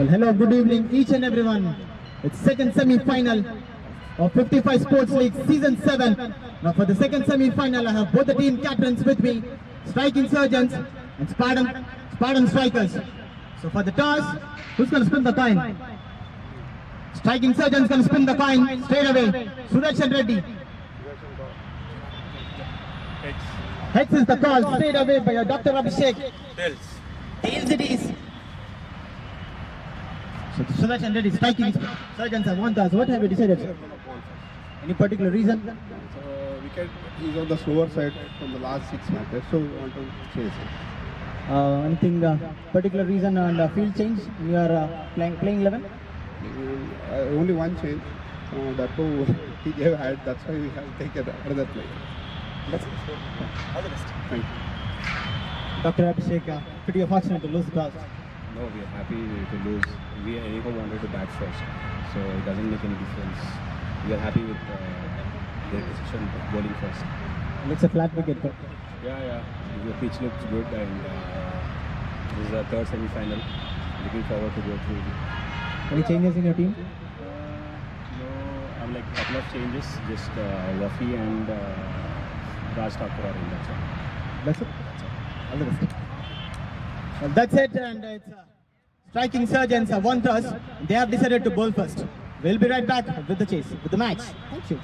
Well, hello, good evening, each and everyone. It's second semi-final of 55 Sports League Season 7. Now for the second semi-final, I have both the team captains with me, striking surgeons and Spartan strikers. So for the toss, who's going to spin the coin? Striking surgeons going to spin the coin straight away. Sudarshan Reddy. Heads is the call, straight away by Dr. Abhishek. Tails. Tails it is. So Sudarshan Reddy striking surgeons have won toss. What have you decided, sir? Any particular reason? So wicket is on the slower side from the last 6 matches, so we want to change it. Anything particular reason and field change in your playing 11? Only one change. That too he gave height. That's why we have taken another player. That's it. All the best. Thank you. Dr. Abhishek, pretty fortunate to lose the toss. No, we are happy to lose. We anyhow wanted to bat first, so it doesn't make any difference. We are happy with their decision of bowling first. It's a flat wicket. Yeah. The pitch looks good, and this is our third semi-final. Looking forward to go through. Any changes in your team? No, I'm like a couple of changes. Just Wafi and Raj Thakur are in. That's That's all. it. All the best. Well, that's it, and it's striking surgeons have won toss. They have decided to bowl first. We'll be right back with the chase, with the match. Thank you.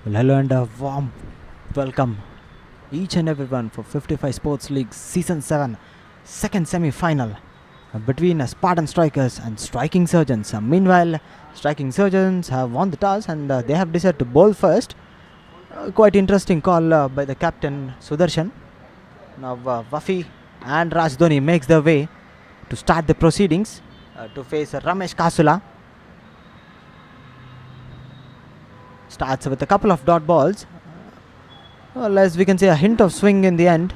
Well, hello and a warm welcome each and everyone for 55 Sports League Season 7 second semi-final between Spartan Strikers and Striking Surgeons. Meanwhile, Striking Surgeons have won the toss and they have decided to bowl first. Quite interesting call by the captain Sudarshan. Now Wafi and Rajdhoni makes their way to start the proceedings to face Ramesh Kasula. Starts with a couple of dot balls. Well, as we can see, a hint of swing in the end.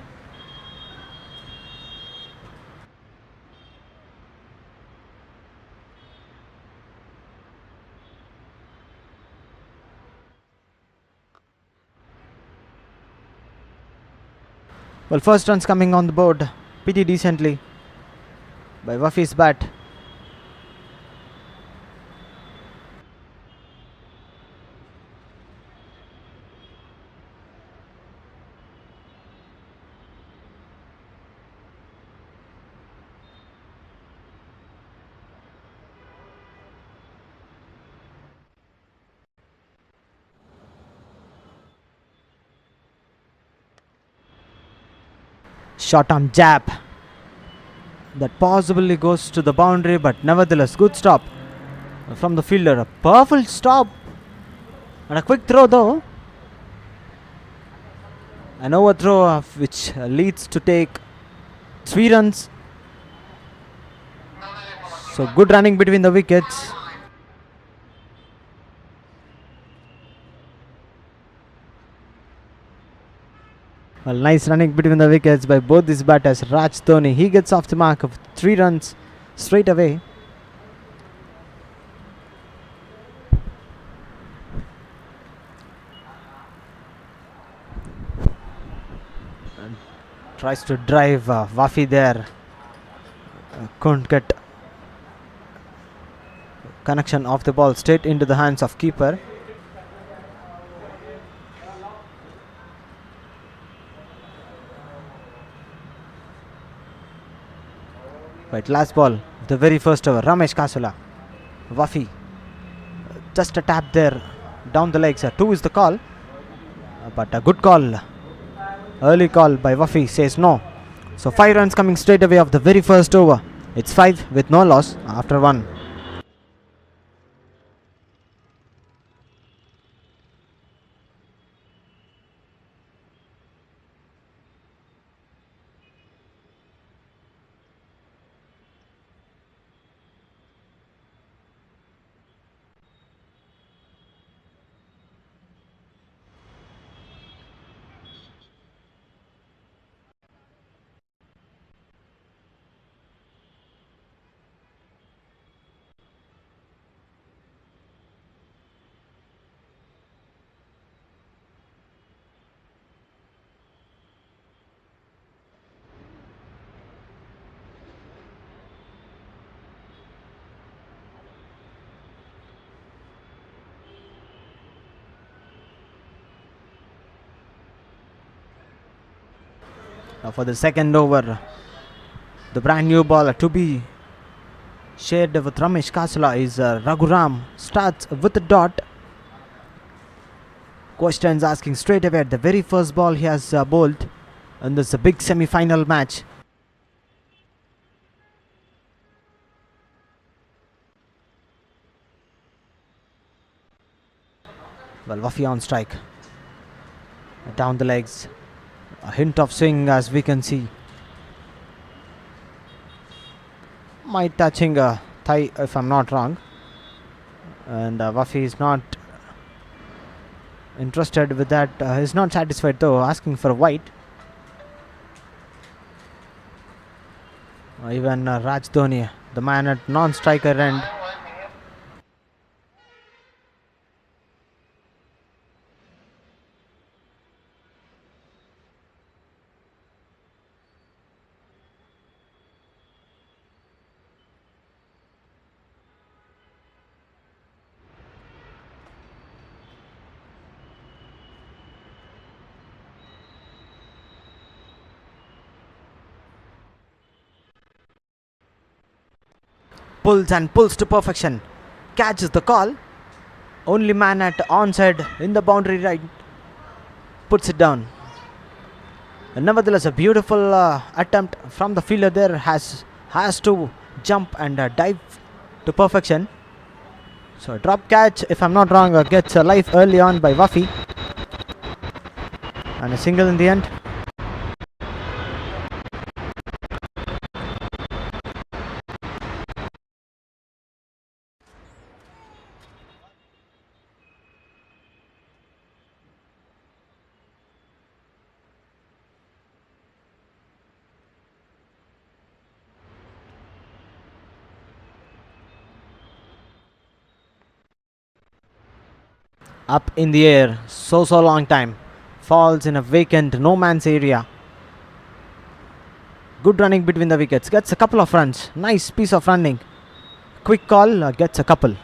Well, first runs coming on the board pretty decently by Wafi's bat. Short arm jab that possibly goes to the boundary, but nevertheless good stop from the fielder. A powerful stop and a quick throw though. An overthrow which leads to take 3 runs. So good running between the wickets. Well, nice running between the wickets by both these batters. Rajdhoni, he gets off the mark of 3 runs straight away. And tries to drive Wafi there. Couldn't get connection of the ball straight into the hands of keeper. Right, last ball, the very first over. Ramesh Kasula, Wafi, just a tap there down the legs. 2 is the call, but a good call. Early call by Wafi says no. So 5 runs coming straight away of the very first over. It's 5 with no loss after 1. Now for the second over, the brand new ball to be shared with Ramesh Kasula is Raghuram. Starts with a dot. Questions asking straight away at the very first ball he has bowled in this big semi-final match. Well, Wafi on strike. Down the legs. A hint of swing as we can see. Might touching a thigh if I'm not wrong. And Wafi is not interested with that. He's not satisfied though, asking for a white. Even Rajdhoni, the man at non-striker end. Pulls and pulls to perfection. Catches the call. Only man at onside in the boundary right puts it down. And nevertheless, a beautiful attempt from the fielder there, has to jump and dive to perfection. So a drop catch, if I'm not wrong, gets a life early on by Wafi, and a single in the end. Up in the air, so long time, falls in a vacant no man's area. Good running between the wickets, gets a couple of runs. Nice piece of running. Quick call, gets a couple.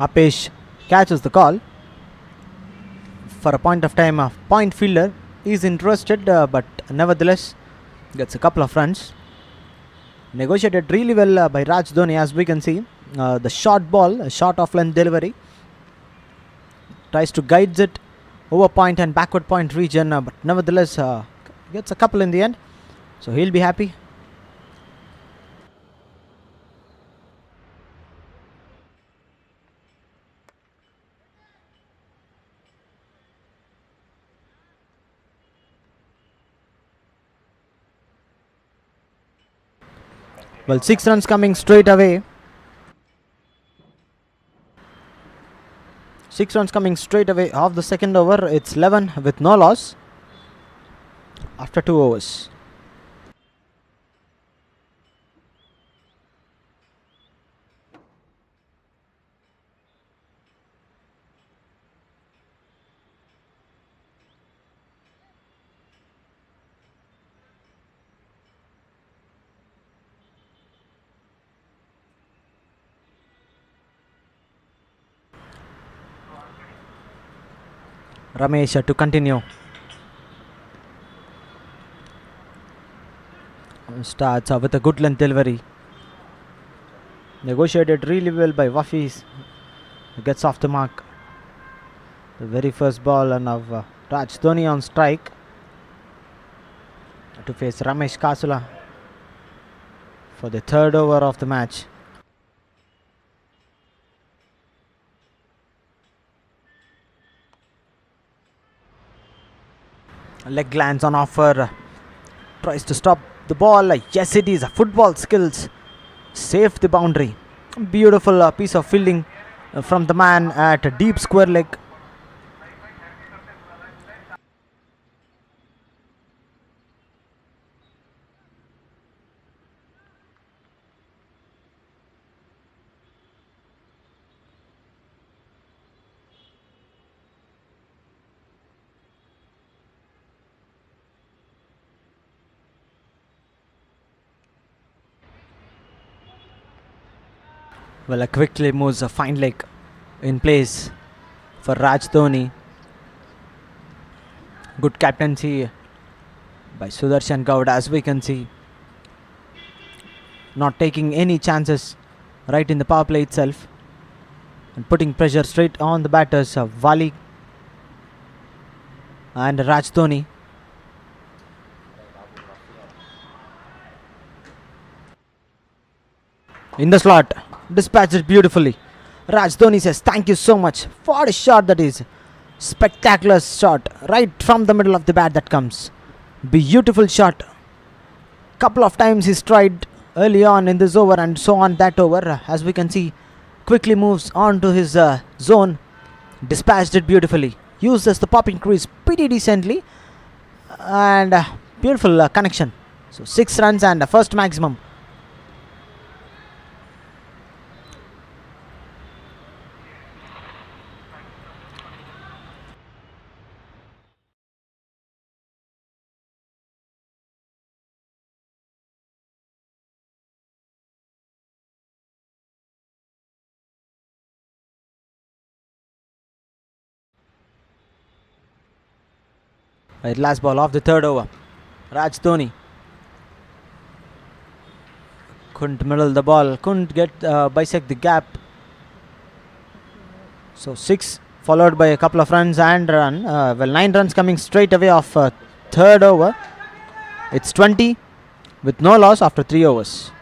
Apesh catches the call. For a point of time, a point fielder is interested, but nevertheless gets a couple of runs. Negotiated really well by Raj Dhoni, as we can see. The short ball, a short off-length delivery, tries to guide it over point and backward point region, but nevertheless gets a couple in the end, so he'll be happy. Well, 6 runs coming straight away. 6 runs coming straight away off the second over. It's 11 with no loss after 2 overs. Ramesh to continue. Starts with a good length delivery. Negotiated really well by Wafi. Gets off the mark. The very first ball, and now Raj Dhoni on strike to face Ramesh Kasula for the third over of the match. Leg lands on offer. Tries to stop the ball. Yes, it is. Football skills save the boundary. Beautiful piece of fielding from the man at a deep square leg. Well, quickly moves a fine leg in place for Raj Dhoni. Good captaincy by Sudarshan Gowda, as we can see. Not taking any chances right in the power play itself, and putting pressure straight on the batters, Wali and Raj Dhoni. In the slot, dispatched it beautifully. Raj Dhoni says thank you so much. What a shot that is. Spectacular shot right from the middle of the bat that comes. Beautiful shot. Couple of times he's tried early on in this over and so on that over. As we can see, quickly moves on to his zone. Dispatched it beautifully. Uses the popping crease pretty decently. And beautiful connection. So 6 runs and first maximum. Right, last ball of the third over. Raj Dhoni couldn't middle the ball, couldn't get bisect the gap. So 6 followed by a couple of runs and 9 runs coming straight away off third over. It's 20 with no loss after 3 overs.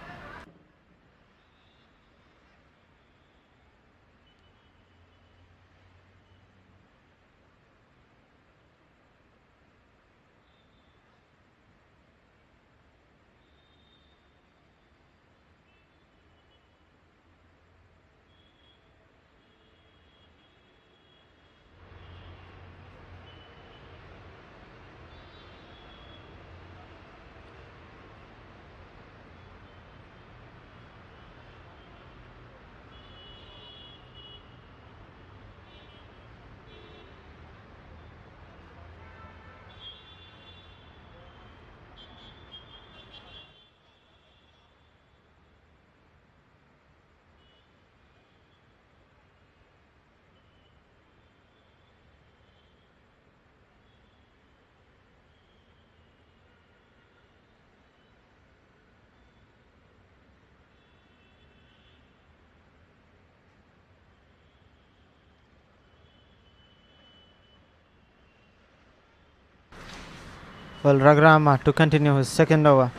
Well, Ragram to continue his second over.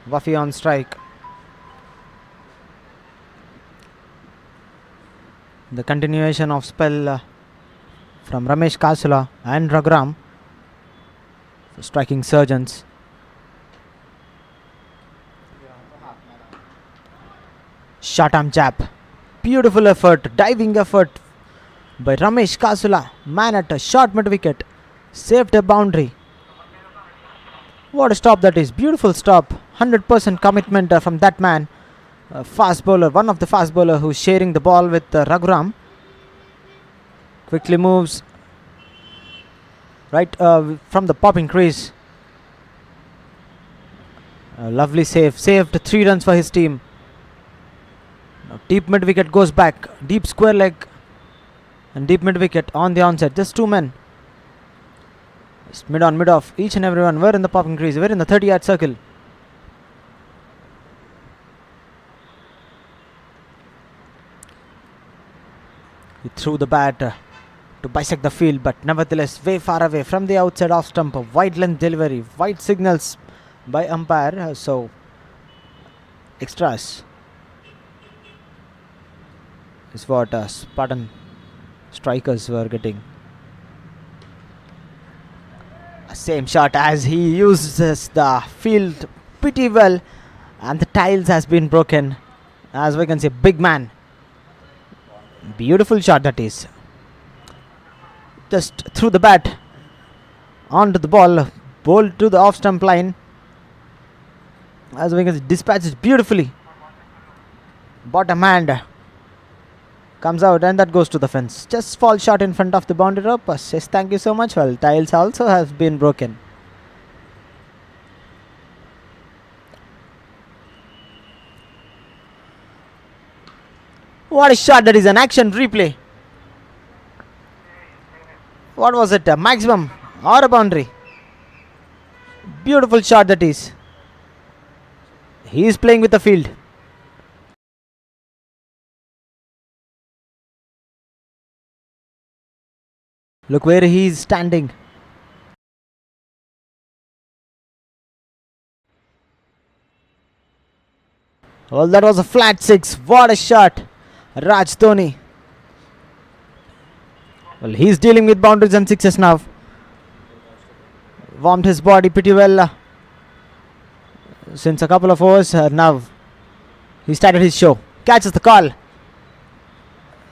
Wafi on strike. The continuation of spell from Ramesh Kasula and Ragram for striking surgeons. Short arm jab. Beautiful effort, diving effort by Ramesh Kasula. Man at a short mid wicket. Saved a boundary. What a stop that is. Beautiful stop. 100% commitment from that man. Fast bowler. One of the fast bowler who's sharing the ball with Raghuram. Quickly moves right from the popping crease. Lovely save. Saved 3 runs for his team. Now deep mid wicket goes back. Deep square leg and deep mid wicket on the onset. Just 2 men. Just mid on, mid off. Each and everyone were in the popping crease. We're in the 30-yard circle. He threw the bat to bisect the field, but nevertheless way far away from the outside off stump. A wide length delivery. Wide signals by umpire. So extras is what Spartan strikers were getting. Same shot as he uses the field pretty well, and the tiles has been broken. As we can see, big man. Beautiful shot that is. Just threw the bat onto the ball, bowled to the off stump line. As we can see, dispatches beautifully. Bottom hand comes out and that goes to the fence. Just fall short in front of the boundary rope. Says thank you so much. Well, tiles also has been broken. What a shot that is. An action replay. What was it? A maximum or a boundary? Beautiful shot that is. He is playing with the field. Look where he is standing. Well, that was a flat 6. What a shot. Raj Dhoni. Well, he's dealing with boundaries and sixes now. Warmed his body pretty well since a couple of overs. Now he started his show. Catches the call.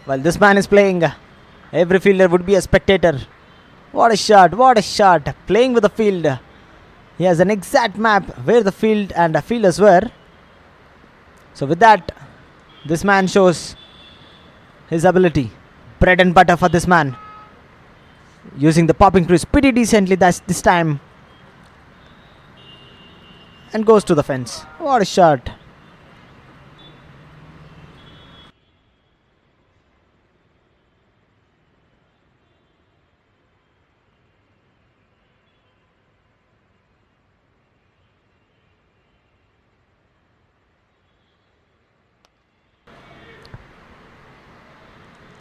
Well, this man is playing. Every fielder would be a spectator. What a shot, what a shot. Playing with the field. He has an exact map where the field and fielders were. So with that, this man shows his ability. Bread and butter for this man. Using the popping crease pretty decently this time. And goes to the fence. What a shot.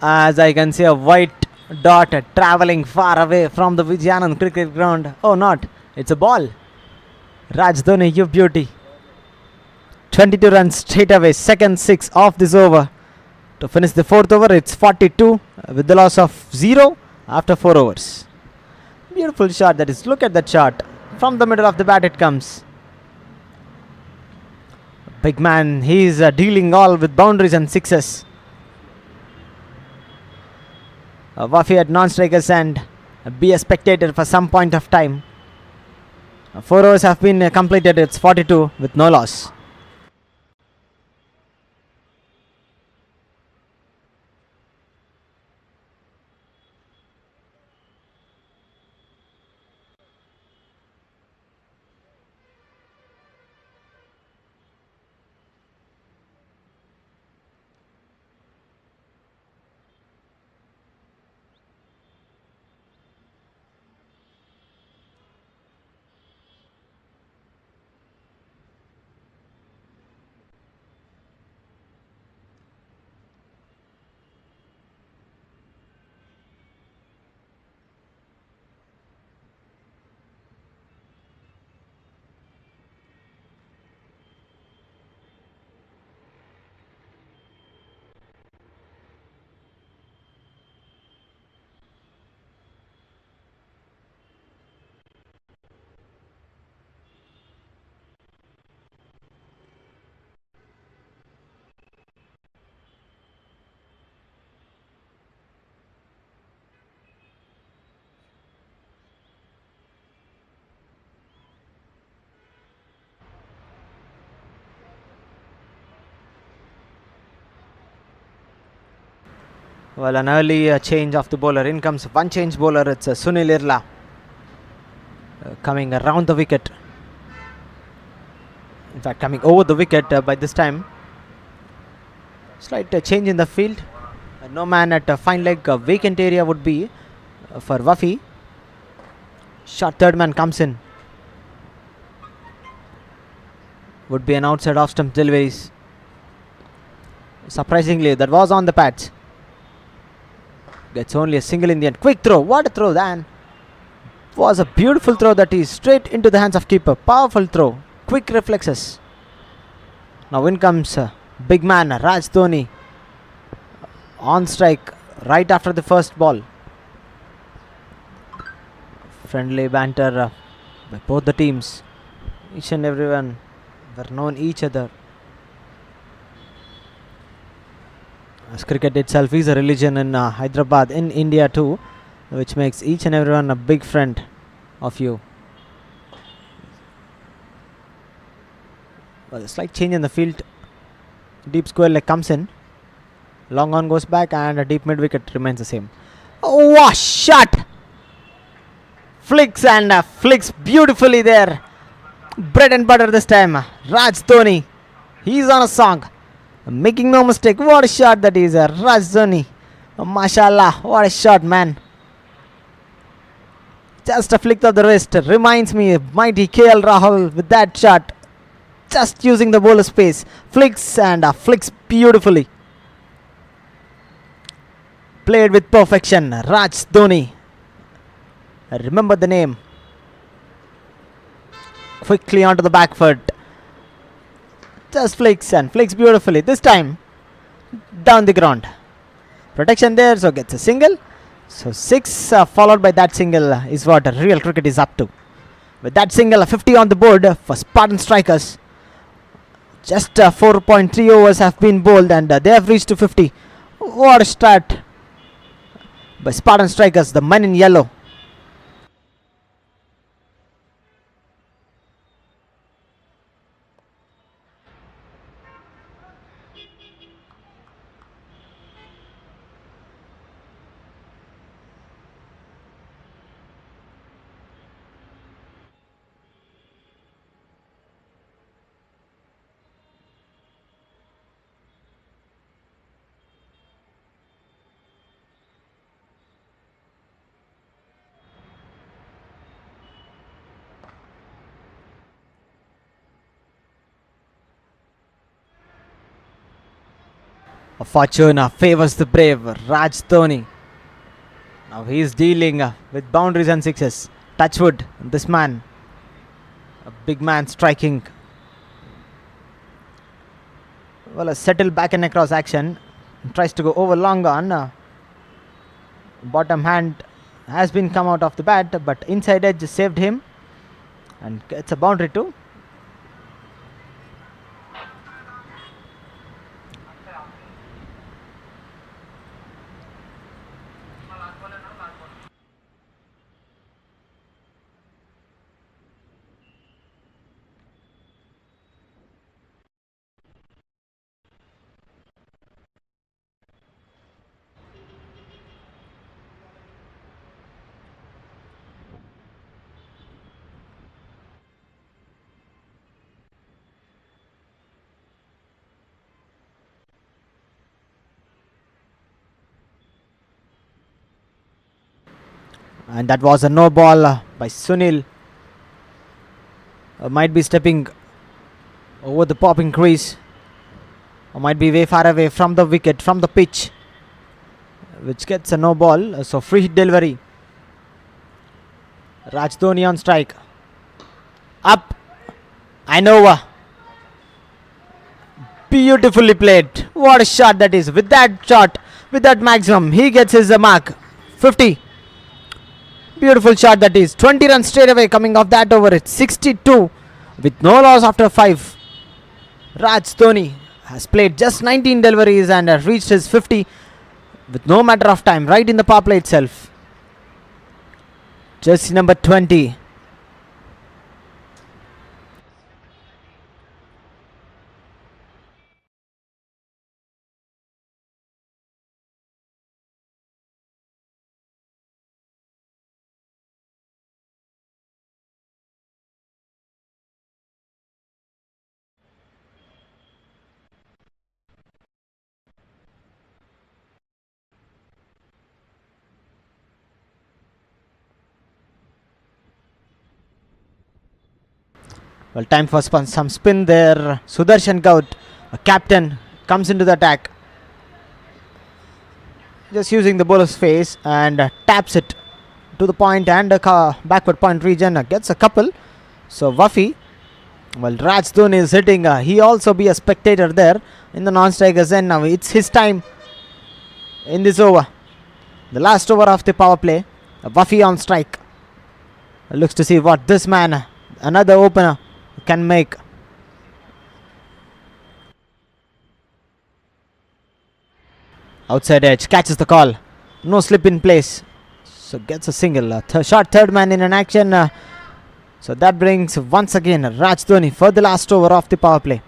As I can see a white dot traveling far away from the Vijayanand cricket ground. Oh, not. It's a ball. Raj Dhoni, you beauty. 22 runs straight away. Second 6 of this over. To finish the 4th over, it's 42 with the loss of 0 after 4 overs. Beautiful shot that is. Look at that shot. From the middle of the bat it comes. Big man, he is dealing all with boundaries and sixes. Wafi at non-strikers and be a spectator for some point of time. 4 overs have been completed. It's 42 with no loss. Well, an early change of the bowler. In comes one change bowler. It's Sunil Irla coming around the wicket. In fact, coming over the wicket by this time. Slight change in the field. No man at fine leg. Vacant area would be for Wafi. Short third man comes in. Would be an outside off stump deliveries. Surprisingly, that was on the patch. Gets only a single in the end. Quick throw. What a throw, Dan. Was a beautiful throw that is straight into the hands of keeper. Powerful throw. Quick reflexes. Now in comes big man Raj Dhoni. On strike right after the first ball. Friendly banter by both the teams. Each and everyone were known each other. As cricket itself is a religion in Hyderabad, in India too, which makes each and everyone a big friend of you. Well, a slight change in the field. Deep square leg comes in. Long on goes back and a deep mid wicket remains the same. Oh, what shot! Flicks and flicks beautifully there. Bread and butter this time. Raj Dhoni. He's on a song. Making no mistake. What a shot that is. Raj Dhoni. Mashallah. What a shot, man. Just a flick of the wrist. Reminds me of mighty KL Rahul with that shot. Just using the bowler space. Flicks and flicks beautifully. Played with perfection. Raj Dhoni. Remember the name. Quickly onto the back foot. Just flicks and flicks beautifully. This time down the ground. Protection there, so gets a single. So 6 followed by that single is what real cricket is up to. With that single, 50 on the board for Spartan Strikers. Just 4.3 overs have been bowled and they have reached to 50. What a start by Spartan Strikers, the men in yellow. Fortune favors the brave Raj Dhoni. Now he is dealing with boundaries and sixes. Touchwood, this man, a big man striking. Well, a settle back and across action. Tries to go over long on. Bottom hand has been come out of the bat, but inside edge saved him. And it's a boundary too. And that was a no ball by Sunil. Might be stepping over the popping crease, or might be way far away from the wicket, from the pitch, which gets a no ball. So free hit delivery. Raj Dhoni on strike. Up and over. Beautifully played. What a shot that is. With that shot, with that maximum, he gets his mark. 50. Beautiful shot that is. 20 runs straight away coming off that over. It's 62 with no loss after 5. Raj Dhoni has played just 19 deliveries and reached his 50 with no matter of time, right in the power play itself. Jersey number 20. Well, time for some spin there. Sudarshan Gaut, a captain, comes into the attack. Just using the bowler's face and taps it to the point and backward point region. Gets a couple. So Wafi, well, Raj Dhoni is hitting. He also be a spectator there in the non-strikers end. Now it's his time in this over. The last over of the power play. Wafi on strike. Looks to see what this man, another opener, can make. Outside edge, catches the call. No slip in place. So gets a single. Short third man in an action. So that brings once again Raj Dhoni for the last over of the power play.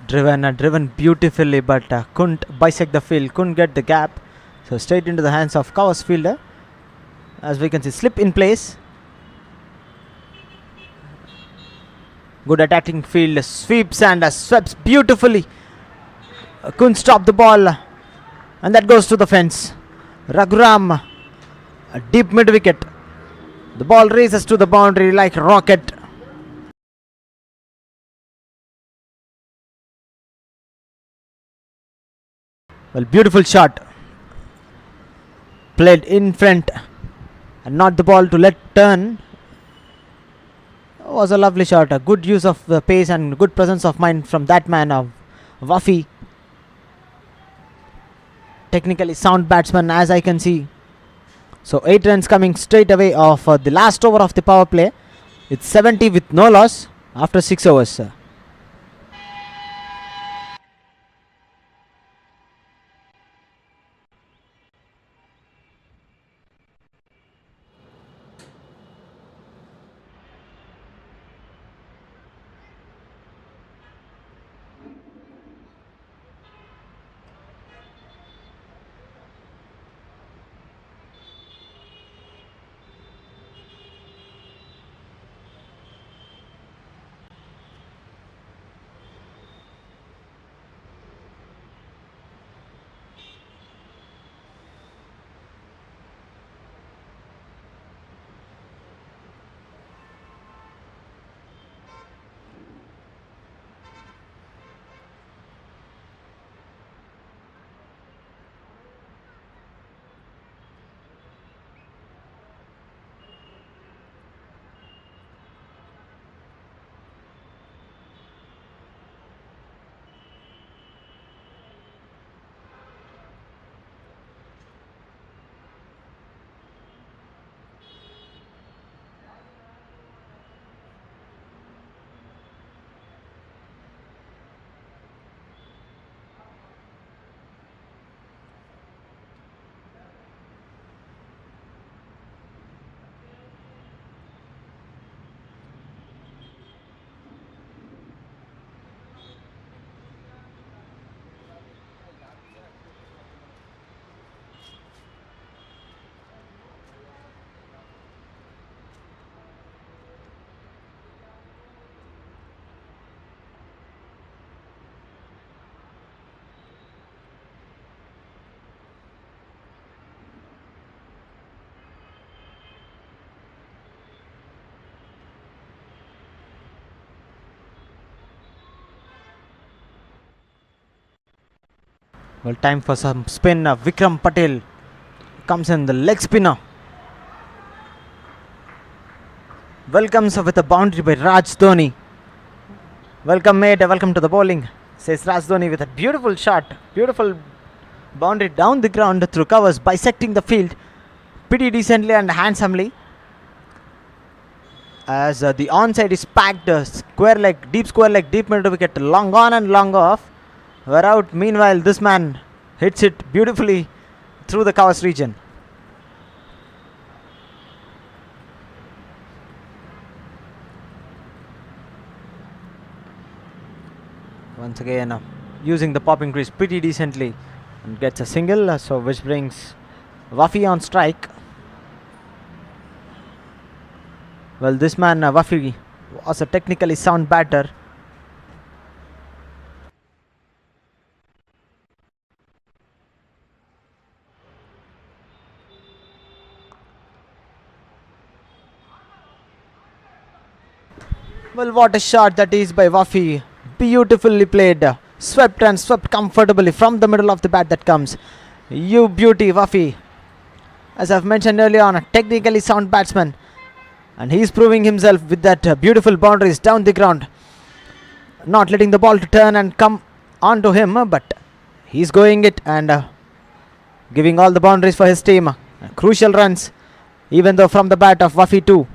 driven beautifully, but couldn't bisect the field, couldn't get the gap. So straight into the hands of Covers fielder. As we can see, slip in place. Good attacking field, sweeps and sweeps beautifully. Couldn't stop the ball, and that goes to the fence. Raghuram, a deep mid wicket. The ball races to the boundary like a rocket. Well, beautiful shot. Played in front and not the ball to let turn. Was a lovely shot. A good use of the pace and good presence of mind from that man of Wafi. Technically sound batsman, as I can see. So 8 runs coming straight away off the last over of the power play. It's 70 with no loss after 6 overs. Well, time for some spin. Vikram Patel comes in, the leg spinner. Welcomes with a boundary by Raj Dhoni. Welcome, mate. Welcome to the bowling, says Raj Dhoni with a beautiful shot. Beautiful boundary down the ground through covers, bisecting the field pretty decently and handsomely. As the onside is packed, square leg, deep middle wicket, long on and long off. We're out. Meanwhile, this man hits it beautifully through the covers region. Once again, using the popping crease pretty decently and gets a single, so which brings Wafi on strike. Well, this man Wafi was a technically sound batter. Well, what a shot that is by Wafi. Beautifully played. Swept and swept comfortably from the middle of the bat that comes. You beauty, Wafi. As I've mentioned earlier on, a technically sound batsman. And he's proving himself with that beautiful boundaries down the ground. Not letting the ball to turn and come onto him, but he's going it and giving all the boundaries for his team. Crucial runs, even though from the bat of Wafi too.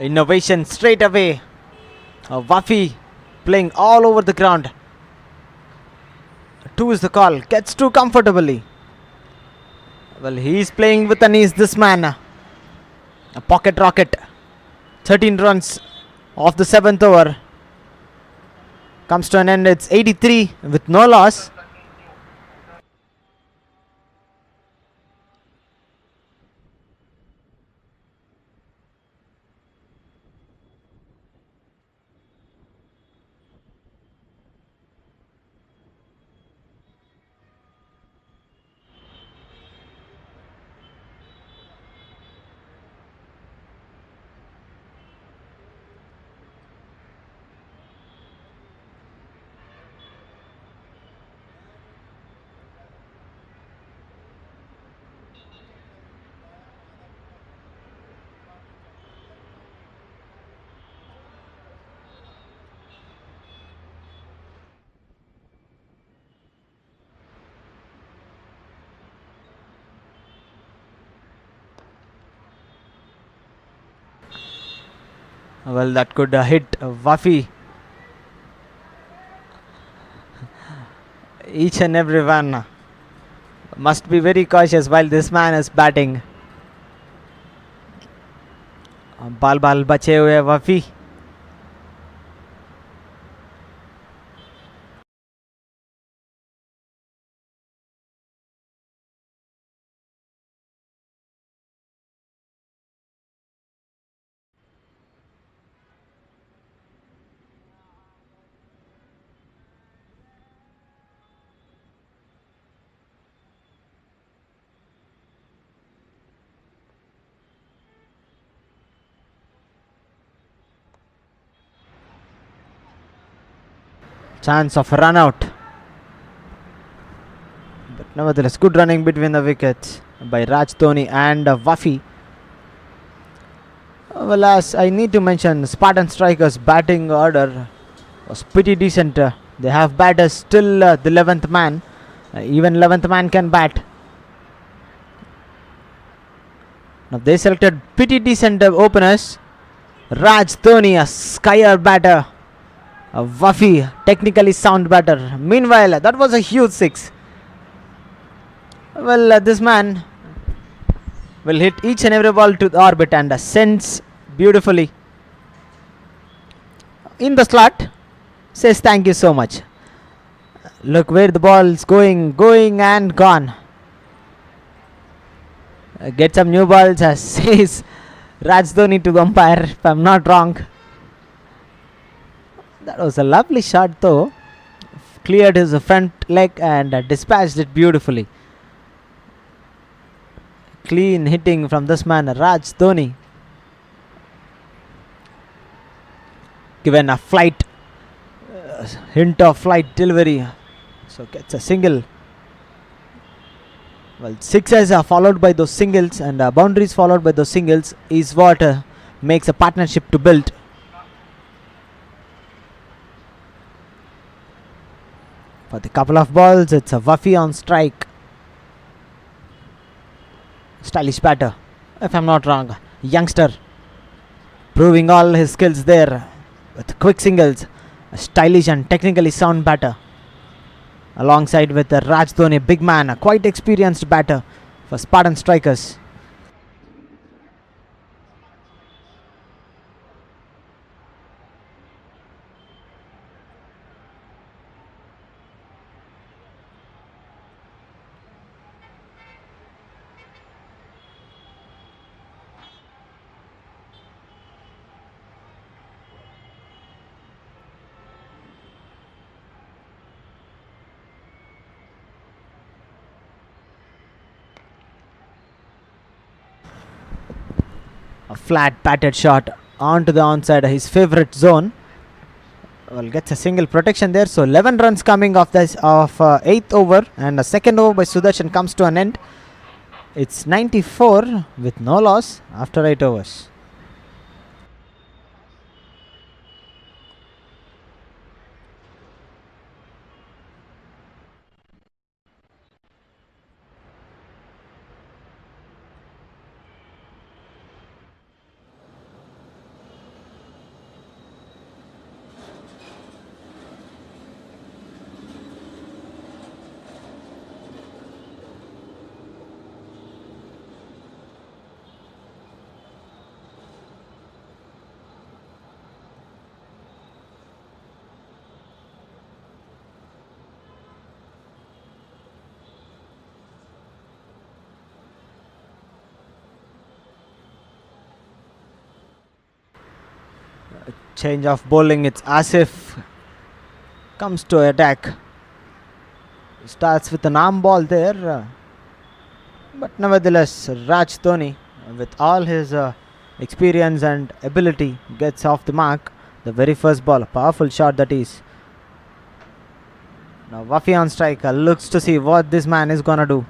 Innovation straight away. Wafi playing all over the ground. 2 is the call. Gets 2 comfortably. Well, he's playing with an ease, this man. A pocket rocket. 13 runs off the 7th over. Comes to an end. It's 83 with no loss. Well, that could hit Wafi. Each and every one must be very cautious while this man is batting. बाल बाल बचे हुए वफी. Chance of a run out. But nevertheless, good running between the wickets by Raj Dhoni and Wafi. Well, as I need to mention, Spartan Strikers' batting order was pretty decent. They have batters still the 11th man. Even 11th man can bat. Now they selected pretty decent openers. Raj Dhoni, a skyer batter. Wafi, technically sound batter. Meanwhile, that was a huge 6. Well, this man will hit each and every ball to the orbit and sends beautifully in the slot. Says thank you so much. Look where the ball is going and gone. Get some new balls, says Raj Dhoni to the umpire, if I'm not wrong. That was a lovely shot though. Cleared his front leg and dispatched it beautifully. Clean hitting from this man, Raj Dhoni. Given a flight, hint of flight delivery. So gets a single. Well, sixes are followed by those singles and boundaries followed by those singles is what makes a partnership to build. For the couple of balls, it's a Wafi on strike. Stylish batter, if I'm not wrong. Youngster, proving all his skills there with quick singles. A stylish and technically sound batter. Alongside with Raj Dhoni, big man, a quite experienced batter for Spartan Strikers. A flat batted shot onto the onside, his favorite zone. Well, gets a single protection there. So 11 runs coming off this of 8th over, and a second over by Sudarshan comes to an end. It's 94 with no loss after 8 overs. Change of bowling. It's Asif comes to attack. Starts with an arm ball there. But nevertheless, Raj Dhoni, with all his experience and ability, gets off the mark. The very first ball, a powerful shot that is. Now Wafi on strike, looks to see what this man is gonna do.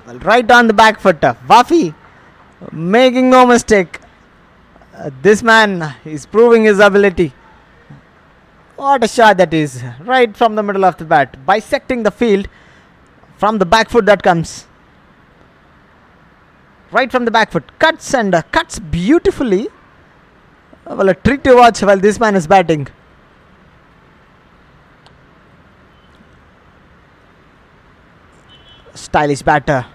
Well, right on the back foot, Wafi making no mistake. This man is proving his ability. What a shot that is! Right from the middle of the bat, bisecting the field from the back foot that comes. Right from the back foot, cuts and cuts beautifully. Well, a treat to watch while this man is batting. Stylish batter.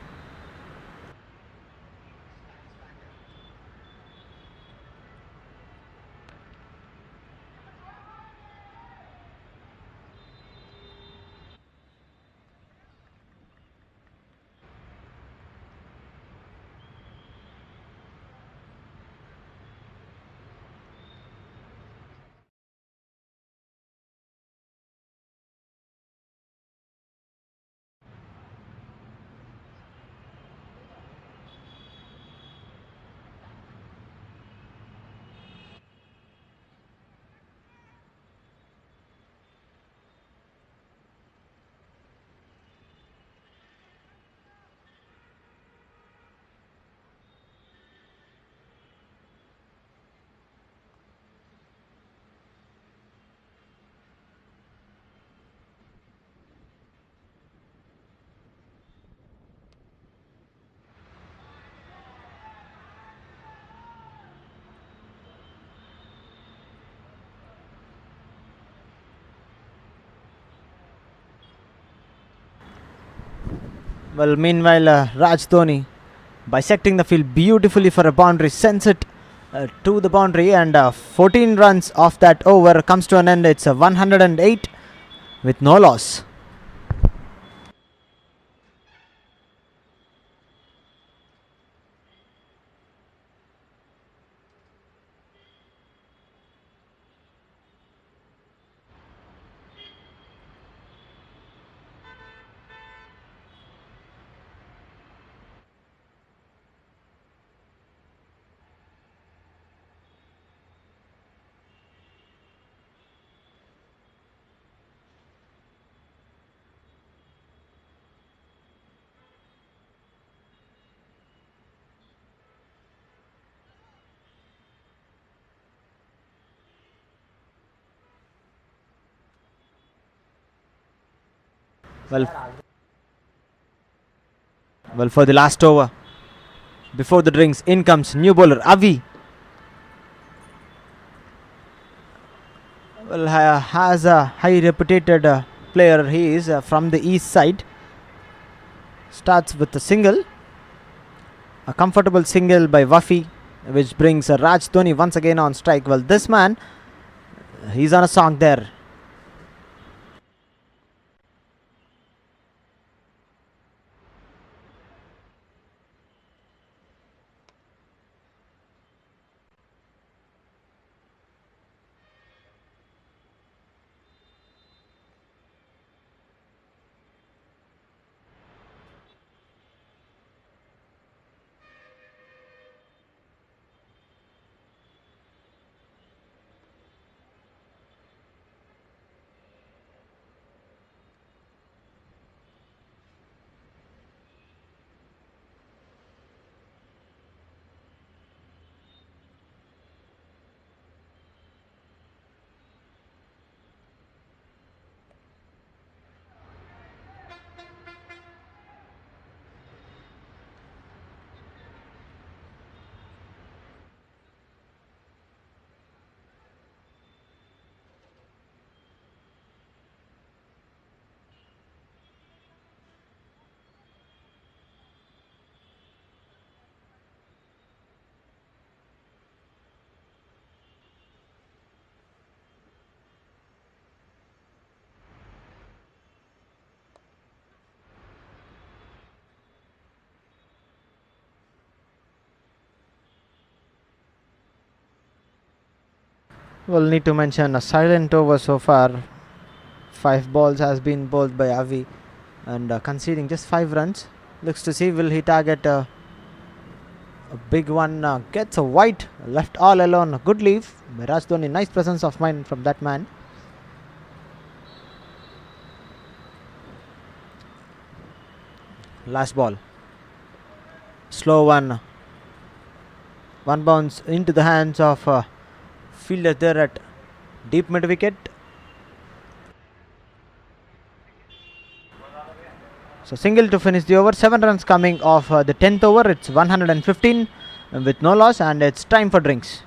Well, meanwhile, Raj Dhoni bisecting the field beautifully for a boundary, sends it to the boundary, and 14 runs off that over comes to an end. It's 108 with no loss. Well, for the last over, before the drinks, in comes new bowler Avi. Well, has a high reputed player. He is from the east side. Starts with a single, a comfortable single by Wafi, which brings Raj Dhoni once again on strike. Well, this man, he's on a song there. We'll need to mention a silent over so far. 5 balls has been bowled by Avi and conceding just 5 runs. Looks to see will he target a big one. Gets a wide, left all alone. Good leave by Raj Dhoni. Nice presence of mind from that man. Last ball. Slow one. One bounce into the hands of fielder there at deep mid wicket. So single to finish the over. 7 runs coming off the 10th over. It's 115 with no loss, and it's time for drinks.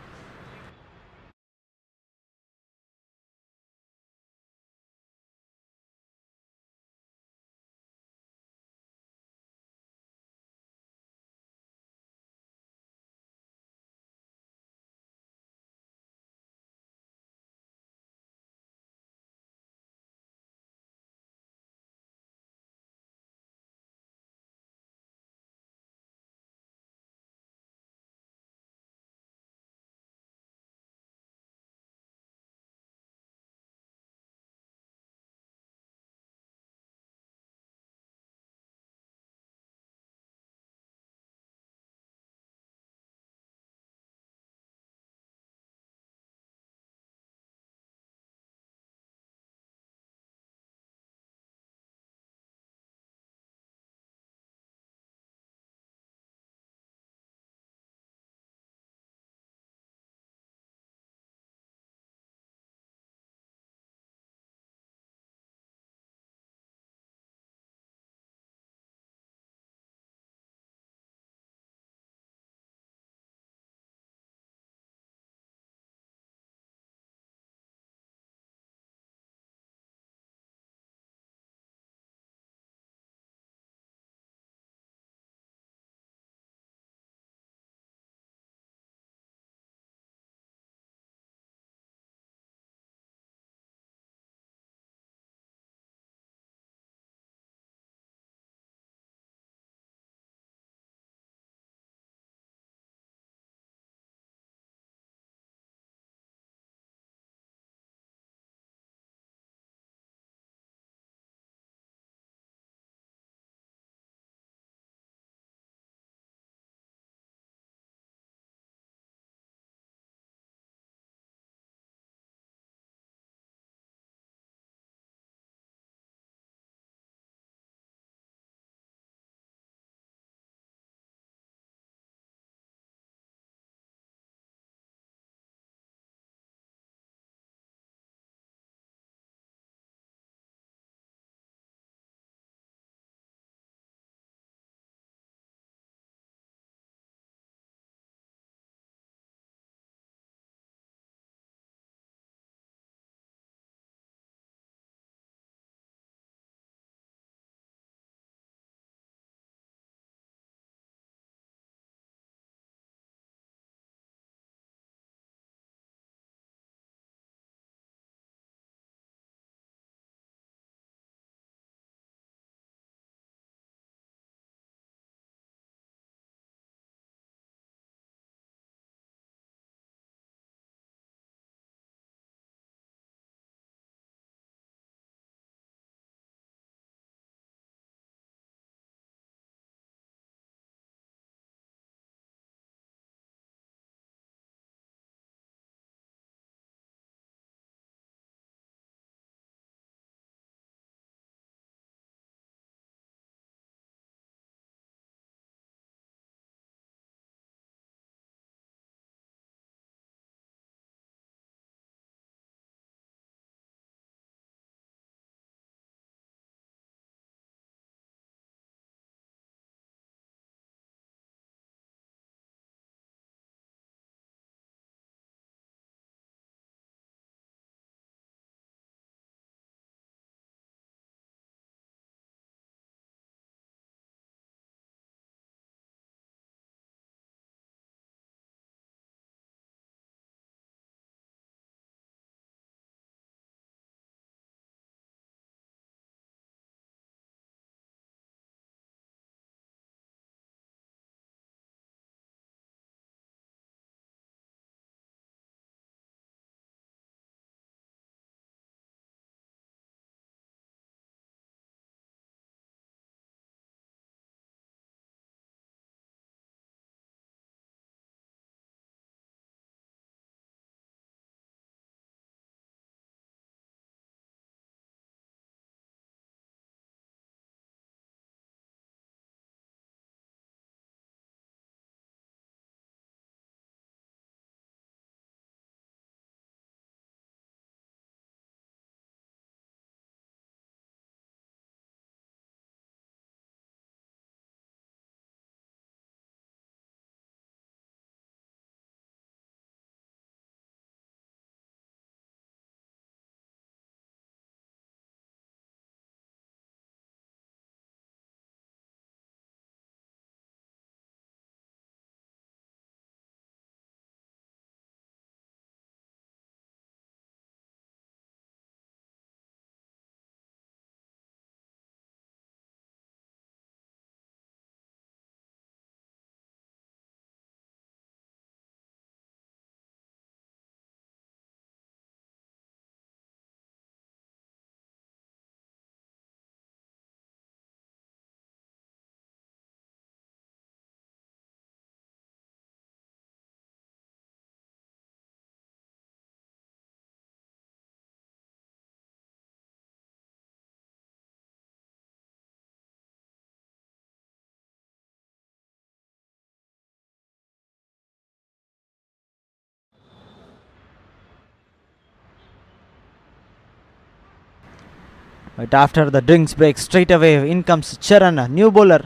But after the drinks break, straight away in comes Charan, a new bowler.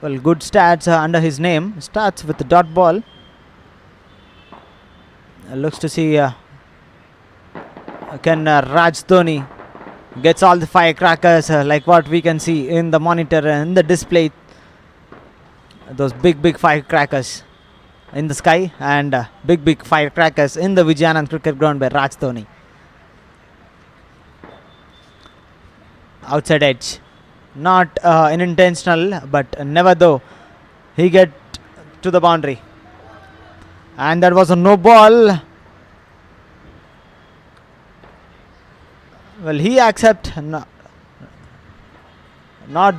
Well, good stats under his name. Starts with the dot ball. Looks to see can Raj Dhoni gets all the firecrackers like what we can see in the monitor and in the display. Those big firecrackers in the sky and big firecrackers in the Vijayanand cricket ground by Raj Dhoni. Outside edge. Not unintentional, but never though. He get to the boundary. And that was a no ball. Well, he accept not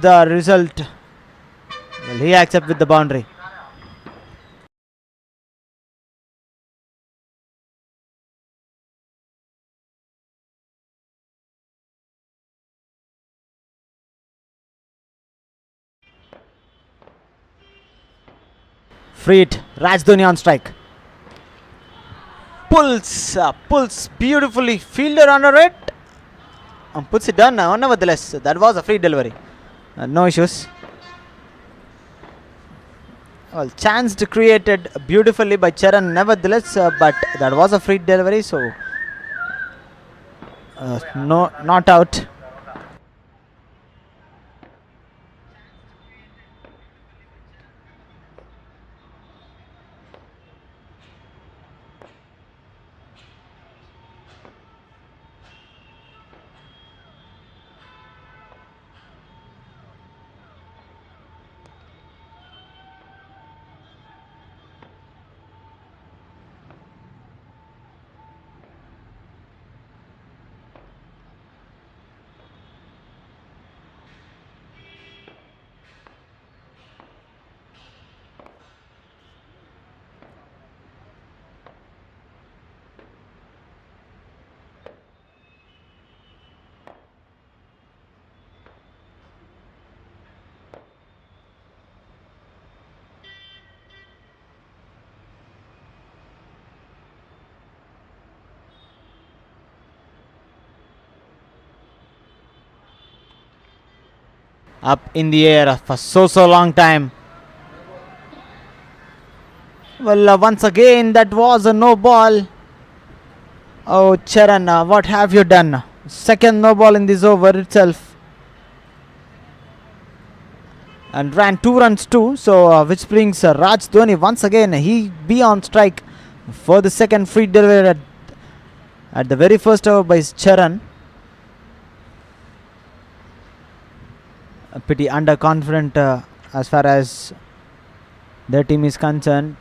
the result. Well, he accept with the boundary. Free hit. Raj Dhoni on strike. Pulls beautifully. Fielder under it. Puts it down now. Nevertheless, that was a free delivery. No issues. Well, chance created beautifully by Charan. Nevertheless, but that was a free delivery. So, no, not out. Up in the air for so long time. Well, once again that was a no ball. Oh, Charan, what have you done? Second no ball in this over itself. And ran 2 runs too. So which brings Raj Dhoni once again. He be on strike for the second free delivery at the very first over by Charan. A pretty underconfident as far as their team is concerned.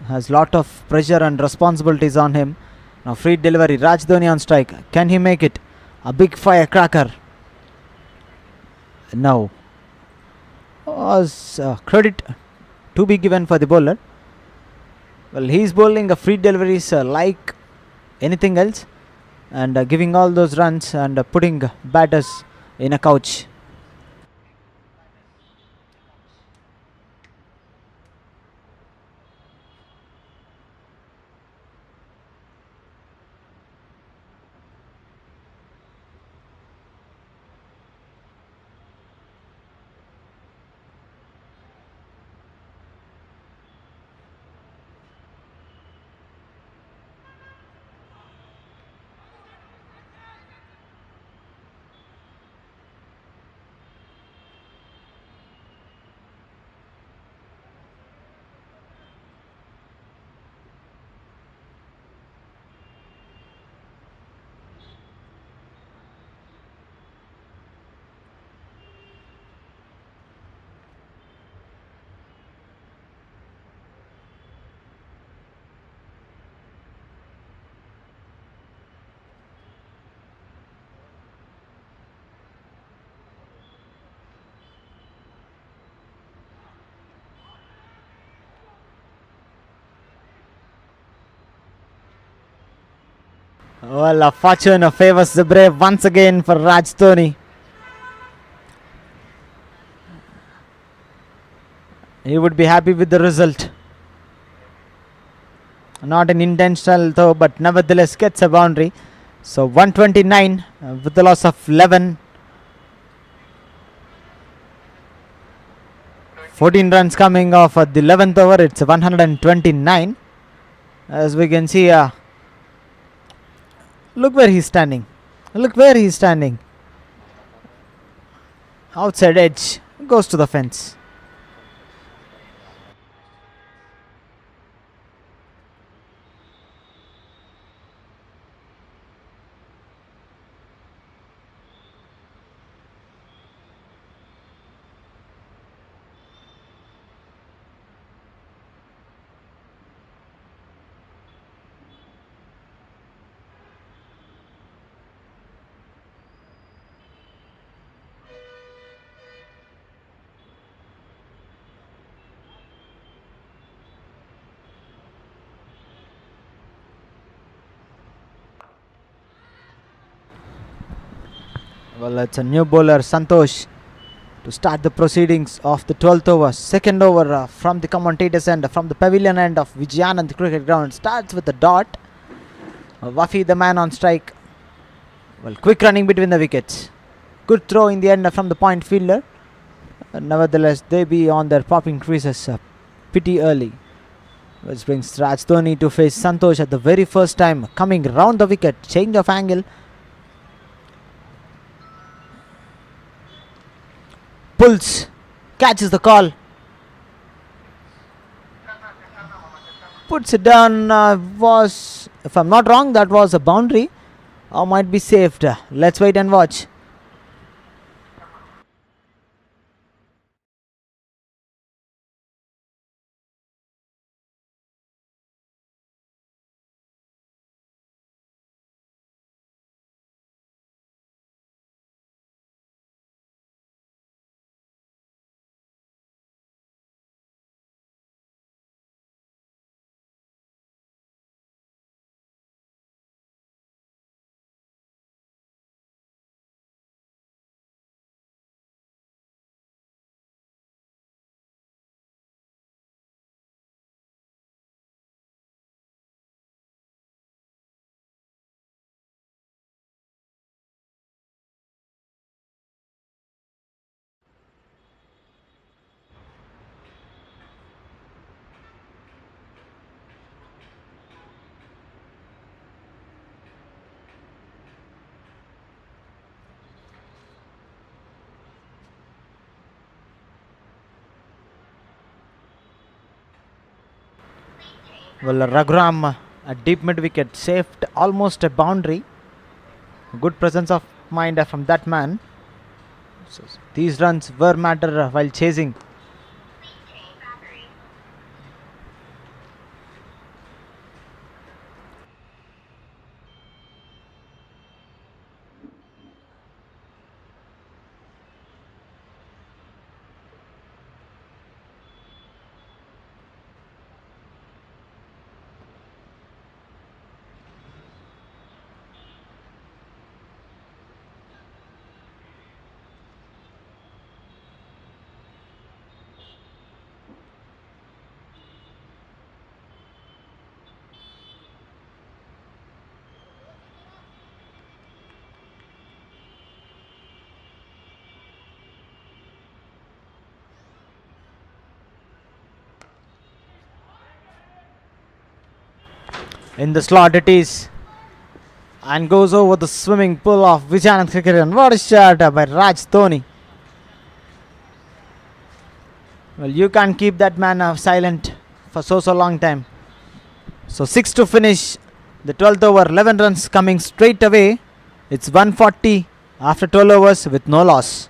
Has lot of pressure and responsibilities on him. Now free delivery. Raj Dhoni on strike. Can he make it? A big firecracker. No. Was credit to be given for the bowler. Well, he is bowling a free deliveries like anything else. And giving all those runs and putting batters in a couch. Well, fortune favors the brave once again for Raj Dhoni. He would be happy with the result. Not an intentional though, but nevertheless gets a boundary. So 129 with the loss of 11. 14 runs coming off at the 11th over. It's 129. As we can see, look where he's standing. Look where he's standing. Outside edge. Goes to the fence. Well, it's a new bowler, Santosh, to start the proceedings of the 12th over. Second over from the commentators end, from the pavilion end of Vijayanand Cricket Ground. Starts with a dot. Wafi, the man on strike. Well, quick running between the wickets. Good throw in the end from the point fielder. Nevertheless, they be on their popping creases pretty early. Which brings Raj Dhoni to face Santosh at the very first time. Coming round the wicket. Change of angle. Pulls, catches the call, puts it down. Was, if I'm not wrong, that was a boundary, or might be saved. Let's wait and watch. Well, Raghuram, a deep mid wicket, saved almost a boundary. Good presence of mind from that man. So these runs were matter while chasing. In the slot it is, and goes over the swimming pool of Vijayanand Cricket Ground. What a shot by Raj Dhoni. Well, you can't keep that man silent for so long time. So 6 to finish the 12th over. 11 runs coming straight away. It's 140 after 12 overs with no loss.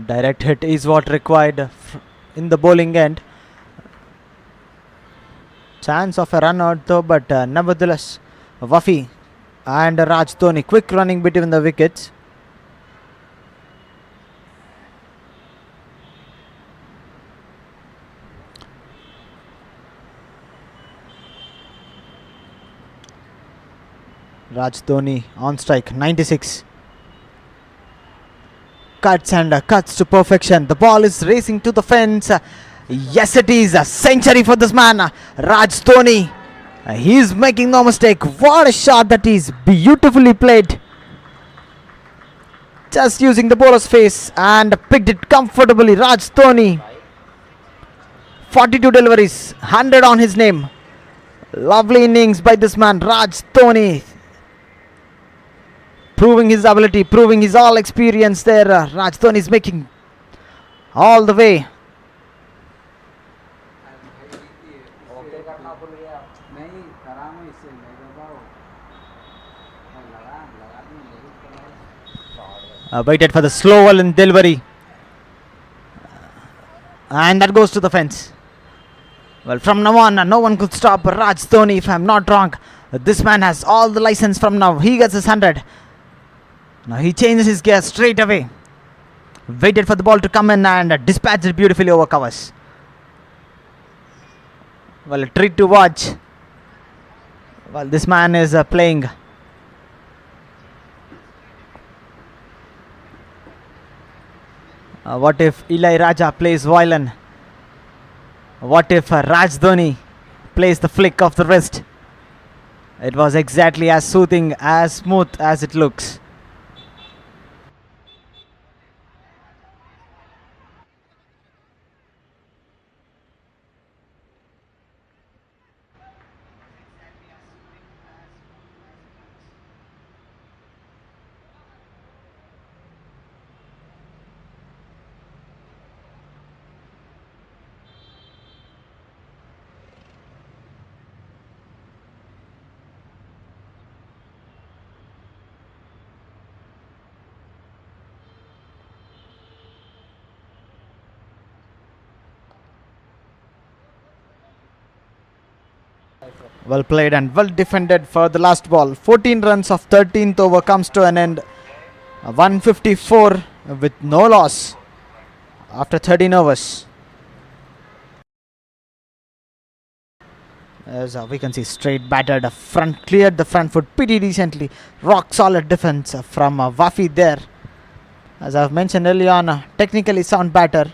Direct hit is what required in the bowling end. Chance of a run out though, but nevertheless, Wafi and Raj Dhoni quick running between the wickets. Raj Dhoni on strike, 96. Cuts and cuts to perfection. The ball is racing to the fence. Yes, it is a century for this man, Raj Dhoni. He is making no mistake. What a shot that is, beautifully played. Just using the bowler's face and picked it comfortably. Raj Dhoni, 42 deliveries, 100 on his name. Lovely innings by this man, Raj Dhoni. Proving his ability, proving his all experience there. Raj Dhoni is making all the way. Waited for the slow in delivery. And that goes to the fence. Well, from now on, no one could stop Raj Dhoni, if I'm not wrong. This man has all the license from now. He gets his 100. Now he changes his gear straight away. Waited for the ball to come in and dispatched it beautifully over covers. Well, a treat to watch. Well, this man is playing. What if Eli Raja plays violin? What if Raj Dhoni plays the flick of the wrist? It was exactly as soothing, as smooth as it looks. Well played and well defended for the last ball. 14 runs of 13th over comes to an end. 154 with no loss after 13 overs. As we can see, straight batted front, cleared the front foot pretty decently. Rock solid defense from Wafi there. As I've mentioned earlier on, technically sound batter.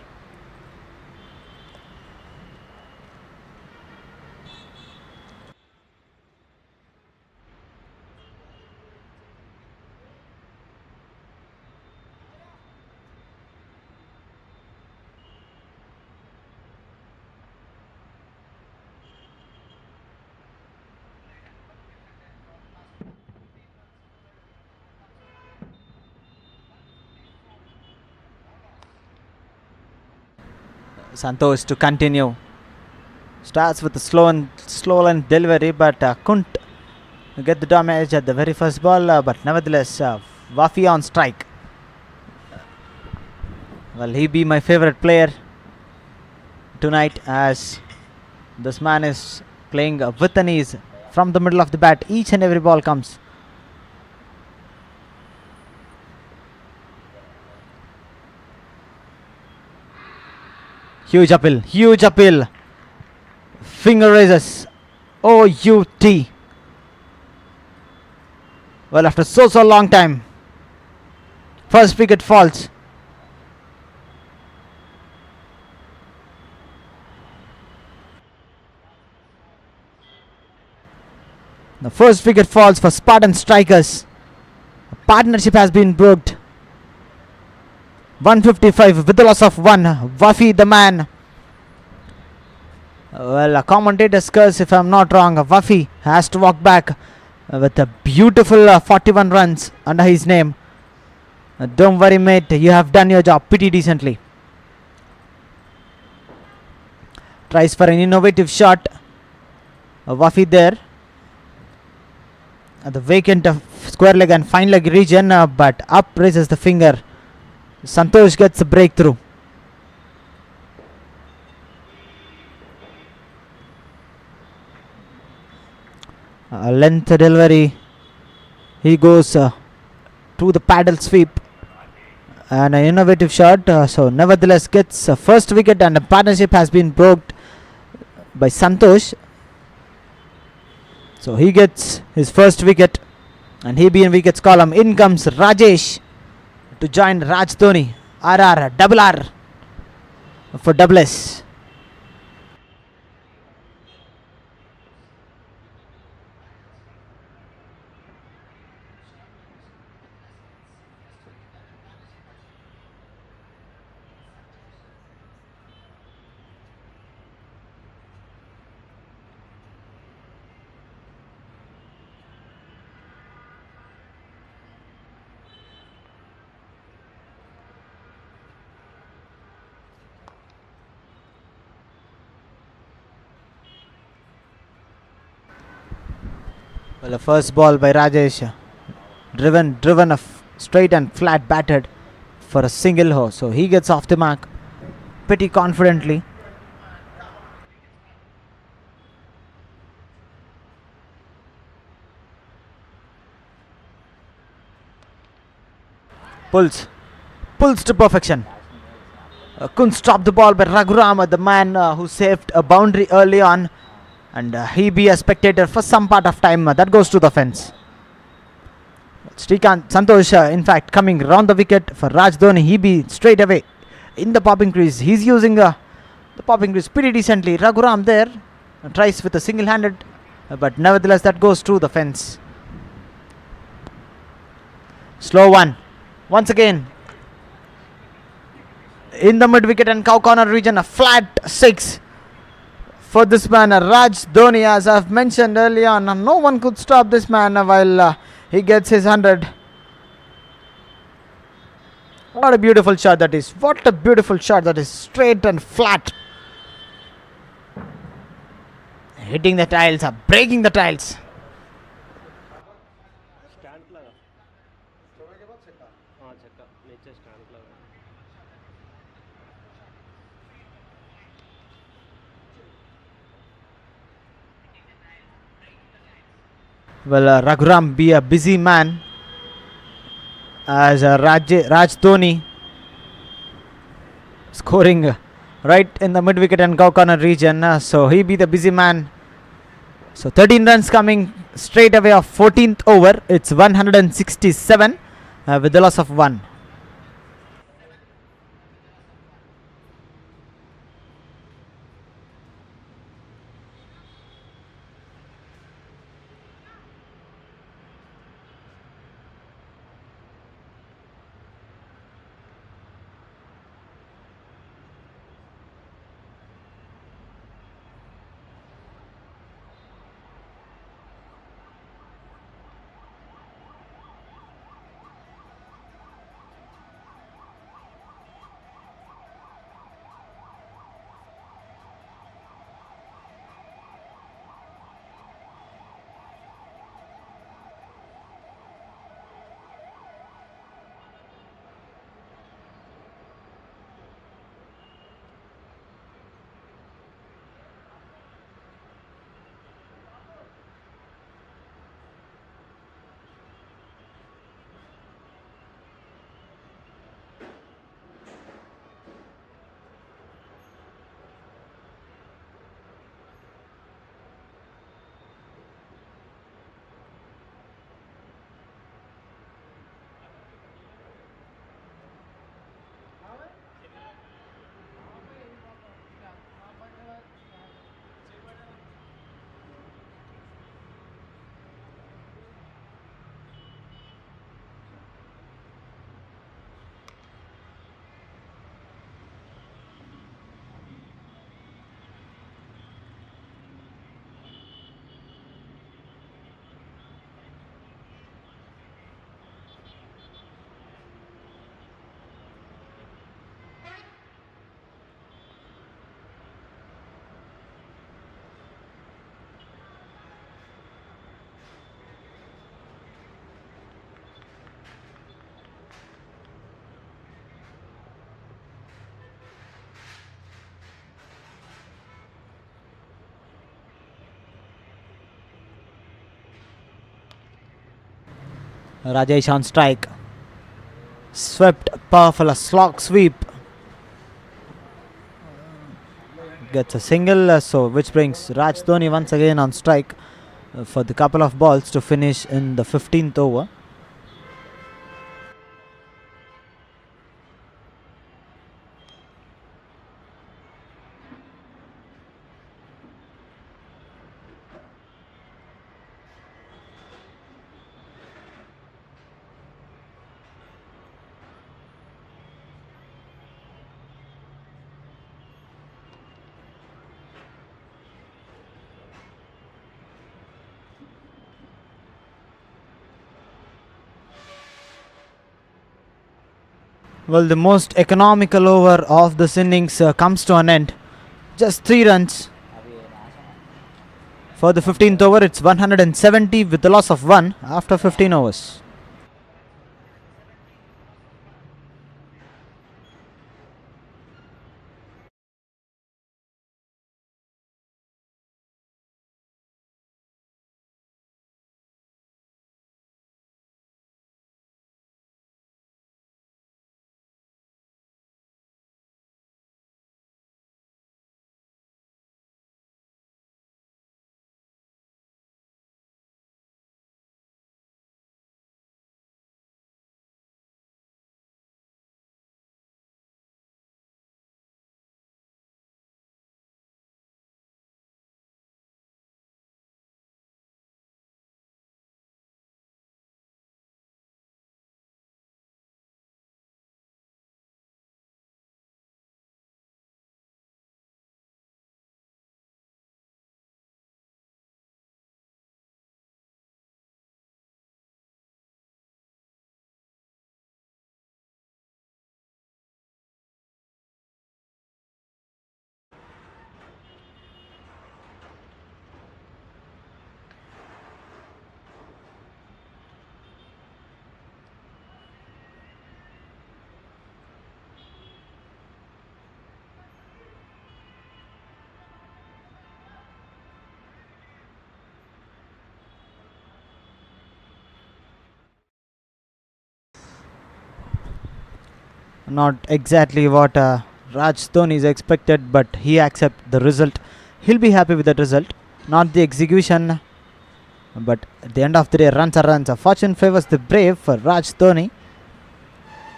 Santosh to continue. Starts with a slow and delivery, but couldn't get the damage at the very first ball. But nevertheless, Wafi on strike. Well, he be my favorite player tonight, as this man is playing with an ease from the middle of the bat. Each and every ball comes. Huge uphill. Finger raises. OUT. Well, after so long time, first wicket falls. The first wicket falls for Spartan strikers. A partnership has been broken. 155 with the loss of 1. Wafi the man. Well, a commentator's curse, if I'm not wrong. Wafi has to walk back with a beautiful 41 runs under his name. Don't worry, mate, you have done your job pretty decently. Tries for an innovative shot. Wafi there at the vacant square leg and fine leg region, but up raises the finger. Santosh gets a breakthrough. Length delivery. He goes to the paddle sweep. And an innovative shot. So nevertheless gets a first wicket, and the partnership has been broke by Santosh. So he gets his first wicket, and he be in wickets column. In comes Rajesh to join Raj Dhoni. RR, double R for double S. Well, the first ball by Rajesh, driven straight and flat, batted for a single ho. So he gets off the mark pretty confidently. Pulls to perfection. Couldn't stop the ball by Raghuram, the man who saved a boundary early on, and he be a spectator for some part of time. That goes to the fence. Santosh, in fact, coming round the wicket for Raj Dhoni. He be straight away in the popping crease. He's using the popping crease pretty decently. Raghuram there tries with a single-handed, but nevertheless that goes through the fence. Slow one. Once again, in the mid-wicket and cow corner region, a flat 6 for this man, Raj Dhoni. As I've mentioned earlier on, no one could stop this man while he gets his 100. What a beautiful shot that is. What a beautiful shot that is. Straight and flat. Hitting the tiles, breaking the tiles. Well, Raghuram be a busy man as Raj Dhoni scoring right in the mid-wicket and cow corner region. So he be the busy man. So 13 runs coming straight away of 14th over. It's 167 with the loss of 1. Rajesh on strike. Swept, powerful, a slog sweep. Gets a single, which brings Raj Dhoni once again on strike for the couple of balls to finish in the 15th over. Well, the most economical over of this innings comes to an end. Just 3 runs. For the 15th over, it's 170 with the loss of 1 after 15 overs. Not exactly what Raj Dhoni is expected, but he accepts the result. He'll be happy with that result, not the execution. But at the end of the day, runs are runs. Fortune favors the brave for Raj Dhoni.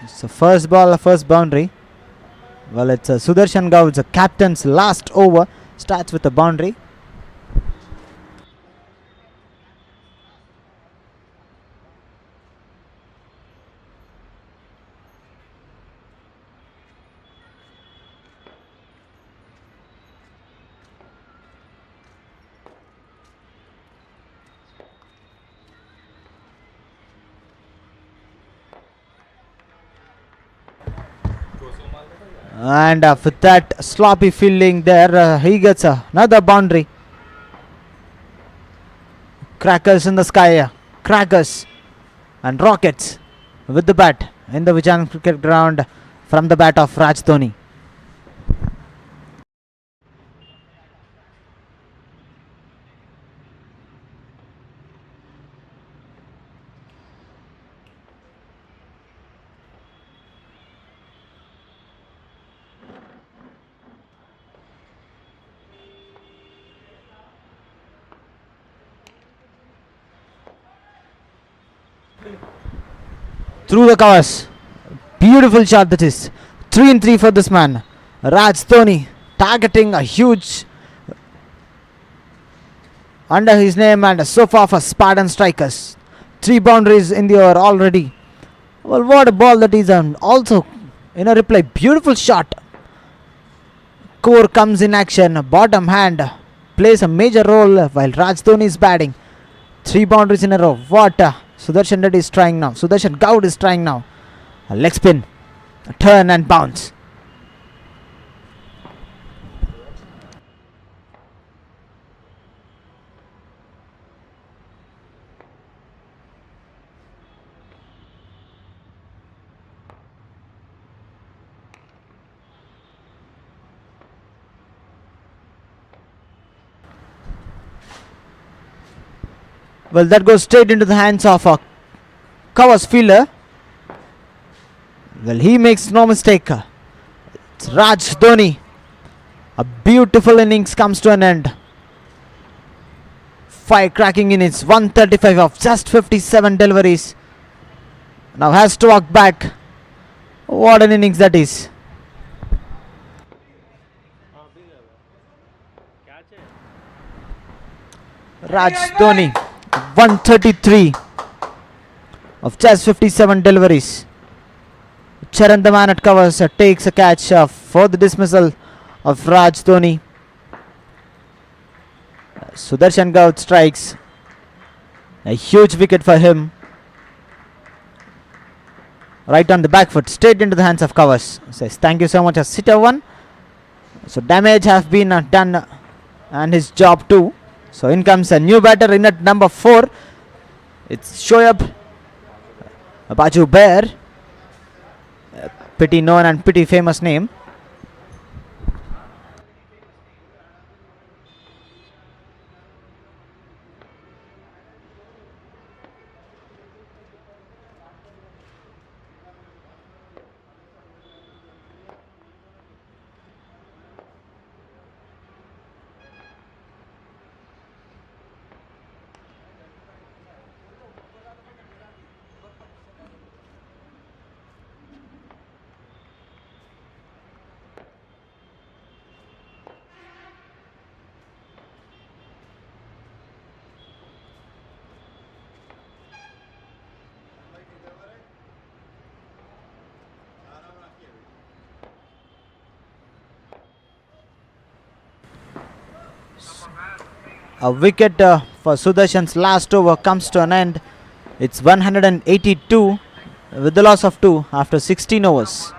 It's the first ball, first boundary. Well, it's Sudarshan Gaud's captain's last over. Starts with a boundary. And with that sloppy fielding there, he gets another boundary. Crackers in the sky. Crackers and rockets with the bat in the Vijayanagar cricket ground from the bat of Raj Dhoni. Through the covers. Beautiful shot that is. 3 and 3 for this man. Raj Dhoni targeting a huge under his name, and so far for Spartan strikers. 3 boundaries in the over already. Well, what a ball that is. Also in a reply, beautiful shot. Core comes in action. Bottom hand plays a major role while Raj Dhoni is batting. 3 boundaries in a row. What Sudarshan Reddy is trying now. Sudarshan Gaud is trying now. A leg spin, a turn and bounce. Well, that goes straight into the hands of covers fielder. Well, he makes no mistake. It's Raj Dhoni. A beautiful innings comes to an end. Firecracking innings, 135 of just 57 deliveries. Now has to walk back. What an innings that is. Raj Dhoni, 133 of just 57 deliveries. Charan the man at covers takes a catch for the dismissal of Raj Dhoni. Sudarshan Gaut strikes. A huge wicket for him. Right on the back foot, straight into the hands of covers. Says thank you so much as sitter one. So damage has been done and his job too. So in comes a new batter in at number 4. It's Shoaib Baju Bear. Pretty known and pretty famous name. A wicket for Sudarshan's last over comes to an end. It's 182 with the loss of 2 after 16 overs.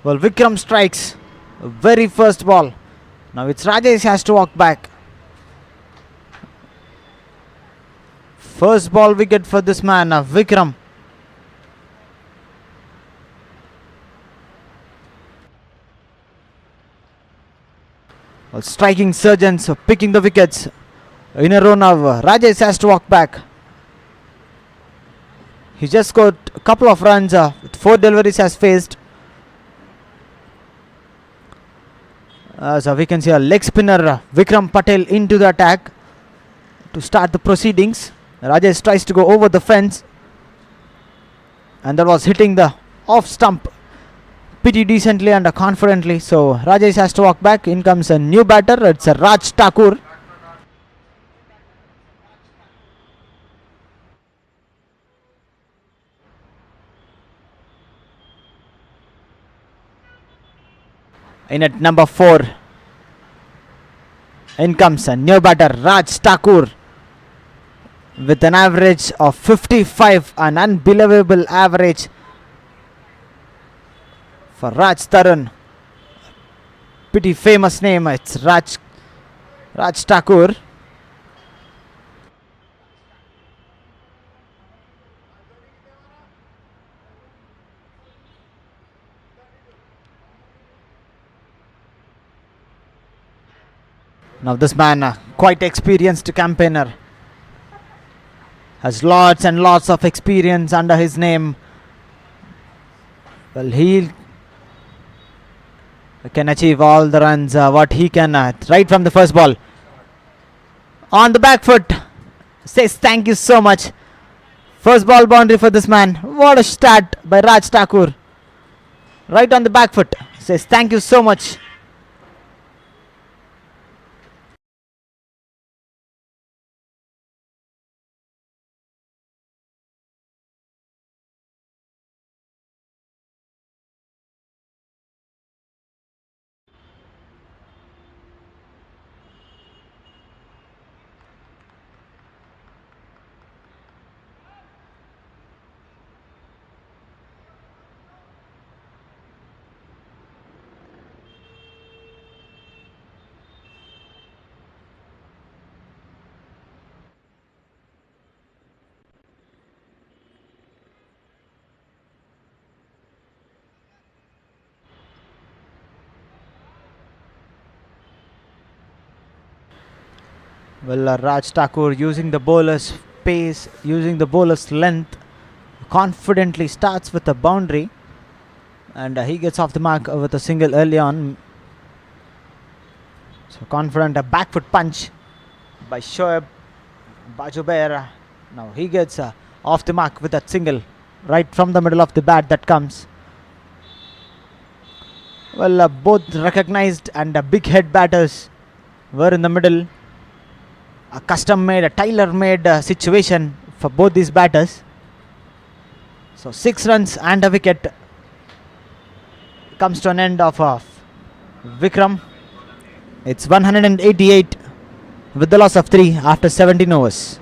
Well, Vikram strikes. Very first ball. Now it's Rajesh has to walk back. First ball wicket for this man, Vikram. Well, striking surgeons picking the wickets in a row now. Rajesh has to walk back. He just scored a couple of runs with 4 deliveries has faced. So we can see a leg spinner Vikram Patel into the attack to start the proceedings. Rajesh tries to go over the fence and that was hitting the off stump pretty decently and confidently. So Rajesh has to walk back. In comes a new batter. It's a Raj Thakur. In at number 4. In comes a new batter, Raj Thakur, with an average of 55, an unbelievable average for Raj Tarun. Pretty famous name, it's Raj Thakur. Now this man, quite experienced campaigner, has lots and lots of experience under his name. Well, he can achieve all the runs what he can right from the first ball. On the back foot, says thank you so much. First ball boundary for this man. What a start by Raj Thakur. Right on the back foot, says thank you so much. Well, Raj Thakur using the bowler's pace, using the bowler's length, confidently starts with a boundary, and he gets off the mark with a single early on. So confident, a back foot punch by Shoaib Bajubair. Now he gets off the mark with that single right from the middle of the bat that comes. Well, both recognized and big head batters were in the middle. A custom made, a tailor made situation for both these batters. So 6 runs and a wicket comes to an end of Vikram. It's 188 with the loss of 3 after 17 overs.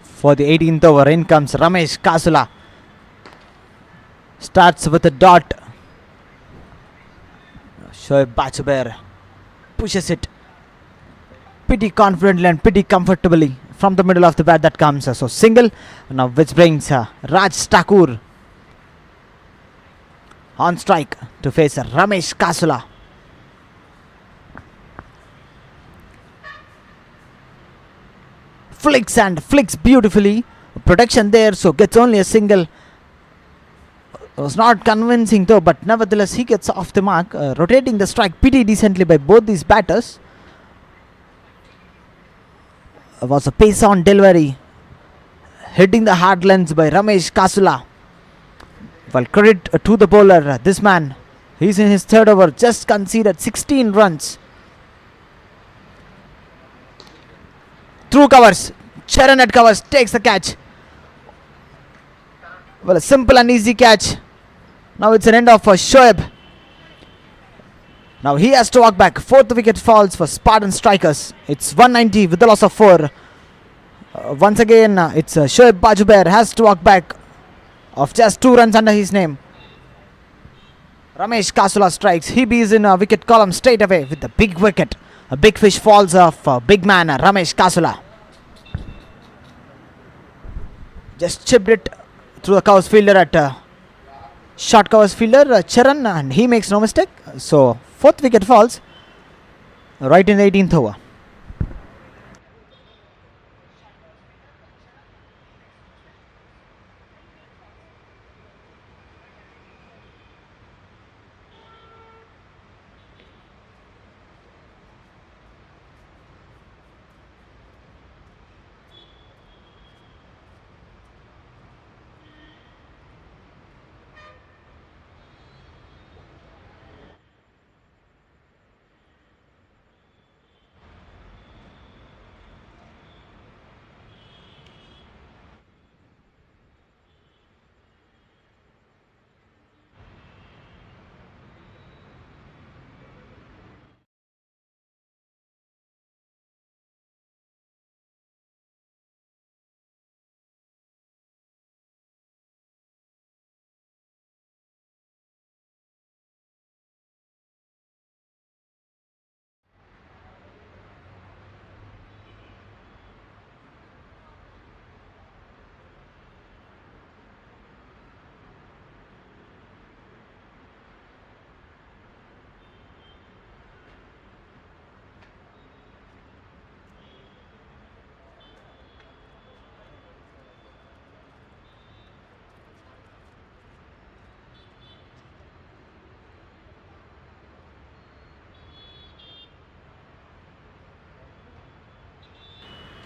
For the 18th over, in comes Ramesh Kasula. Starts with a dot. Shoaib Bajubair pushes it pretty confidently and pretty comfortably from the middle of the bat that comes. So single, now which brings Raj Thakur on strike to face Ramesh Kasula. Flicks beautifully. Protection there, so gets only a single. Was not convincing though, but nevertheless he gets off the mark. Rotating the strike pretty decently by both these batters. Was a pace on delivery, hitting the hard lens by Ramesh Kasula. Well, credit to the bowler. This man, he's in his 3rd over, just conceded 16 runs. Through covers, Charan at covers, takes the catch. Well, a simple and easy catch. Now it's an end of for Shoaib. Now he has to walk back. 4th wicket falls for Spartan strikers. It's 190 with the loss of 4. Once again, it's Shoaib Bajubair has to walk back of just 2 runs under his name. Ramesh Kasula strikes. He is in a wicket column straight away with the big wicket. A big fish falls off big man Ramesh Kasula. Just chipped it through the covers fielder at short covers fielder Charan, and he makes no mistake. So 4th wicket falls right in the 18th over.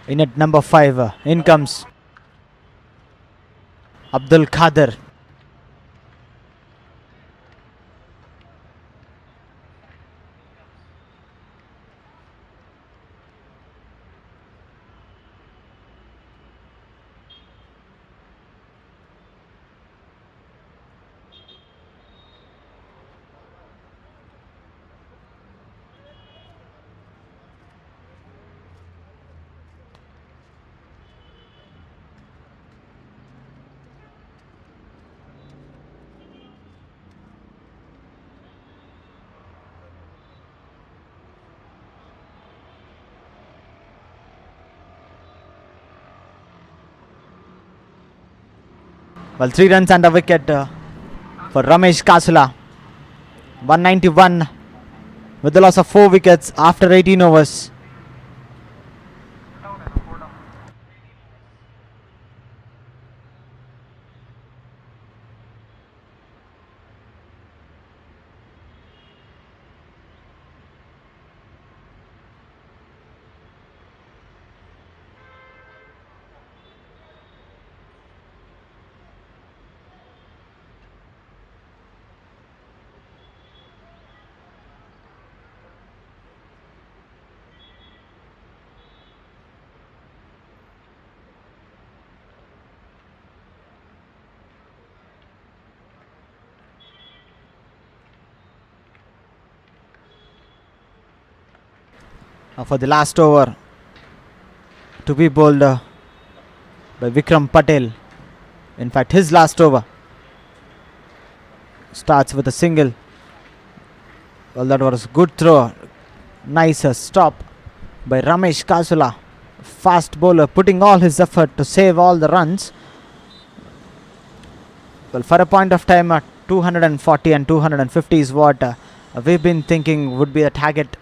In at number 5, in comes Abdul Khader. Well, 3 runs and a wicket for Ramesh Kasula. 191 with the loss of 4 wickets after 18 overs. For the last over to be bowled by Vikram Patel. In fact, his last over starts with a single. Well, that was a good throw. Nice stop by Ramesh Kasula. Fast bowler putting all his effort to save all the runs. Well, for a point of time, 240 and 250 is what we've been thinking would be the target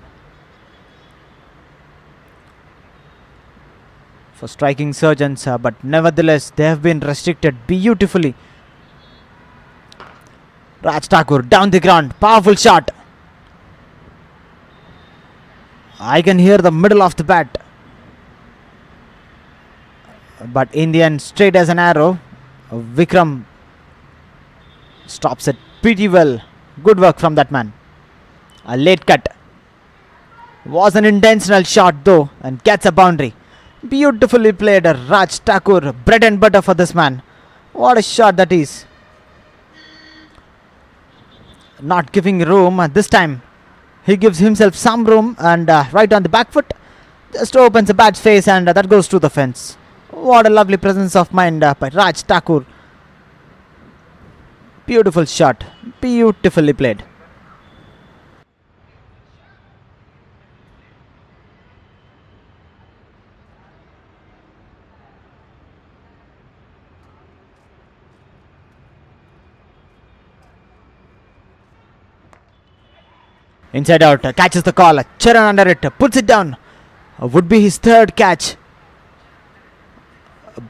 for striking surgeons, but nevertheless they have been restricted beautifully. Raj Thakur down the ground, powerful shot. I can hear the middle of the bat, but in the end, straight as an arrow, Vikram stops it pretty well. Good work from that man. A late cut. Was an intentional shot though, and gets a boundary. Beautifully played, Raj Thakur. Bread and butter for this man. What a shot that is. Not giving room this time. He gives himself some room and right on the back foot just opens the bat's face, and that goes to the fence. What a lovely presence of mind by Raj Thakur. Beautiful shot. Beautifully played. Inside out, catches the call. Charan under it, puts it down. Would be his third catch,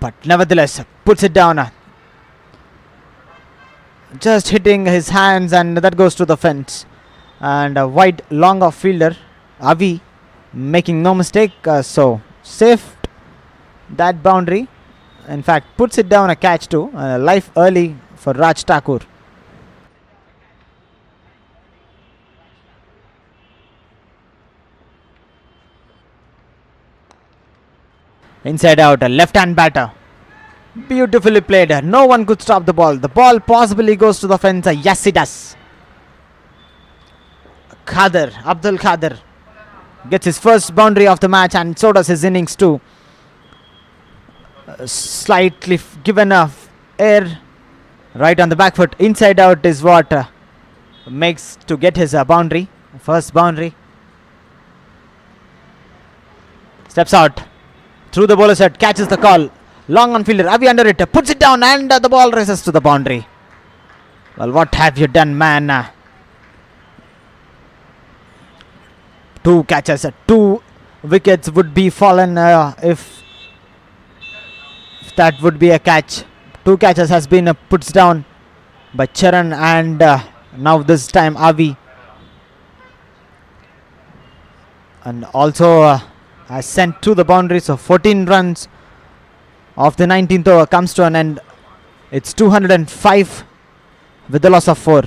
but nevertheless puts it down. Just hitting his hands, and that goes to the fence. And a wide long off fielder, Avi, making no mistake, so safe that boundary. In fact, puts it down, a catch too. Life early for Raj Thakur. Inside out, a left hand batter. Beautifully played. No one could stop the ball. The ball possibly goes to the fence. Yes, it does. Khader, Abdul Khader gets his first boundary of the match, and so does his innings too. Slightly given air right on the back foot. Inside out is what makes to get his boundary. First boundary. Steps out. Through the bowler's head, catches the call. Long on fielder, Avi under it, puts it down, and the ball races to the boundary. Well, what have you done, man? 2 catches, 2 wickets would be fallen if that would be a catch. 2 catches has been puts down by Charan, and now this time Avi. And also has sent to the boundary. So 14 runs of the 19th over comes to an end. It's 205 with the loss of 4.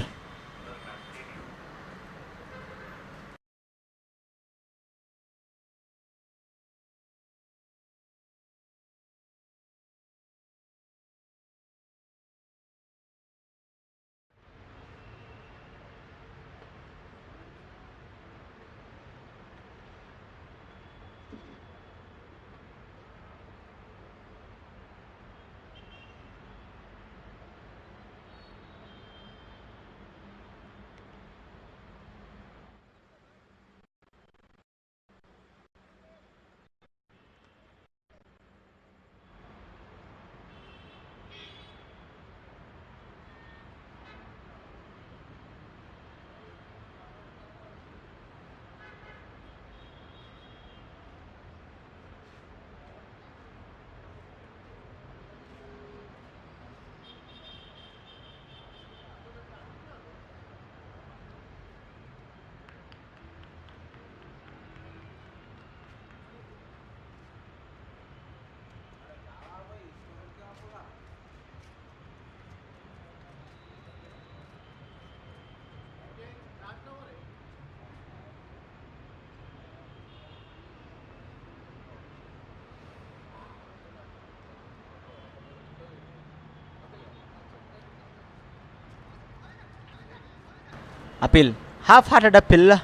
Appeal. Half-hearted appeal.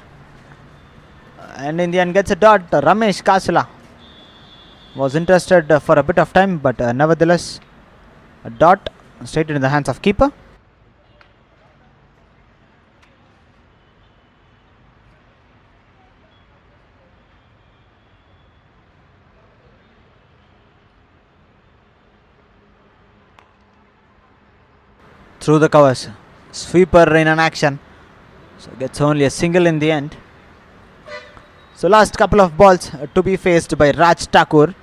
And in the end gets a dot. Ramesh Kasula was interested for a bit of time, but nevertheless a dot straight into the hands of keeper. Through the covers. Sweeper in an action. So gets only a single in the end. So last couple of balls to be faced by Raj Thakur.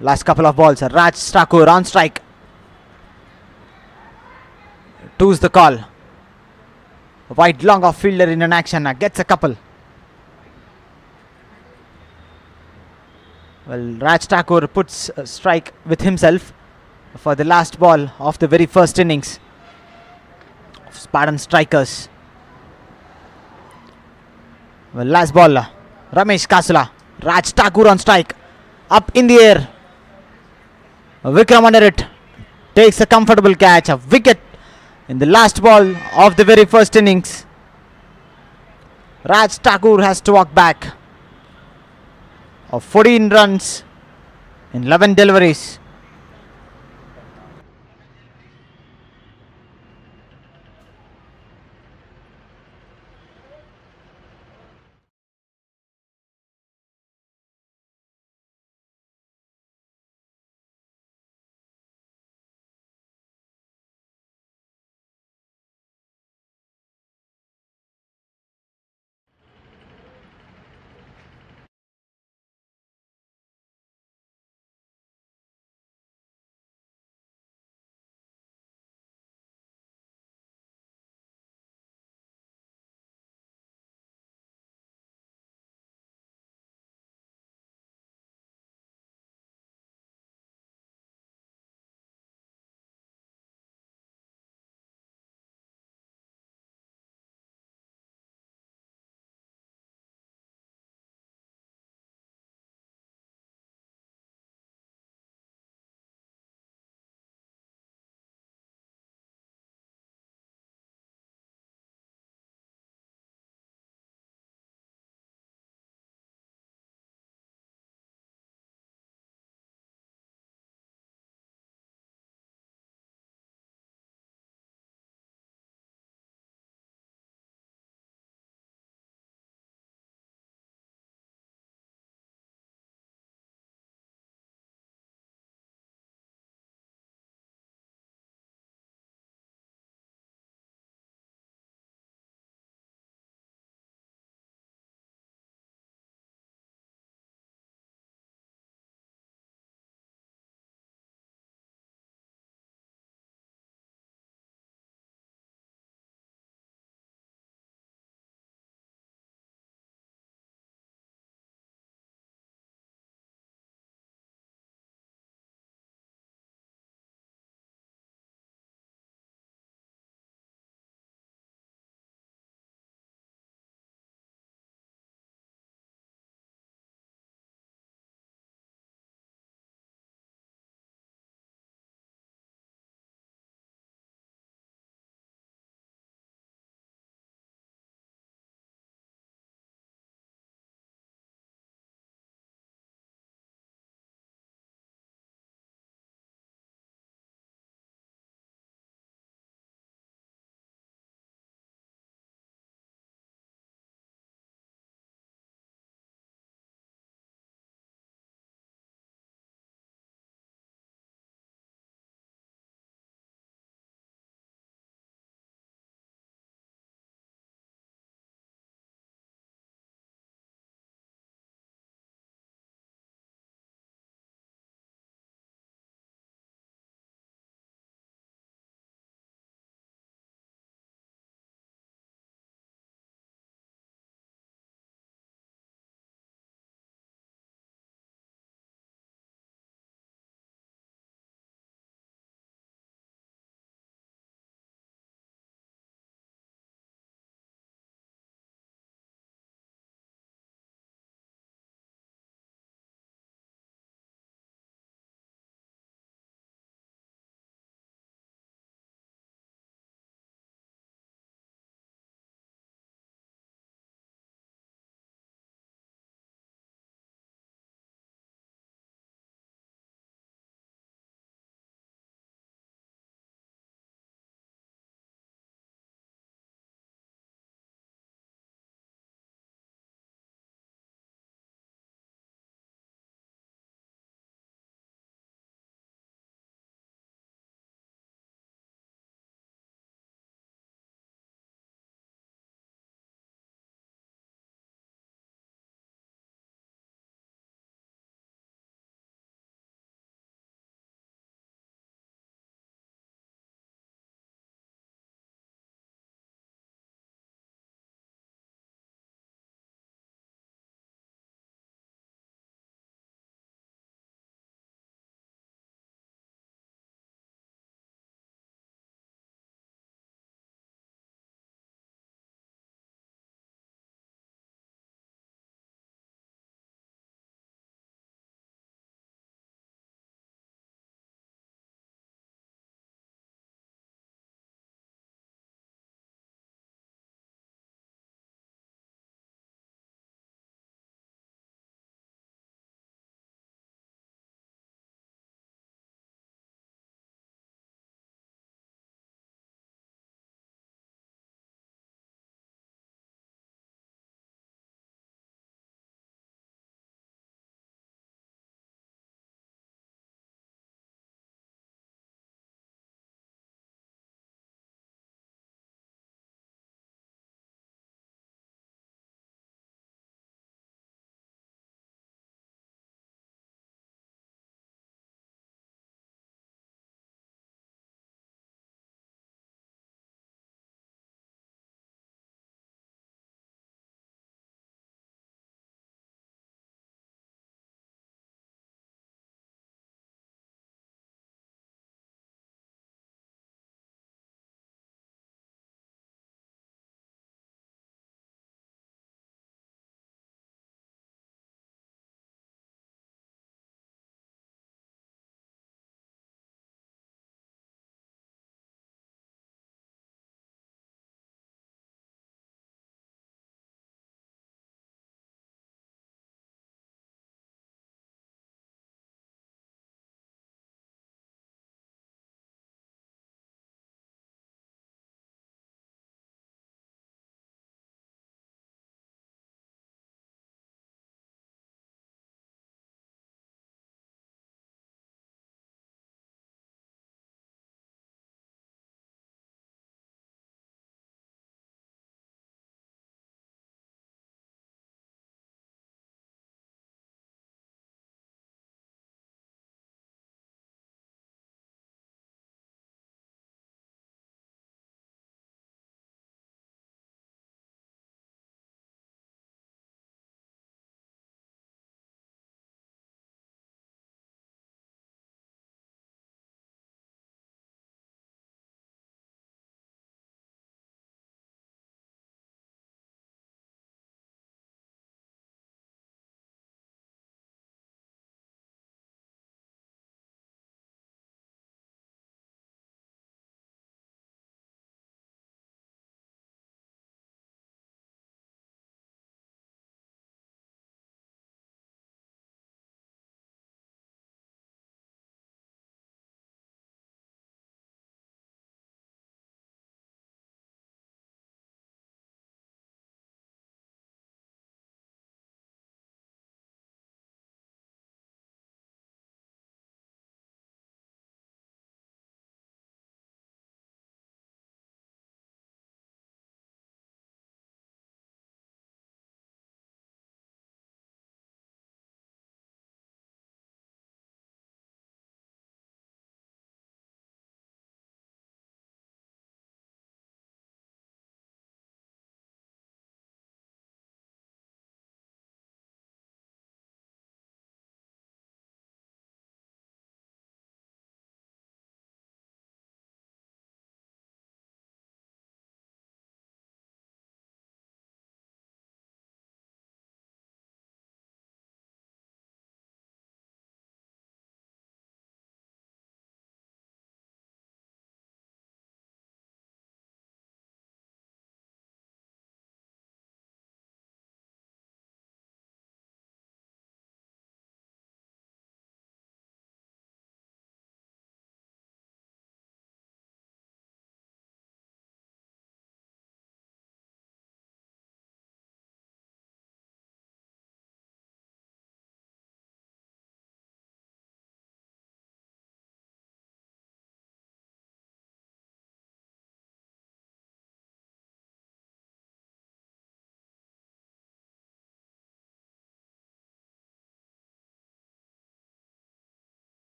Last couple of balls. Raj Thakur on strike. Two's the call. Wide long off fielder in an action. Gets a couple. Well, Raj Thakur puts a strike with himself for the last ball of the very first innings of Spartan Strikers. Well, last ball. Ramesh Kasula. Raj Thakur on strike. Up in the air. Vikram under it. Takes a comfortable catch. A wicket in the last ball of the very first innings. Raj Thakur has to walk back of 14 runs in 11 deliveries.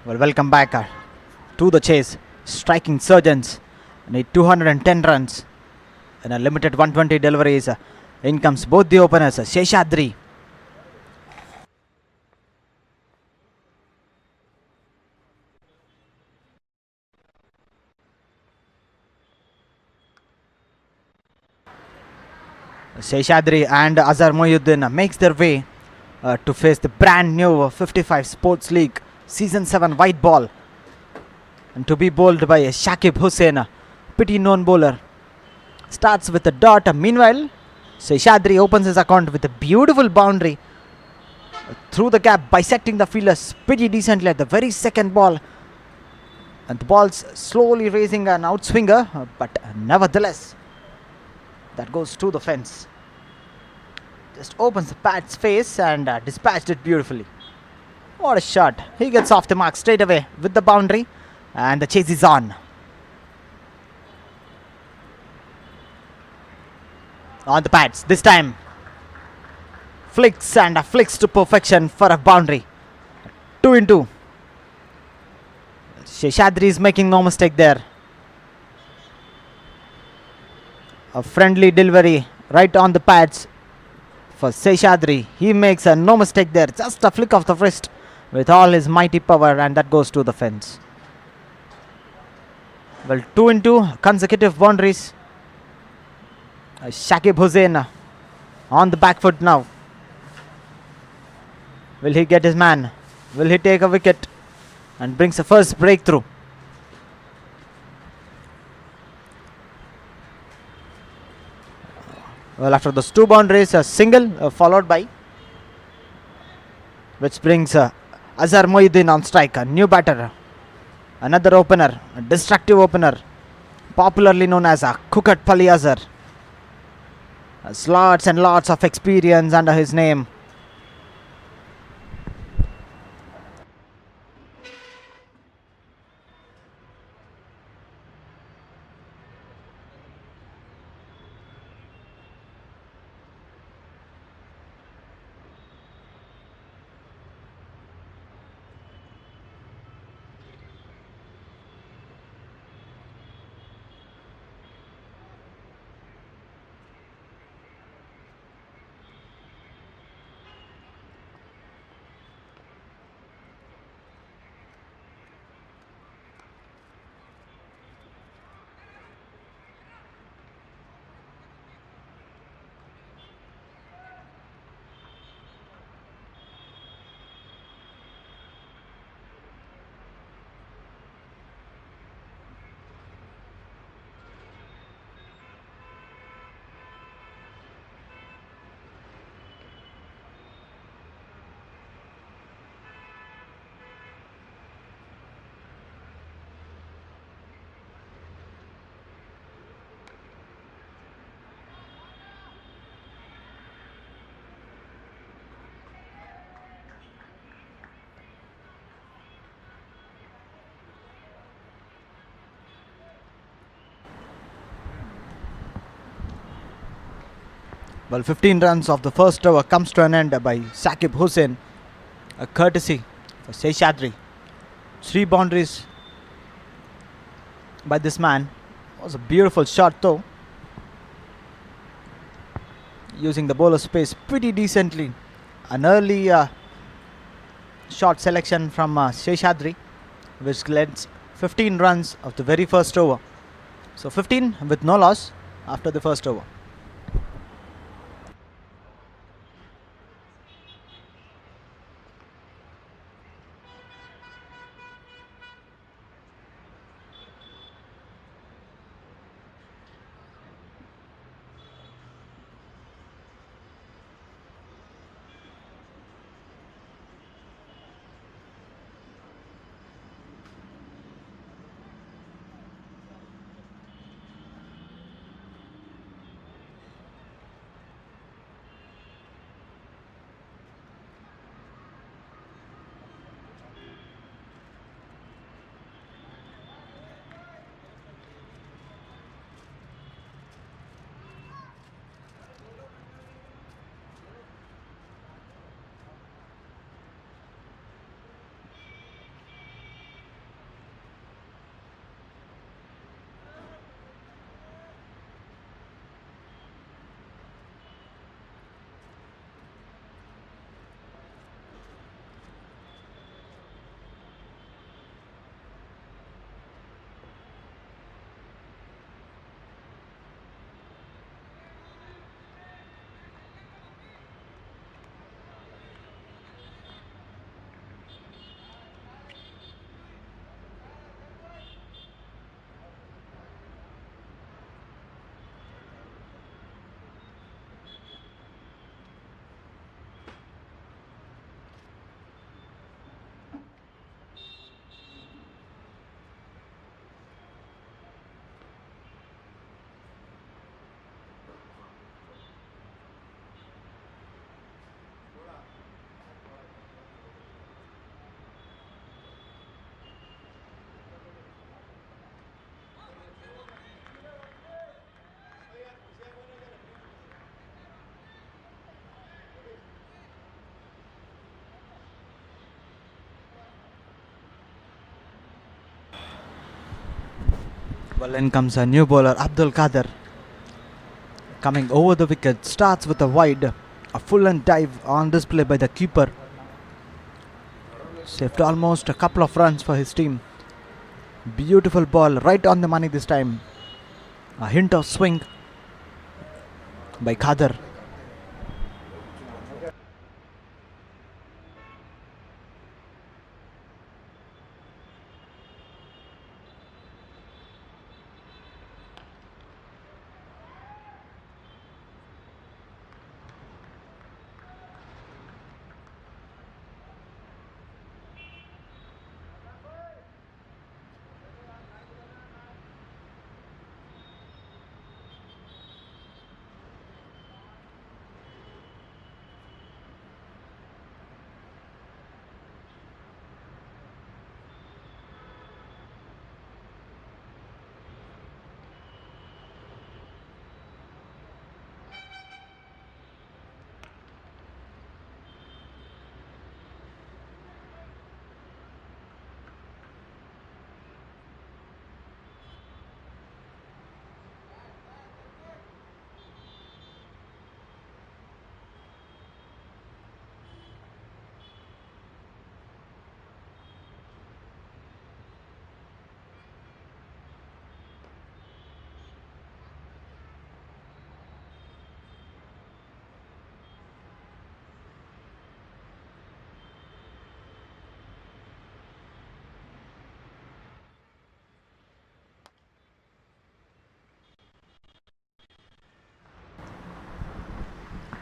Well, welcome back to the chase. Striking Surgeons need 210 runs in a limited 120 deliveries. In comes both the openers, Seshadri. Seshadri and Azhar Mohyuddin makes their way to face the brand new 55 Sports League Season 7 white ball, and to be bowled by Shakib Hussain, a pretty known bowler. Starts with a dot. Meanwhile, Seshadri opens his account with a beautiful boundary through the gap, bisecting the fielders pretty decently at the very second ball. And the ball's slowly raising an outswinger, but nevertheless, that goes to the fence. Just opens the bat's face and dispatched it beautifully. What a shot. He gets off the mark straight away with the boundary, and the chase is on. On the pads this time. Flicks and flicks to perfection for a boundary. 2 in 2. Seshadri is making no mistake there. A friendly delivery right on the pads for Seshadri. He makes no mistake there. Just a flick of the wrist with all his mighty power, and that goes to the fence. Well, 2 in 2 consecutive boundaries. Shakib Hussain on the back foot now. Will he get his man? Will he take a wicket and brings the first breakthrough? Well, after those 2 boundaries, a single followed by, which brings Azhar Mohyuddin on strike, a new batter, another opener, a destructive opener, popularly known as Kukat Pali Azhar. Has lots and lots of experience under his name. Well, 15 runs of the first over comes to an end by Shakib Hussain, a courtesy for Seshadri. 3 boundaries by this man. It was a beautiful shot though, using the bowler space pretty decently. An early shot selection from Seshadri, which led 15 runs of the very first over. So 15 with no loss after the first over. Well, in comes a new bowler, Abdul Kader. Coming over the wicket, starts with a wide. A full and dive on display by the keeper. Saved almost a couple of runs for his team. Beautiful ball, right on the money this time. A hint of swing by Kader.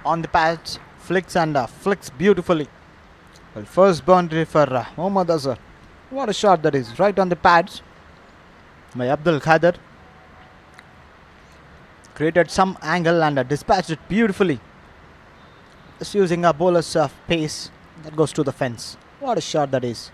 On the patch, flicks and flicks beautifully. Well, first boundary for Mohammad Azhar. What a shot that is, right on the pads by Abdul Kader. Created some angle and dispatched it beautifully. Just using a bowler's pace that goes to the fence. What a shot that is.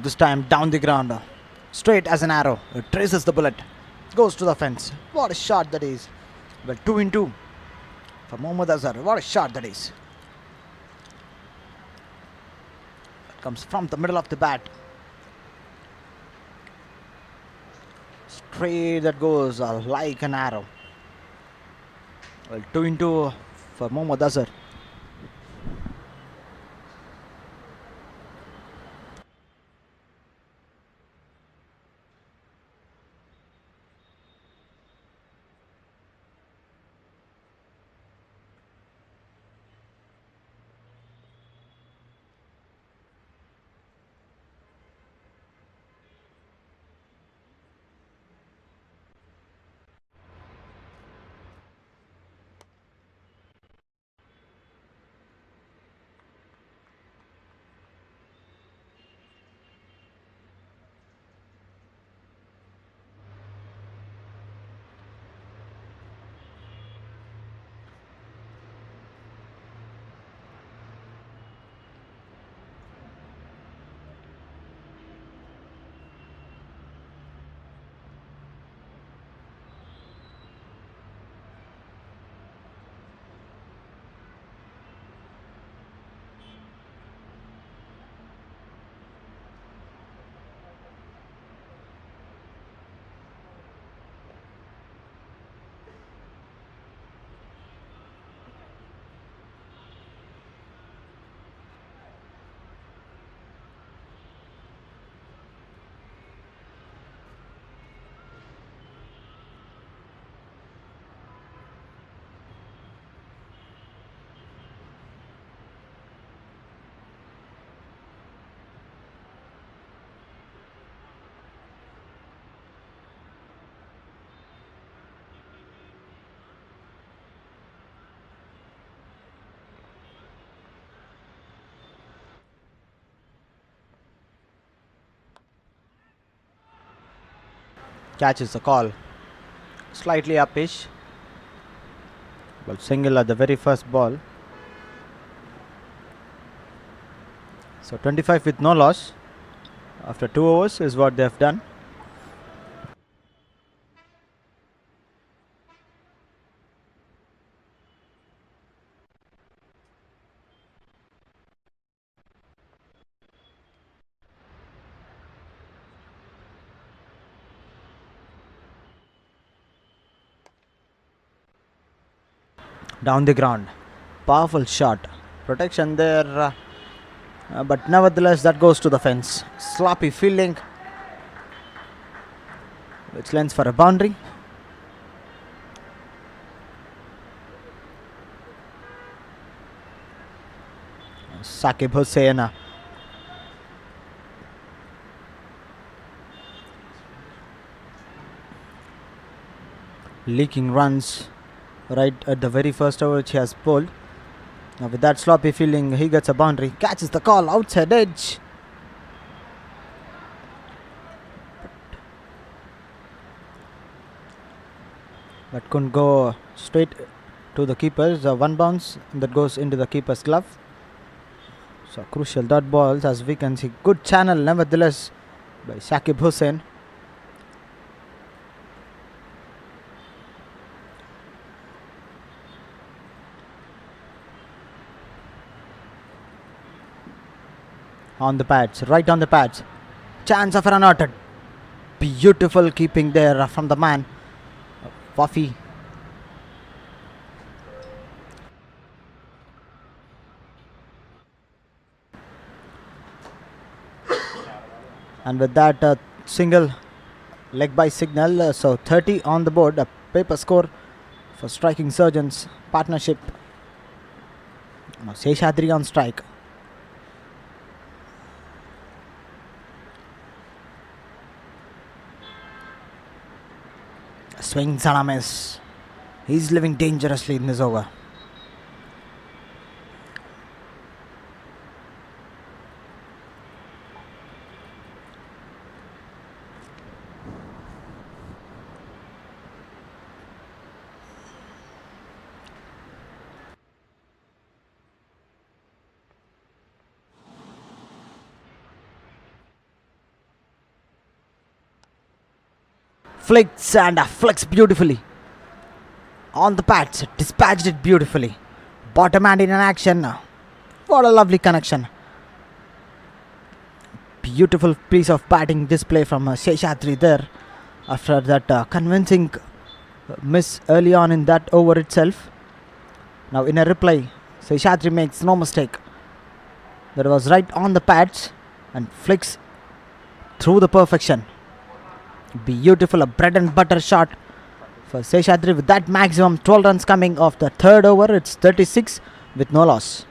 This time down the ground, straight as an arrow. It traces the bullet, goes to the fence. What a shot that is. Well, 2 in 2 for Mohammad Azhar. What a shot that is. Comes from the middle of the bat. Straight that goes like an arrow. Well, 2 in 2 for Mohammad Azhar. Catches the call. Slightly uppish. Well, single at the very first ball. So 25 with no loss after 2 overs is what they have done. Down the ground. Powerful shot. Protection there. But nevertheless, that goes to the fence. Sloppy fielding, which lends for a boundary. Saqib Hussain leaking runs right at the very first over which he has bowled. Now with that sloppy fielding, he gets a boundary. Catches the call, outside edge. But couldn't go straight to the keepers. One bounce that goes into the keeper's glove. So crucial dot balls, as we can see. Good channel nevertheless by Saqib Hussain. On the pads, right on the pads. Chance of a run out. Beautiful keeping there from the man. Wafi. And with that single leg by signal, so 30 on the board, a paper score for Striking Surgeons partnership. Now Seshadri on strike. Swings and a miss. He's living dangerously in this over. Flicks and flicks beautifully. On the pads, dispatched it beautifully. Bottom hand in an action. What a lovely connection. Beautiful piece of batting display from Seshadri there. After that convincing miss early on in that over itself. Now in a reply, Seshadri makes no mistake. That was right on the pads and flicks through the perfection. Beautiful, a bread and butter shot for Seshadri. With that maximum 12 runs coming off the third over, it's 36 with no loss.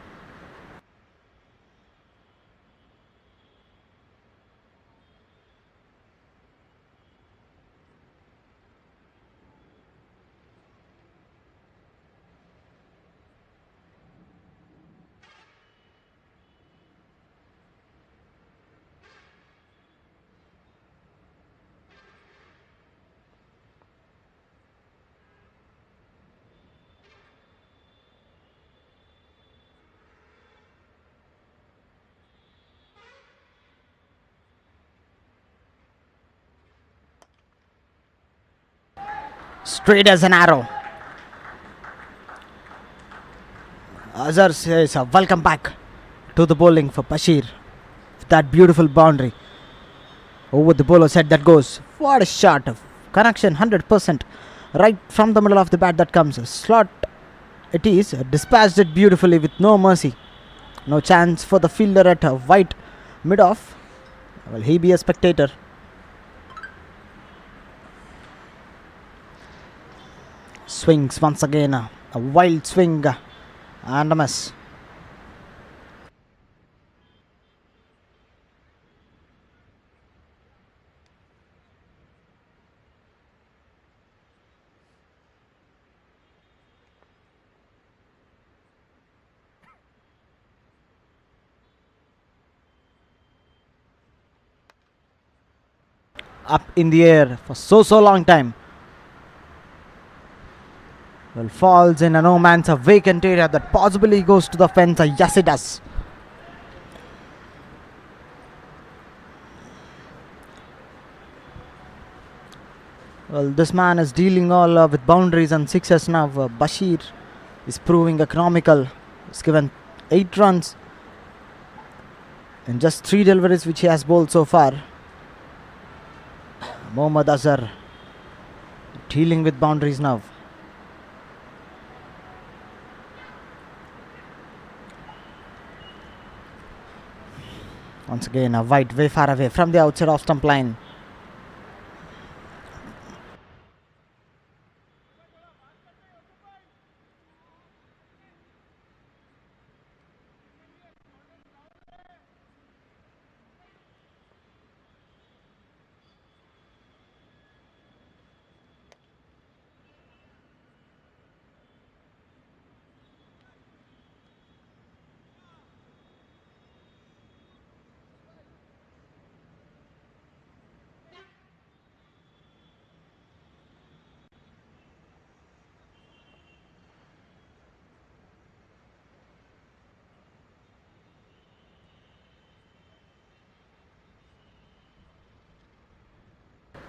Straight as an arrow. Azhar says welcome back to the bowling for Bashir. That beautiful boundary. Over the bowler's head that goes. What a shot. Connection 100%. Right from the middle of the bat that comes. Slot it is. Dispatched it beautifully with no mercy. No chance for the fielder at wide mid-off. Will he be a spectator? Swings once again. A wild swing and a miss. up in the air for so long time. Well, falls in a no man's a vacant area that possibly goes to the fence. Yes, it does. Well, this man is dealing all with boundaries and sixes now. Bashir is proving economical. He's given 8 runs in just 3 deliveries which he has bowled so far. Mohammad Azhar dealing with boundaries now. Once again, a wide way far away from the outside off stump line.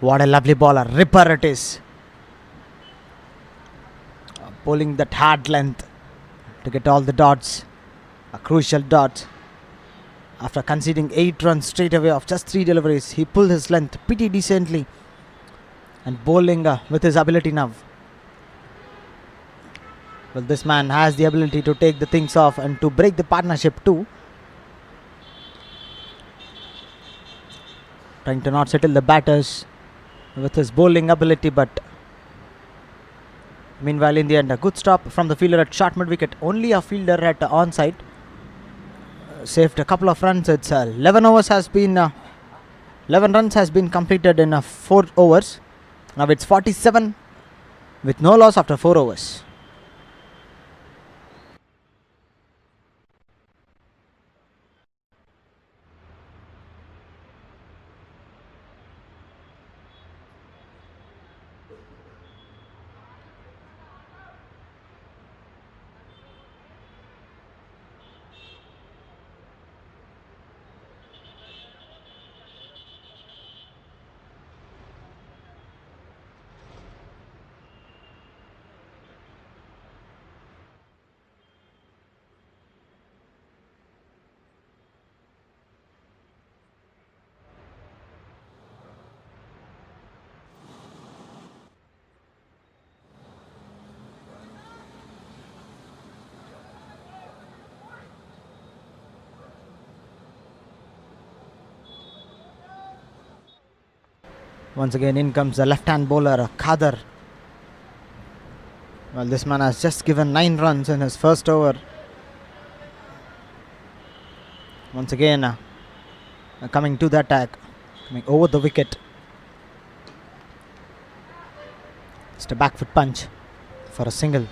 What a lovely baller. Ripper it is. Pulling that hard length to get all the dots. A crucial dot. After conceding 8 runs straight away off just 3 deliveries, he pulled his length pretty decently. And bowling with his ability now. Well, this man has the ability to take the things off and to break the partnership too. Trying to not settle the batters with his bowling ability, but meanwhile in the end a good stop from the fielder at short mid wicket. Only a fielder at onside saved a couple of runs. It's 11 overs has been 11 runs has been completed in 4 overs. Now it's 47 with no loss after 4 overs. Once again in comes the left hand bowler Khadar. Well, this man has just given 9 runs in his first over. Once again coming to the attack, coming over the wicket. Just a back foot punch for a single.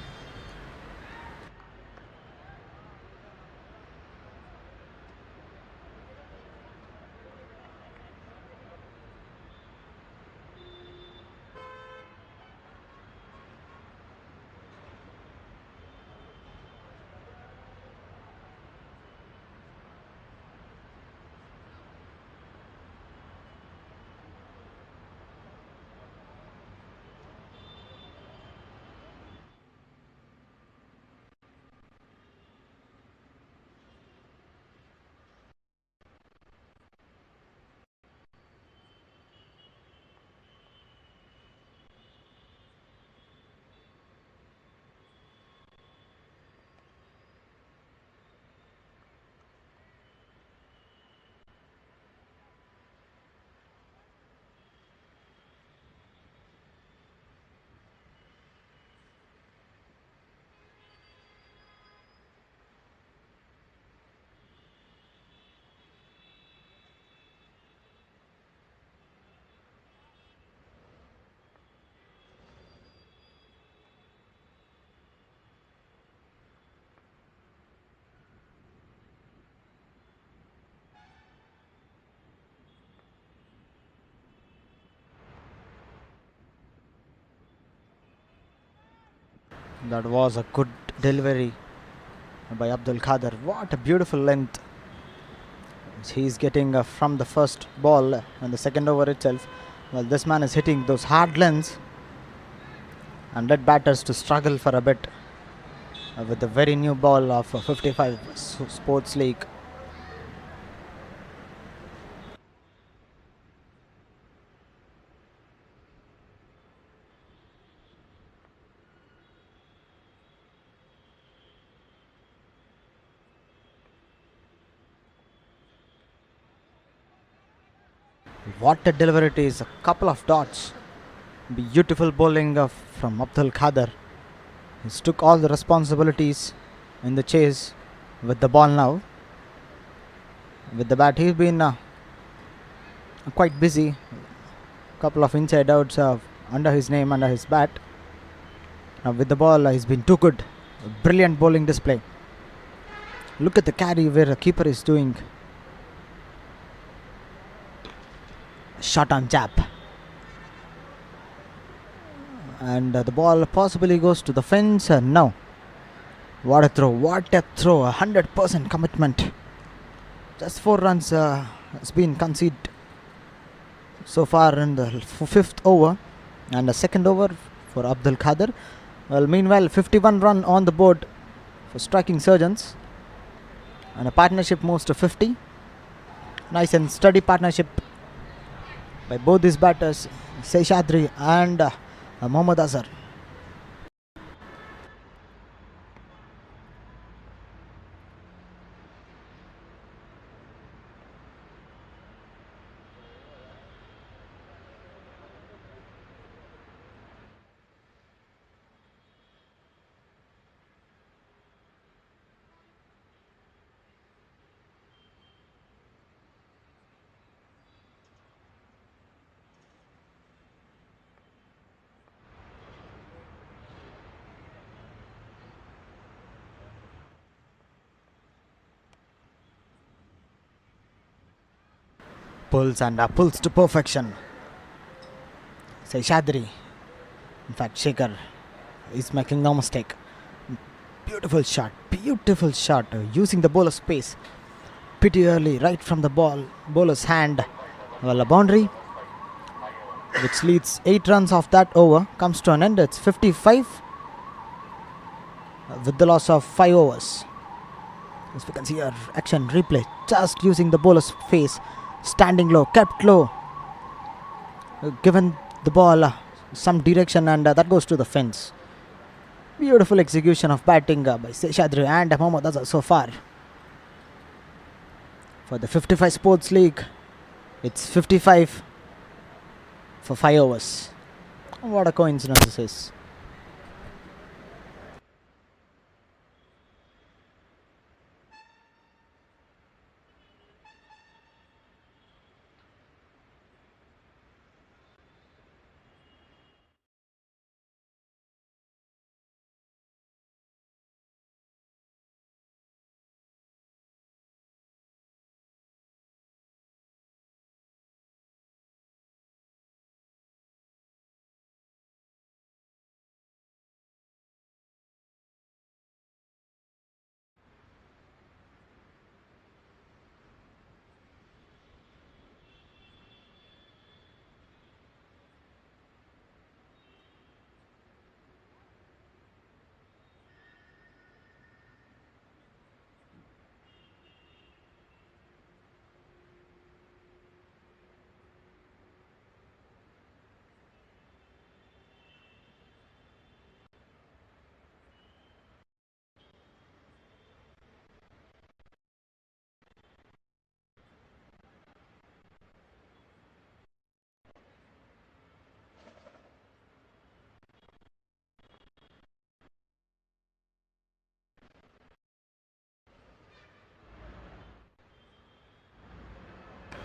That was a good delivery by Abdul Khader. What a beautiful length he's getting from the first ball and the second over itself. Well, this man is hitting those hard lengths and led batters to struggle for a bit with the very new ball of 55 Sports League. What a delivery it is, a couple of dots. Beautiful bowling from Abdul Khader. He took all the responsibilities in the chase with the ball now. With the bat, he's been quite busy. Couple of inside outs under his name, under his bat. With the ball, he's been too good. Brilliant bowling display. Look at the carry where the keeper is doing. Shot on jab. And the ball possibly goes to the fence. No. What a throw. What a throw. 100% commitment. Just 4 runs has been conceded so far in the 5th over. And the second over for Abdul Khader. Well, meanwhile, 51 run on the board for Striking Surgeons. And a partnership moves to 50. Nice and steady partnership by both these batters, Seshadri and Mohammad Azhar. Pulls and pulls to perfection. Seshadri, in fact Shekhar, is making no mistake. Beautiful shot, using the bowler's space pretty early, right from the bowler's hand. Well, a boundary which leads 8 runs off that over comes to an end. It's 55 with the loss of 5 overs. As we can see here, action replay, just using the bowler's face. Standing low, kept low, given the ball some direction, and that goes to the fence. Beautiful execution of batting by Seshadri and Mohammad Azhar so far. For the 55 Sports League, it's 55 for 5 overs. What a coincidence this is.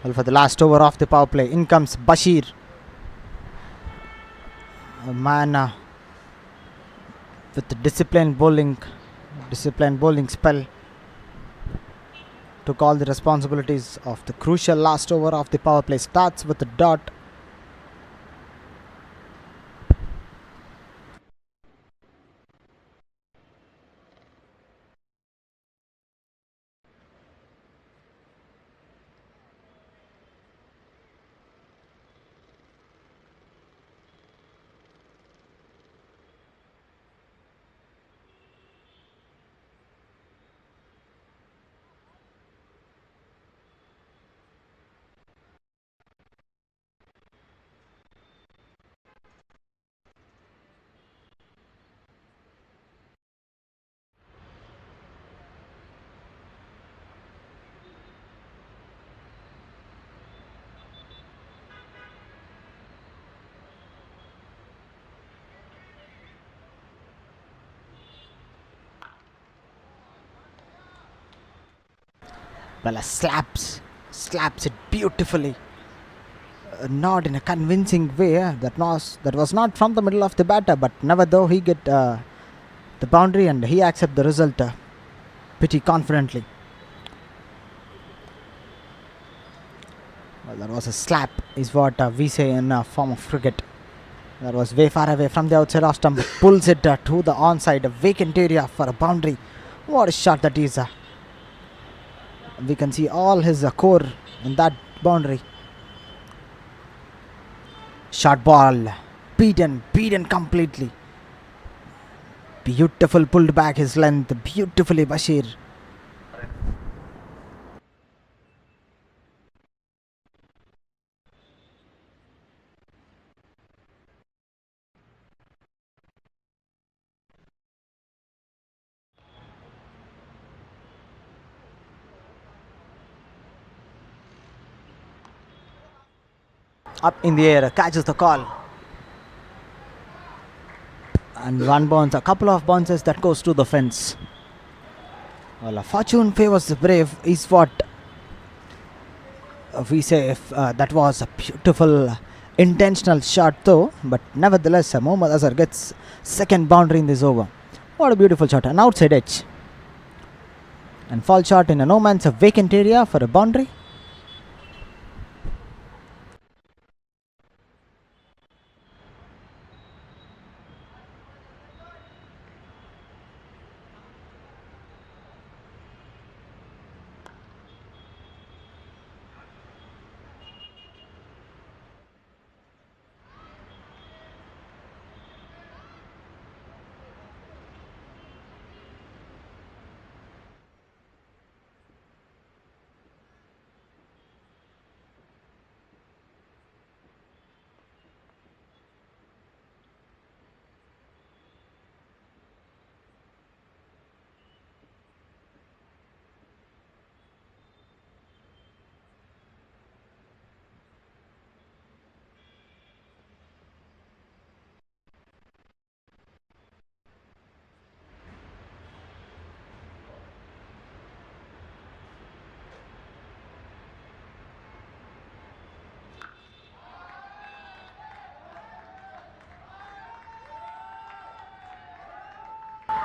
Well, for the last over of the power play, in comes Bashir. A man with the disciplined bowling spell. Took all the responsibilities of the crucial last over of the power play. Starts with a dot. Well, slaps it beautifully. Not in a convincing way. That was not from the middle of the batter, but never though he get the boundary and he accept the result pretty confidently. Well, that was a slap, is what we say in a form of cricket. That was way far away from the outside off stump. Pulls it to the onside, a vacant area for a boundary. What a shot that is! We can see all his core in that boundary. Short ball, beaten completely. Beautiful, pulled back his length beautifully, Bashir. Up in the air, catches the call. And one bounce, a couple of bounces that goes to the fence. Well, fortune favors the brave is what we say. If that was a beautiful intentional shot though, but nevertheless Mohammad Azhar gets second boundary in this over. What a beautiful shot, an outside edge. And fall shot in a no man's vacant area for a boundary.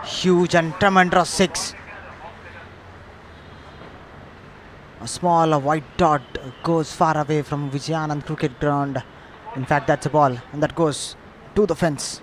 Huge and tremendous six. A small white dot goes far away from Vijayanand cricket ground. In fact, that's a ball, and that goes to the fence.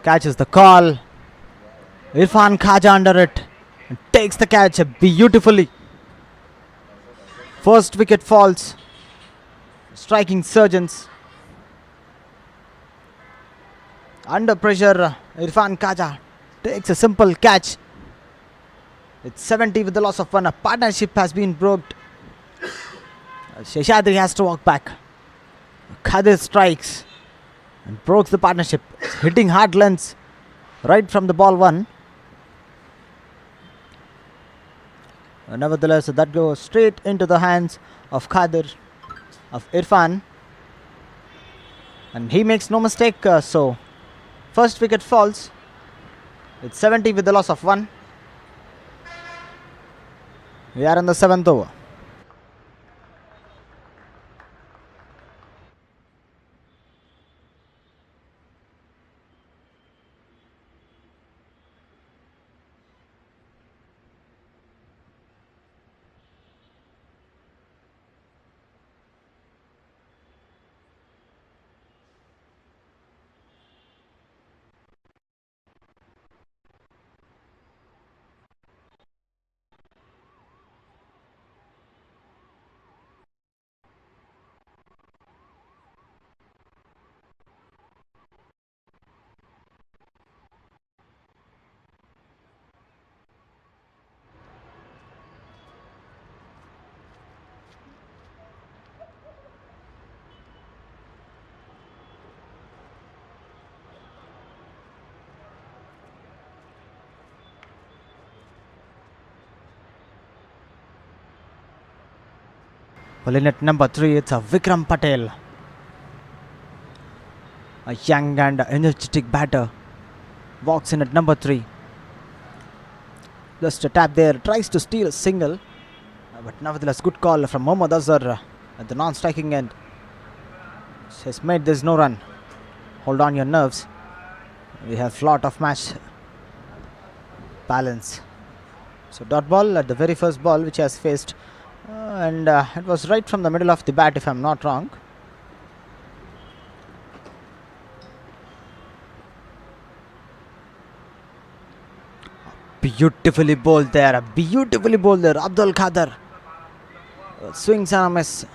Catches the call. Irfan Khaja under it and takes the catch beautifully. First wicket falls. Striking Surgeons. Under pressure, Irfan Khaja takes a simple catch. It's 70 with the loss of 1. A partnership has been broken. Sheshadri has to walk back. Khadir strikes and broke the partnership, hitting hard lengths right from the ball 1. Nevertheless, that goes straight into the hands of Khadir, of Irfan, and he makes no mistake. So first wicket falls. It's 70 with the loss of 1. We are in the 7th over. Well, in at number 3, it's a Vikram Patel, a young and energetic batter, walks in at number 3. Just a tap there, tries to steal a single, but nevertheless good call from Mohammad Azhar at the non-striking end. Has made this no run. Hold on your nerves. We have lot of match balance. So dot ball at the very first ball which has faced, and it was right from the middle of the bat if I'm not wrong. Beautifully bowled there, Abdul Qadir swings and a miss.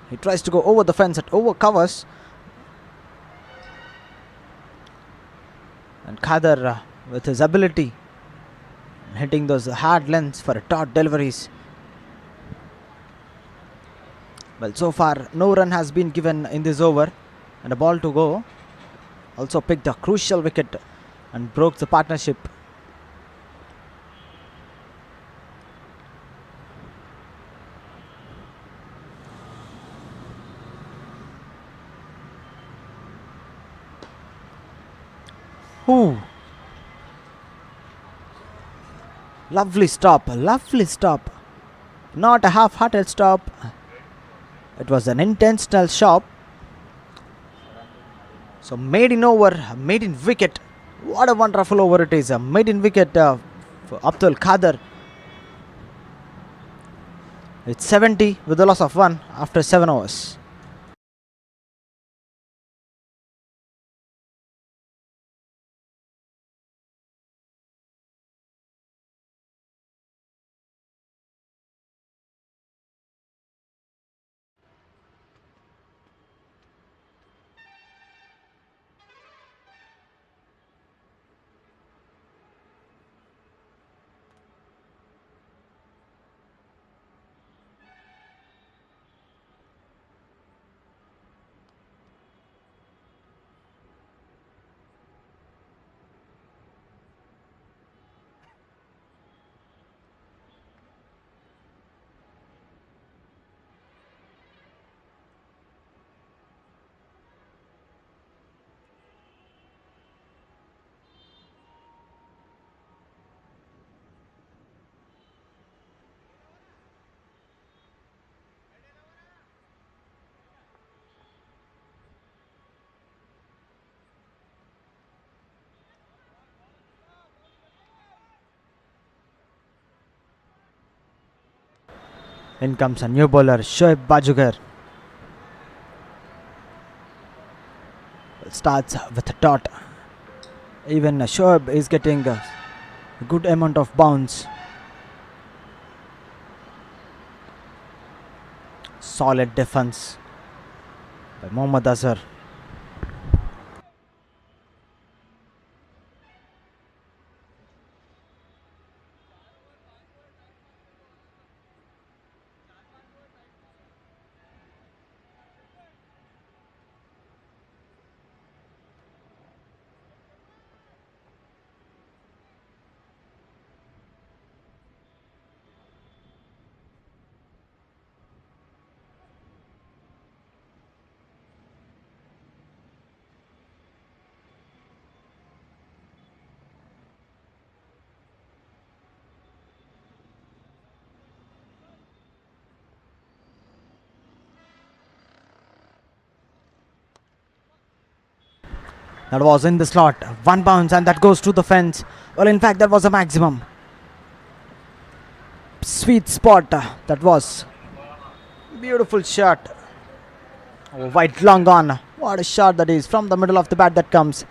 He tries to go over the fence, at over covers, and Qadir with his ability hitting those hard lengths for taut deliveries. Well, so far no run has been given in this over, and a ball to go. Also picked a crucial wicket and broke the partnership. Ooh. Lovely stop, not a half-hearted stop. It was an intentional shot. So maiden over, maiden wicket. What a wonderful over it is. A maiden wicket for Abdul Qadir. It's 70 with the loss of 1 after 7 overs. In comes a new bowler, Shoaib Bajugar. Starts with a dot. Even Shoaib is getting a good amount of bounce. Solid defense by Mohammad Azhar. That was in the slot. One bounce and that goes to the fence. Well, in fact, that was a maximum. Sweet spot. That was beautiful shot. Oh, wide long on. What a shot that is from the middle of the bat that comes.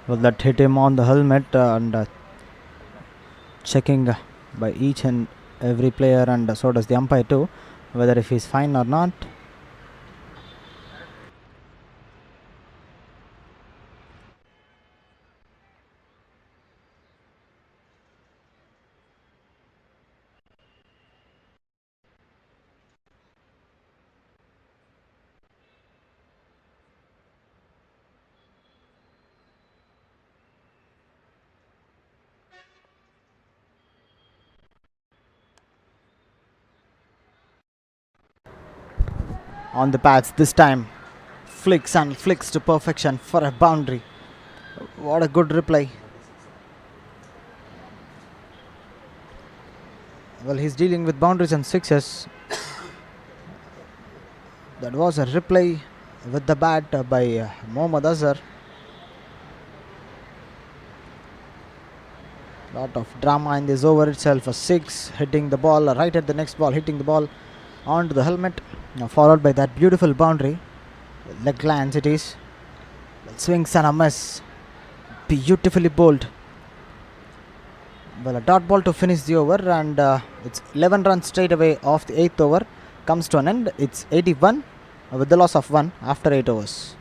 Well, that hit him on the helmet, and checking by each and every player, and so does the umpire too, whether if he's fine or not. On the pads this time, flicks and flicks to perfection for a boundary. What a good replay. Well, he's dealing with boundaries and sixes. That was a replay with the bat by Mohammad Azhar. Lot of drama in this over itself. A six hitting the ball right at the next ball, hitting the ball onto the helmet, followed by that beautiful boundary. Leg glance it is. Swings and a miss. Beautifully bowled. Well, a dot ball to finish the over, and it's 11 runs straight away off the 8th over. Comes to an end. It's 81 with the loss of 1 after 8 overs.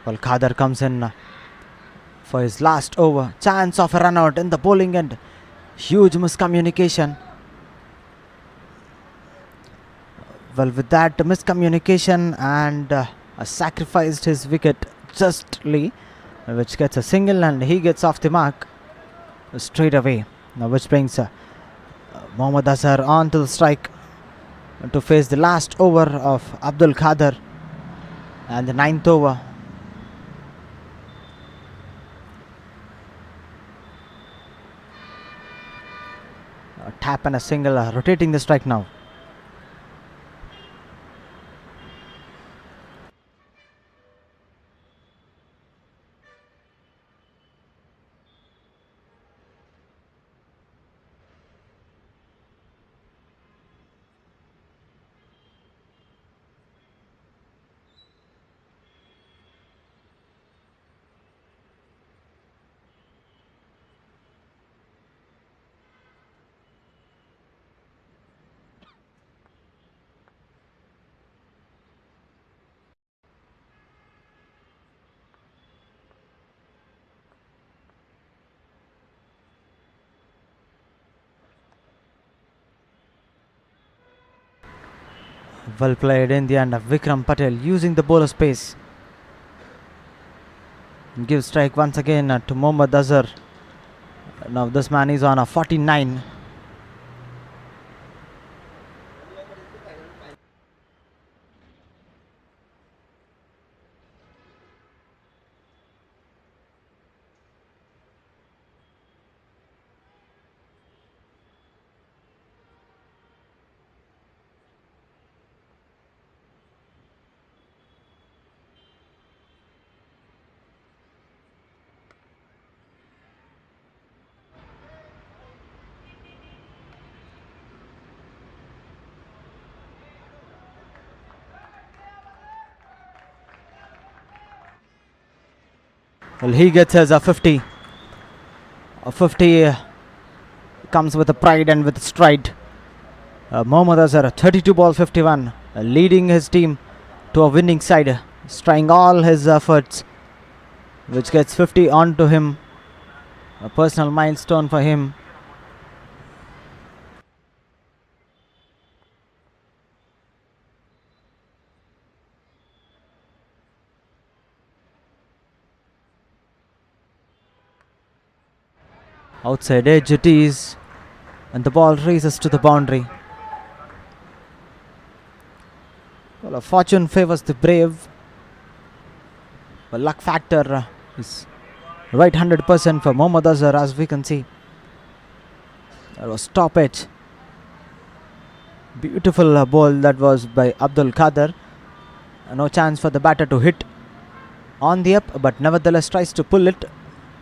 Well, Khadar comes in for his last over. Chance of a run out in the bowling end. Huge miscommunication. Well, with that miscommunication, and sacrificed his wicket justly, which gets a single, and he gets off the mark straight away. Now, which brings Mohammad Azhar on to the strike to face the last over of Abdul Khader, and the 9th over. A tap and a single, rotating the strike now. Well played in the end of Vikram Patel, using the bowler space. Gives strike once again to Mohammad Azhar. Now this man is on a 49. Well, he gets his 50. A 50 comes with a pride and with stride. Mohammad Azhar, 32 ball 51, leading his team to a winning side, trying all his efforts, which gets 50 onto him. A personal milestone for him. Outside edge it is, and the ball races to the boundary. Well, a fortune favors the brave. The luck factor is right 100% for Mohammad Azhar, as we can see. That was top edge. Beautiful ball that was by Abdul Qadir. No chance for the batter to hit on the up, but nevertheless tries to pull it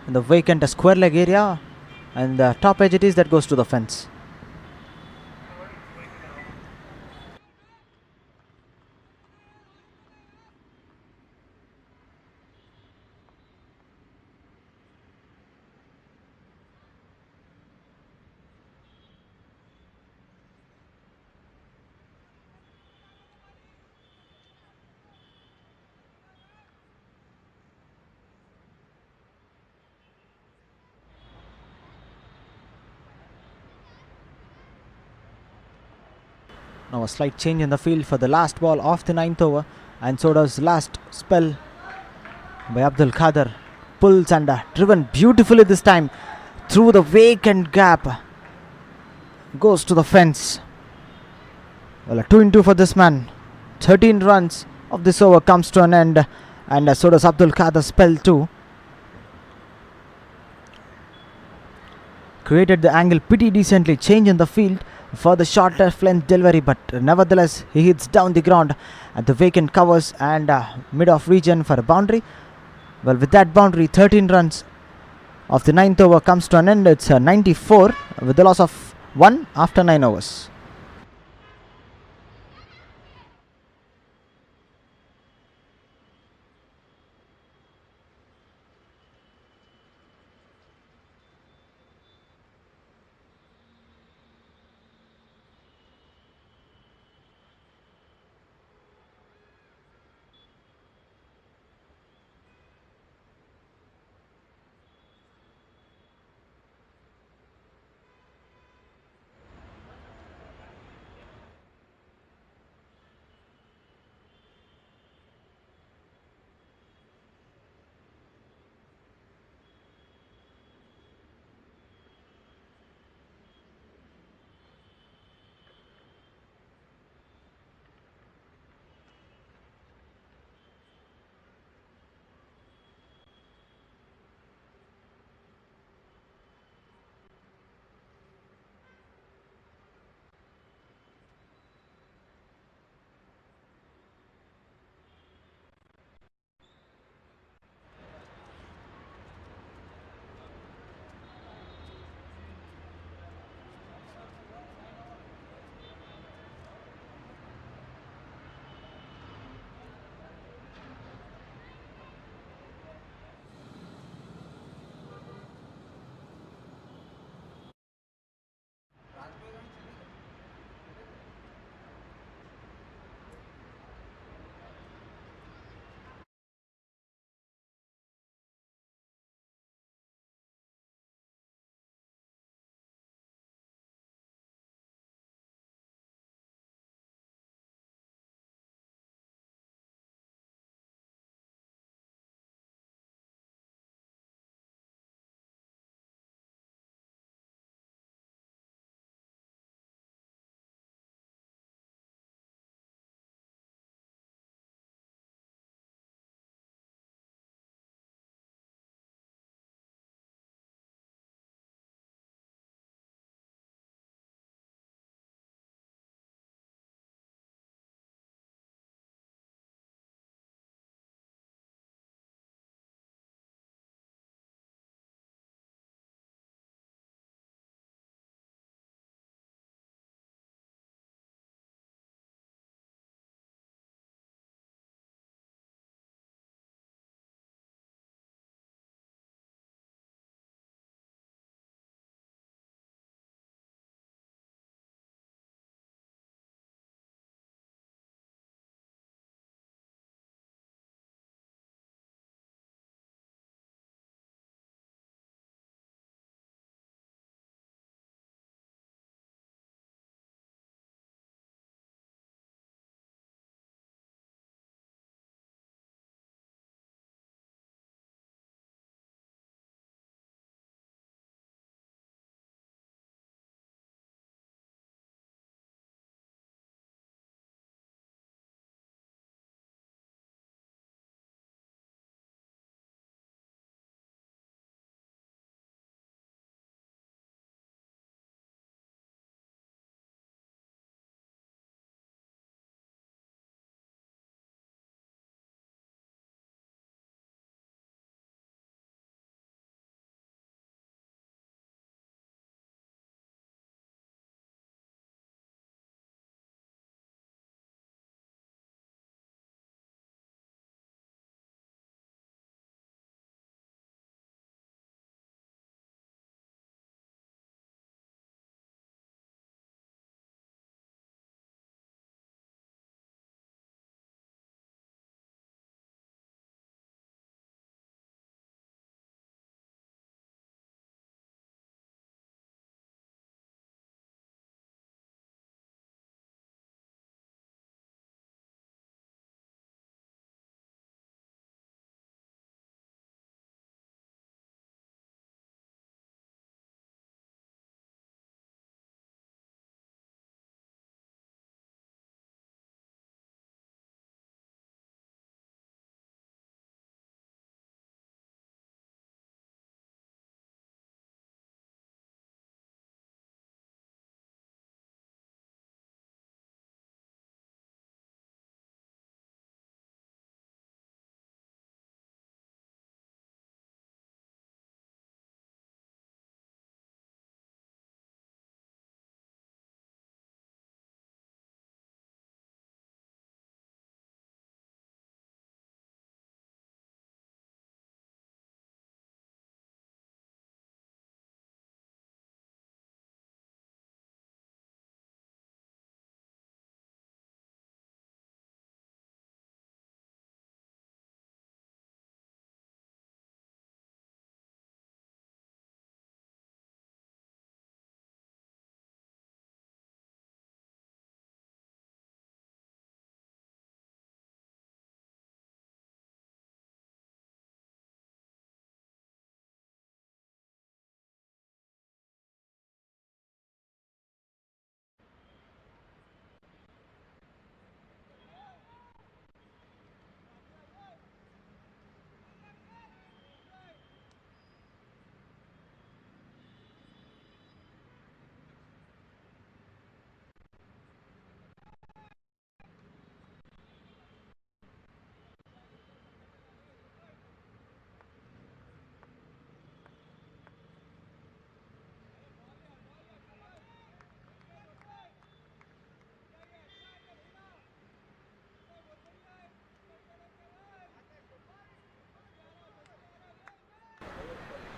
in the vacant square leg area, and the top edge it is that goes to the fence. Now a slight change in the field for the last ball of the 9th over, and so does last spell by Abdul Qadir. Pulls and driven beautifully this time through the vacant gap. Goes to the fence. Well, a 2-2 for this man. 13 runs of this over comes to an end, and so does Abdul Qadir's spell too. Created the angle pretty decently, change in the field for the short left length delivery, but nevertheless he hits down the ground at the vacant covers and mid-off region for a boundary. Well, with that boundary, 13 runs of the 9th over comes to an end. It's 94 with the loss of 1 after 9 overs.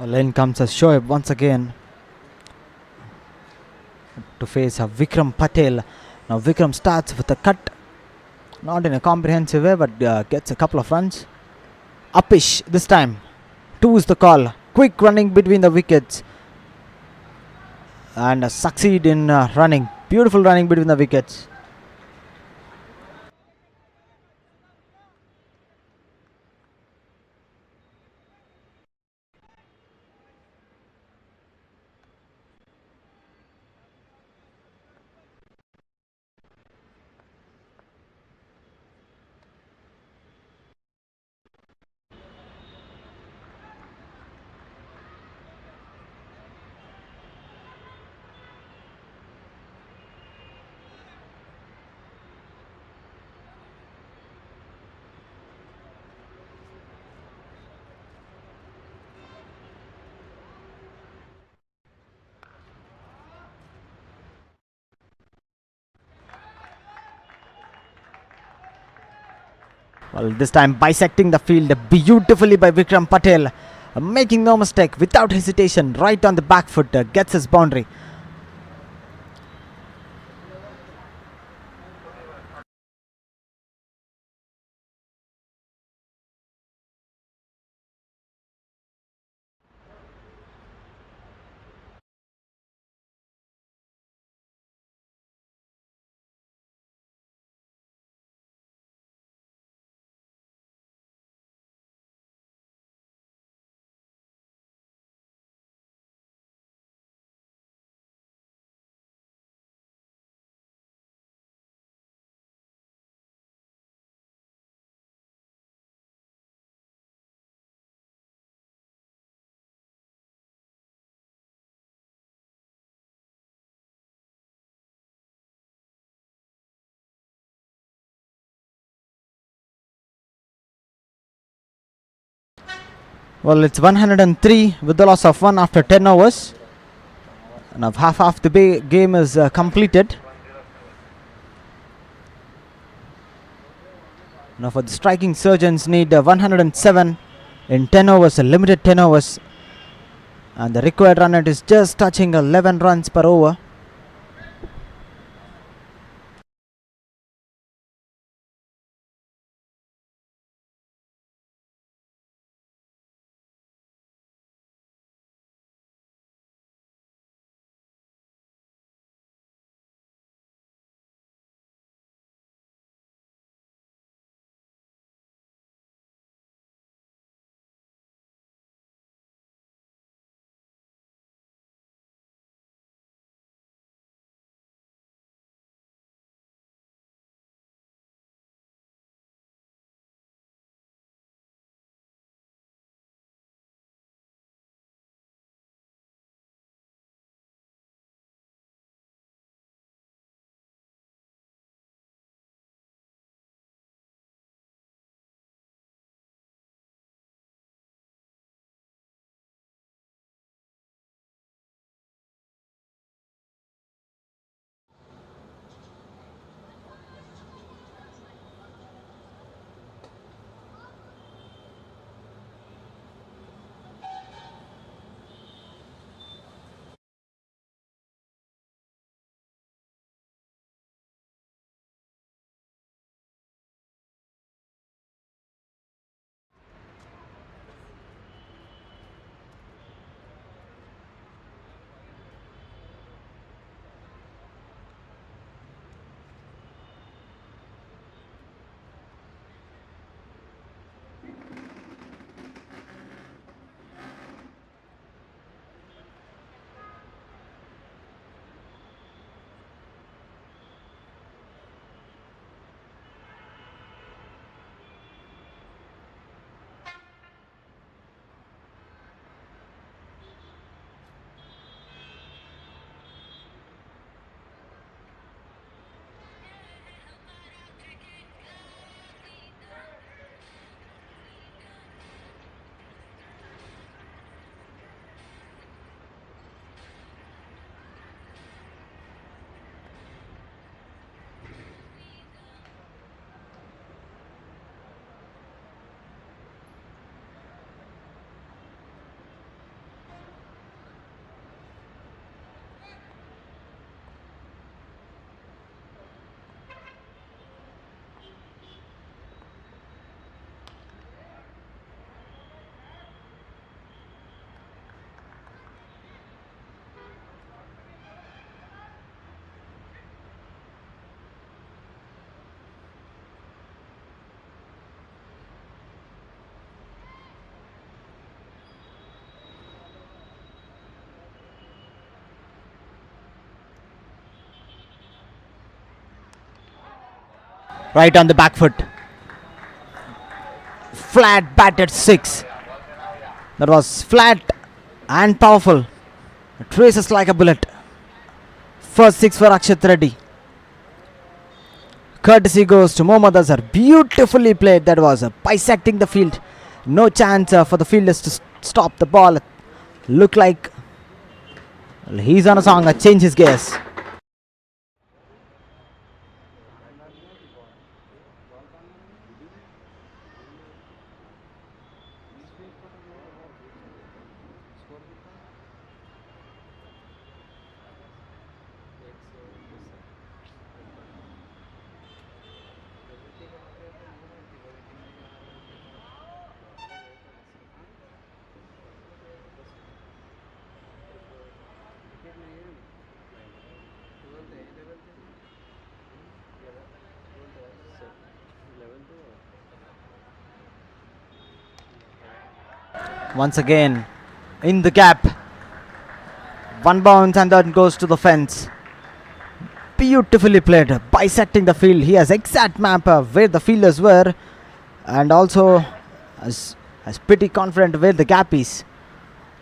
Well, in comes a Shoaib once again to face a Vikram Patel. Now Vikram starts with a cut, not in a comprehensive way, but gets a couple of runs. Upish this time. 2 is the call. Quick running between the wickets and succeed in running. Beautiful running between the wickets. Well, this time bisecting the field beautifully by Vikram Patel. Making no mistake, without hesitation, right on the back foot, gets his boundary. Well, it's 103 with the loss of 1 after 10 overs. Now half the game is completed. Now for the striking surgeons need 107 in 10 overs, a limited 10 overs. And the required run rate is just touching 11 runs per over. Right on the back foot. Flat batted 6. That was flat and powerful. It races like a bullet. First 6 for Akshat Reddy. Courtesy goes to Mohammad Azhar. Beautifully played. That was bisecting the field. No chance for the fielders to stop the ball. Look like he's on a song. Change his gears. Once again, in the gap. One bounce and then goes to the fence. Beautifully played, bisecting the field. He has exact map where the fielders were, and also is pretty confident where the gap is.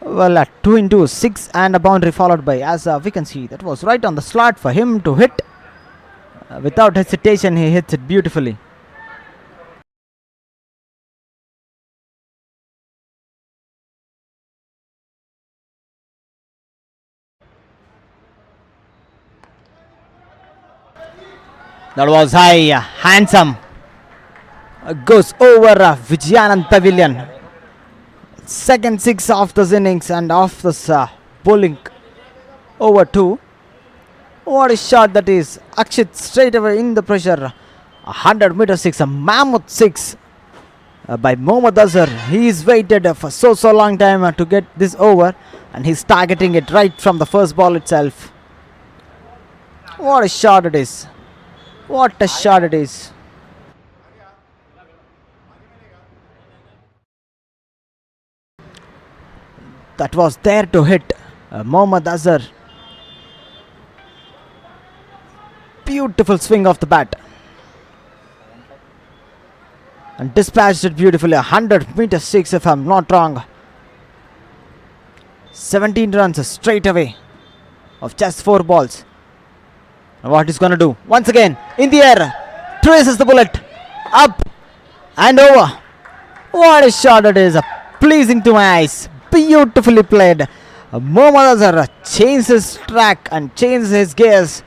Well, 2 into 6 and a boundary followed by, as we can see, that was right on the slot for him to hit. Without hesitation, he hits it beautifully. That was high, handsome. Goes over Vijayanand Pavilion. Second 6 of this innings and off this bowling over 2. What a shot that is. Akshit straight away in the pressure. 100 meter 6, a mammoth 6 by Mohammad Azhar. He's waited for so long time to get this over, and he's targeting it right from the first ball itself. What a shot it is. What a shot it is. That was there to hit Mohammad Azhar. Beautiful swing of the bat. And dispatched it beautifully. 100 meter 6 if I'm not wrong. 17 runs straight away of just 4 balls. And what he's going to do? Once again, in the air. Traces the bullet. Up and over. What a shot it is. Pleasing to my eyes. Beautifully played. Mohammad Azhar changed his track and changed his gears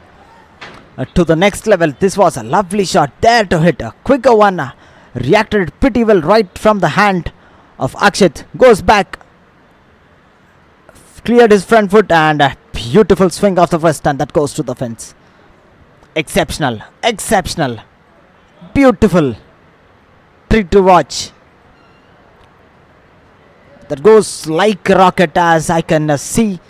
to the next level. This was a lovely shot there to hit. A quicker one. Reacted pretty well right from the hand of Akshit. Goes back. Cleared his front foot and a beautiful swing of the first, and that goes to the fence. Exceptional. Exceptional. Beautiful. Treat to watch. That goes like a rocket, as I can see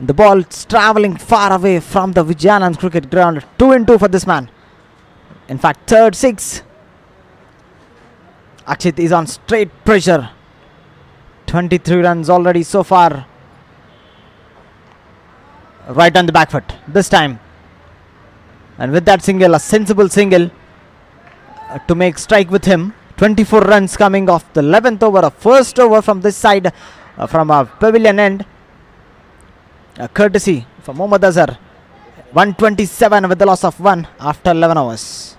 the ball traveling far away from the Vijayanand cricket ground. 2 in 2 for this man. In fact, third 6. Akshit is on straight pressure. 23 runs already so far. Right on the back foot this time. And with that single, a sensible single to make strike with him. 24 runs coming off the 11th over. A first over from this side, from a pavilion end. Courtesy for Mohammad Azhar. 127 with the loss of 1 after 11 overs.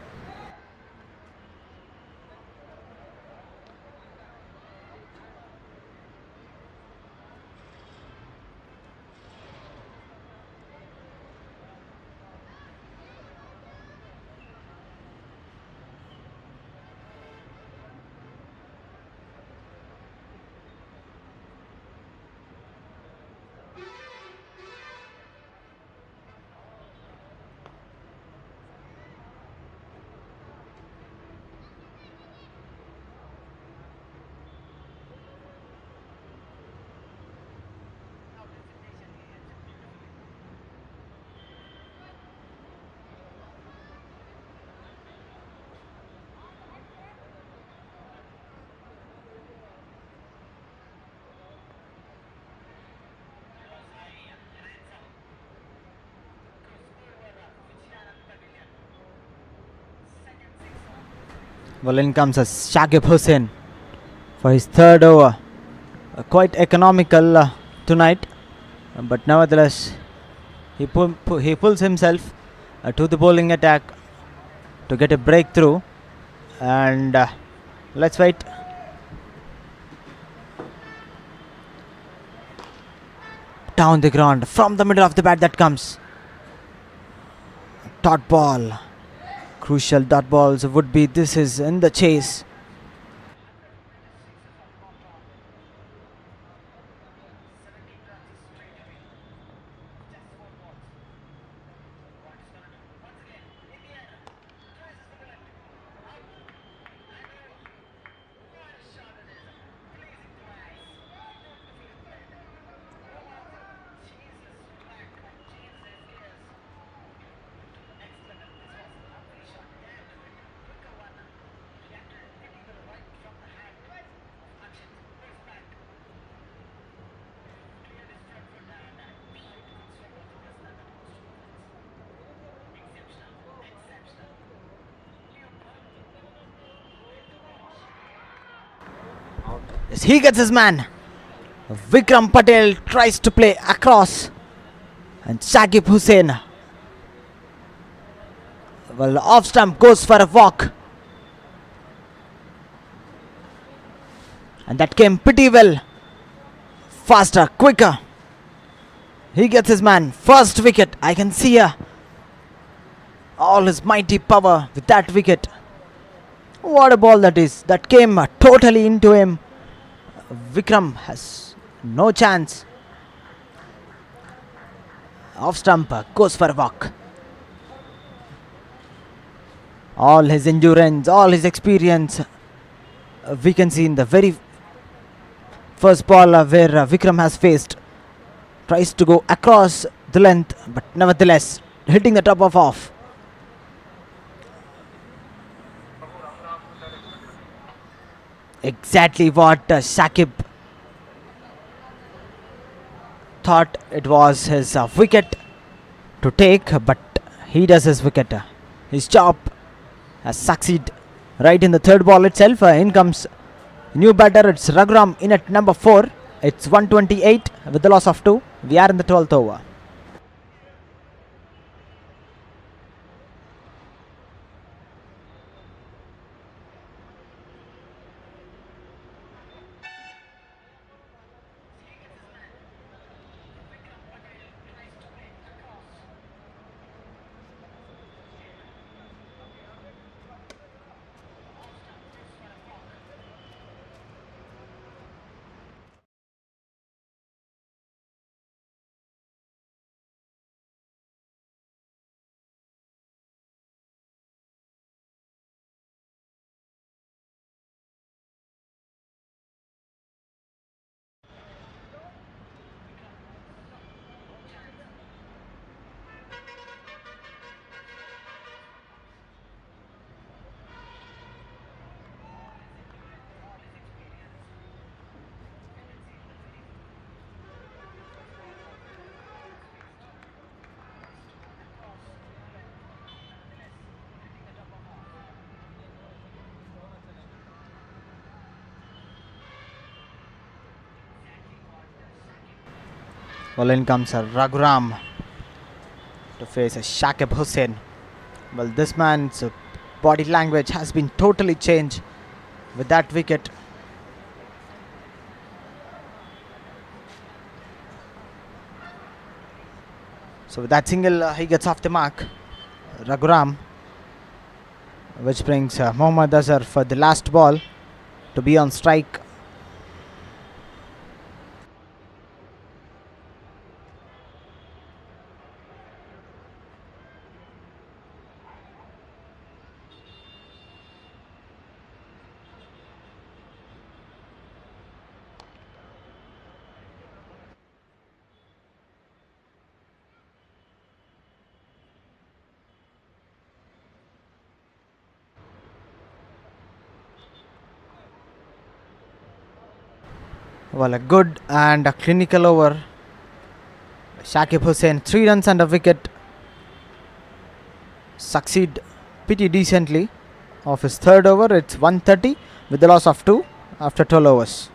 Well, in comes Shakib Hussain for his third over. Quite economical tonight, but nevertheless he pulls himself to the bowling attack to get a breakthrough, and let's wait. Down the ground from the middle of the bat that comes. Dot ball. Crucial dot balls would be. This is in the chase. Yes, he gets his man. Vikram Patel tries to play across, and Shakib Hussain, well, off stump, goes for a walk, and that came pretty well. Faster, quicker. He gets his man. First wicket. I can see all his mighty power with that wicket. What a ball that is. That came totally into him. Vikram has no chance. Off stump, goes for a walk. All his endurance, all his experience, we can see in the very first ball where Vikram has faced. Tries to go across the length, but nevertheless hitting the top of off. Exactly what Shakib thought it was his wicket to take, but he does his wicket. His job has succeeded right in the third ball itself. In comes new batter. It's Raghuram in at number 4. It's 128 with the loss of 2. We are in the 12th over. Well, in comes Raghuram to face Shakib Hussain. Well, this man's body language has been totally changed with that wicket. So with that single, he gets off the mark, Raghuram, which brings Mohammad Azhar for the last ball to be on strike. Well, a good and a clinical over. Shakib Hussain, 3 runs and a wicket. Succeed pretty decently of his third over. It's 130 with the loss of 2 after 12 overs.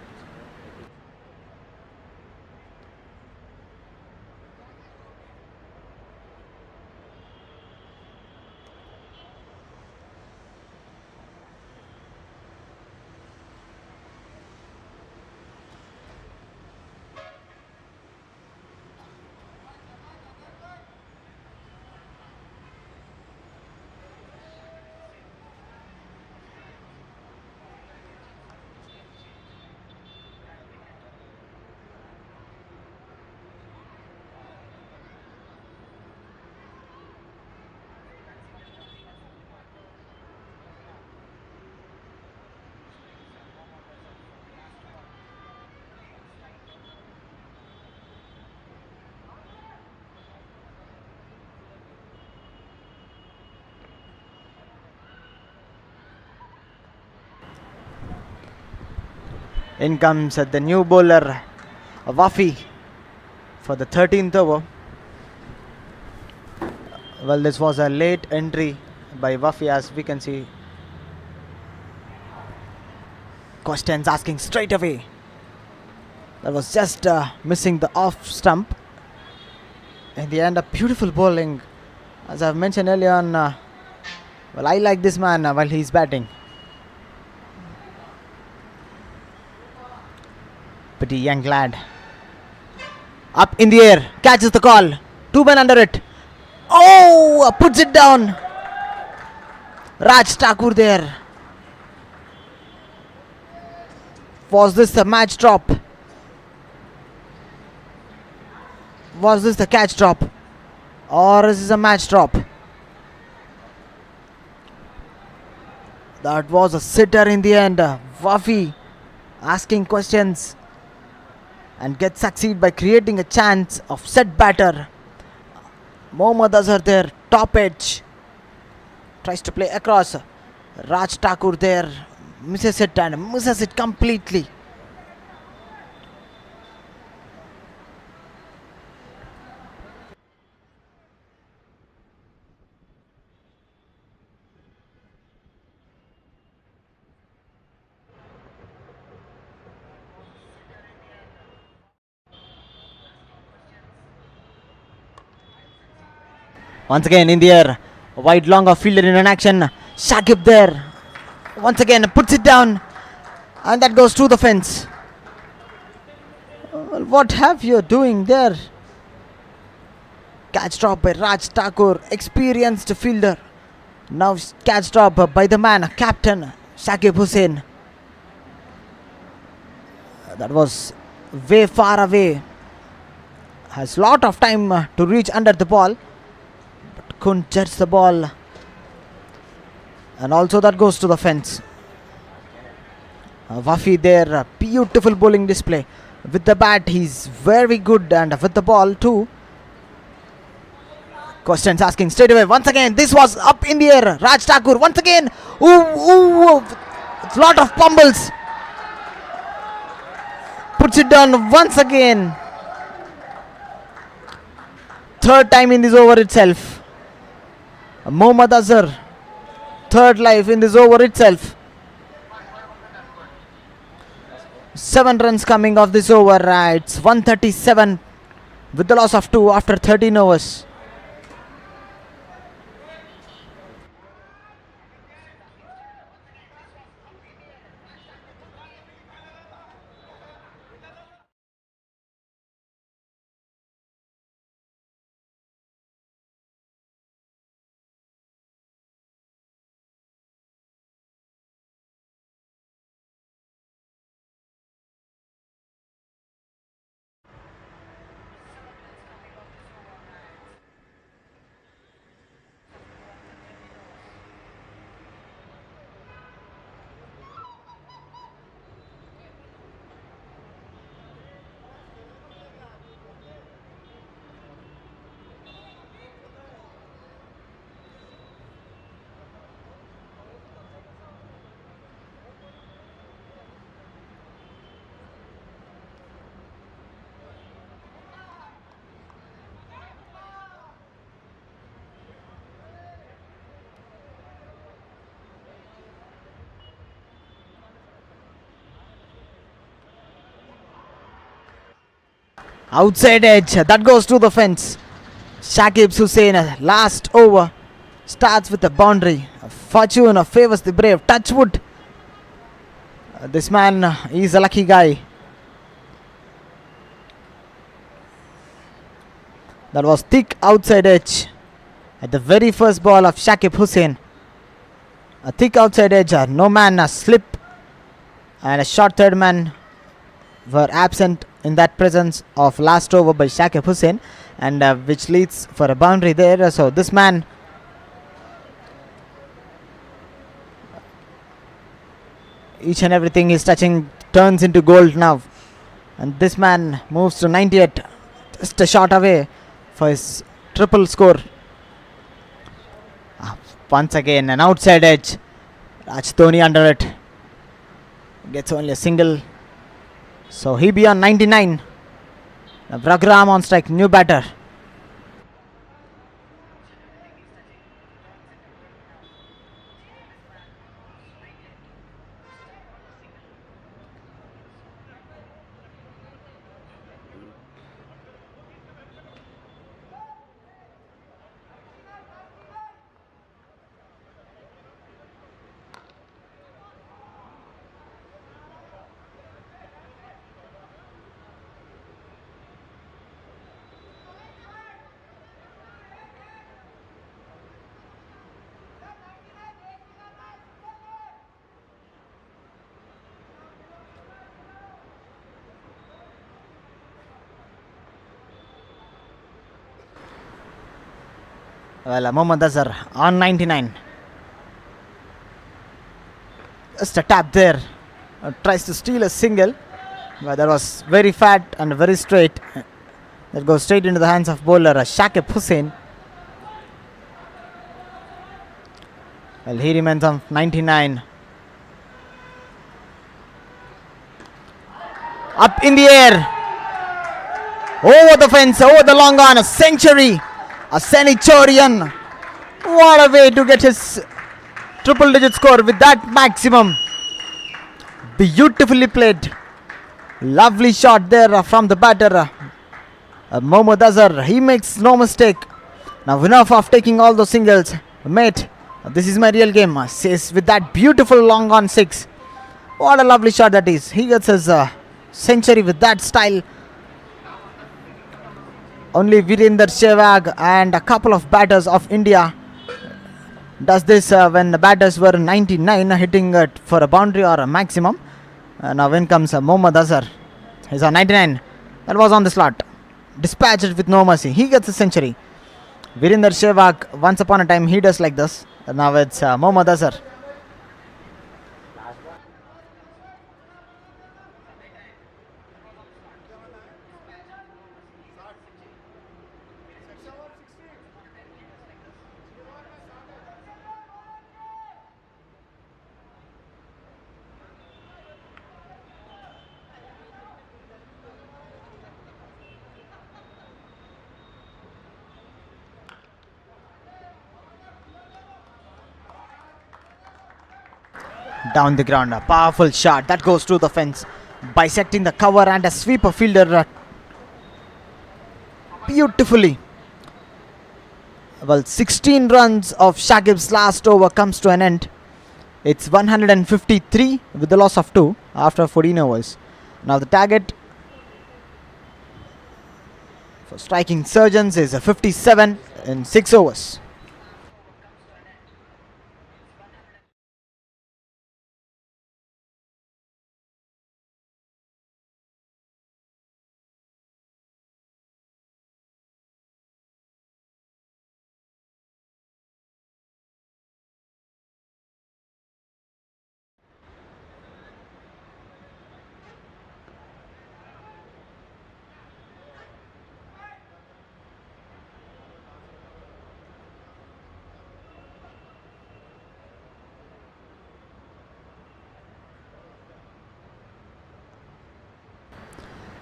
In comes the new bowler, Wafi, for the 13th over. Well, this was a late entry by Wafi, as we can see. Questions asking straight away. That was just missing the off stump. In the end, a beautiful bowling. As I've mentioned earlier on, well, I like this man while he's batting. Pretty young lad. Up in the air, catches the call. 2 men under it. Oh, puts it down. Raj Thakur there. Was this the match drop? Was this the catch drop? Or is this a match drop? That was a sitter in the end. Wafi asking questions and gets succeed by creating a chance of set batter. Mohammad Azhar there, top edge. Tries to play across. Raj Thakur there, misses it and misses it completely. Once again in the air, wide long of fielder in an action. Shakib there, once again puts it down, and that goes to the fence. Well, what have you doing there? Catch drop by Raj Thakur, experienced fielder. Now catch drop by the man, captain Shakib Hussain. That was way far away. Has lot of time to reach under the ball, but couldn't judge the ball. And also that goes to the fence. Wafi there, beautiful bowling display. With the bat he's very good, and with the ball too. Questions asking straight away. Once again, this was up in the air. Raj Thakur once again. Ooh, lot of pumbles. Puts it down once again. Third time in this over itself. Mohammad Azhar, third life in this over itself. 7 runs coming off this over. It's 137 with the loss of 2 after 13 overs. Outside edge. That goes to the fence. Shakib Hussain, last over. Starts with a boundary. Fortune favors the brave. Touchwood. This man is a lucky guy. That was thick outside edge at the very first ball of Shakib Hussain. A thick outside edge, no man, a slip, and a short third man were absent in that presence of last over by Shakib Hussain, and which leads for a boundary there. So this man each and everything is touching turns into gold now, and this man moves to 98, just a shot away for his triple score. Once again an outside edge. Rajthoni under it, gets only a single, so he be on 99. Vragram on strike, new batter. Well, Mohammad Azhar on 99. Just a tap there. Tries to steal a single, but that was very fat and very straight. That goes straight into the hands of bowler Shakib Hussain. Well, he remains on 99. Up in the air. Over the fence, over the long on, a century. A Senichorian. What a way to get his triple digit score with that maximum. Beautifully played. Lovely shot there from the batter. Mohammad Azhar. He makes no mistake. Now enough of taking all those singles. Mate, this is my real game. Says with that beautiful long on 6. What a lovely shot that is. He gets his century with that style. Only Virender Sehwag and a couple of batters of India does this when the batters were 99, hitting it for a boundary or a maximum. Now in comes Mohammad Azhar. He's on 99. That was on the slot. Dispatched with no mercy. He gets a century. Virender Sehwag, once upon a time he does like this. Now it's Mohammad Azhar. Down the ground, a powerful shot that goes to the fence, bisecting the cover and a sweeper fielder beautifully. Well, 16 runs of Shakib's last over comes to an end. It's 153 with the loss of 2 after 14 overs. Now the target for striking surgeons is a 57 in 6 overs.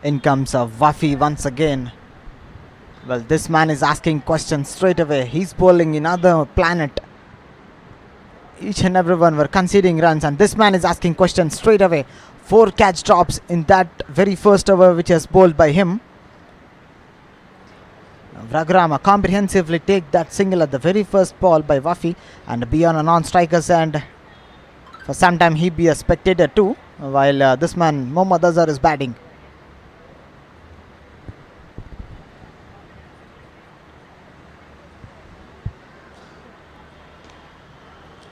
In comes Wafi once again. Well, this man is asking questions straight away. He's bowling in another planet. Each and everyone were conceding runs, and this man is asking questions straight away. 4 catch drops in that very first over which is bowled by him. Vragrama comprehensively take that single at the very first ball by Wafi and be on a non-striker's end. For some time he be a spectator too, while this man Mohammad Azhar is batting.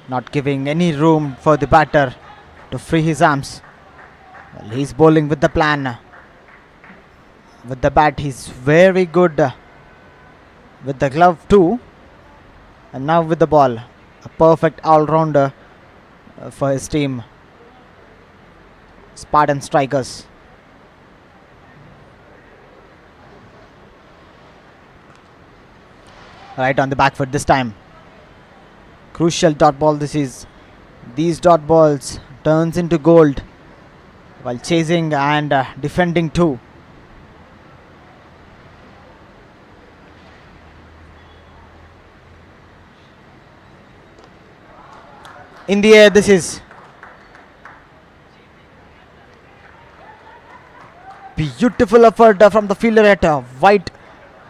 Not giving any room for the batter to free his arms. Well, he's bowling with the plan. With the bat he's very good. With the glove too. And now with the ball. A perfect all-rounder for his team. Spartan Strikers. Right on the back foot this time. Crucial dot ball this is. These dot balls turns into gold while chasing and defending too. In the air this is. Beautiful effort from the fielder at white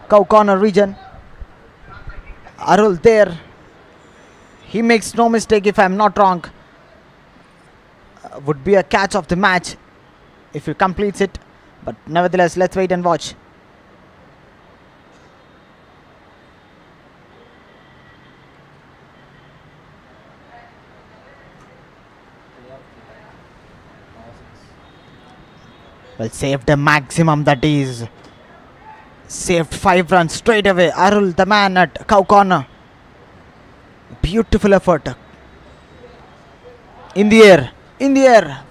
cow corner region. Arul there. He makes no mistake if I am not wrong. Would be a catch of the match if he completes it. But nevertheless, let's wait and watch. Well, saved a maximum, that is. Saved 5 runs straight away. Arul, the man at cow corner. Beautiful effort. In the air. In the air.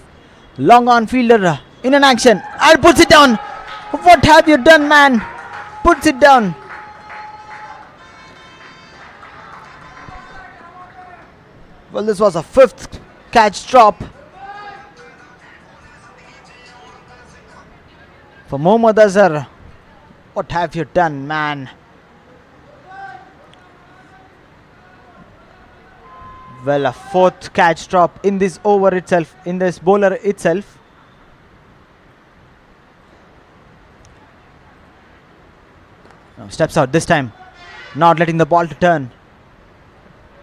Long on fielder. In an action. And puts it down. What have you done, man? Puts it down. Well, this was a 5th catch drop for Mohammad Azhar. What have you done, man? Well, a 4th catch drop in this over itself, in this bowler itself. Now steps out this time, not letting the ball to turn.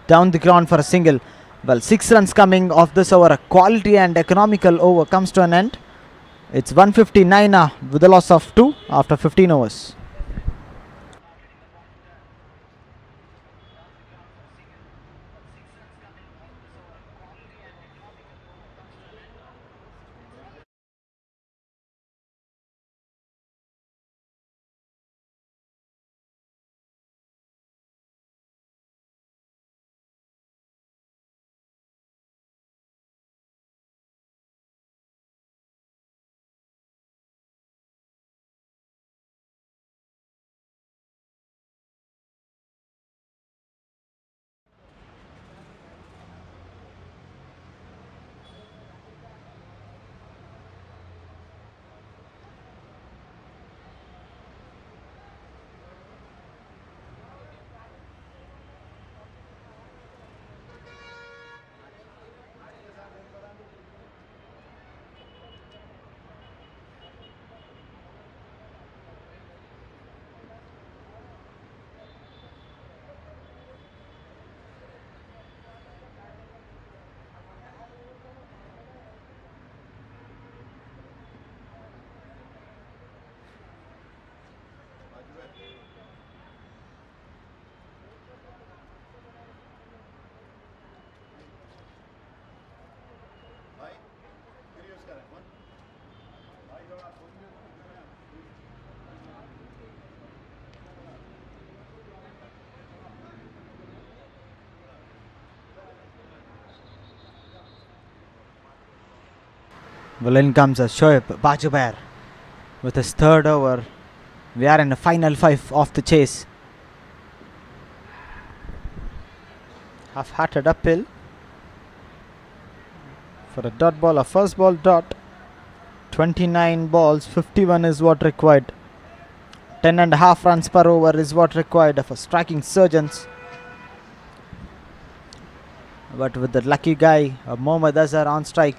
Down the ground for a single. Well, 6 runs coming off this over. A quality and economical over comes to an end. It's 159 with a loss of 2 after 15 overs. Well, in comes Shoaib Bajubair with his 3rd over. We are in the final 5 of the chase. Half-hearted uphill for a dot ball, a first ball dot. 29 balls, 51 is what required. 10.5 runs per over is what required for striking surgeons. But with the lucky guy, Mohammad Azhar on strike.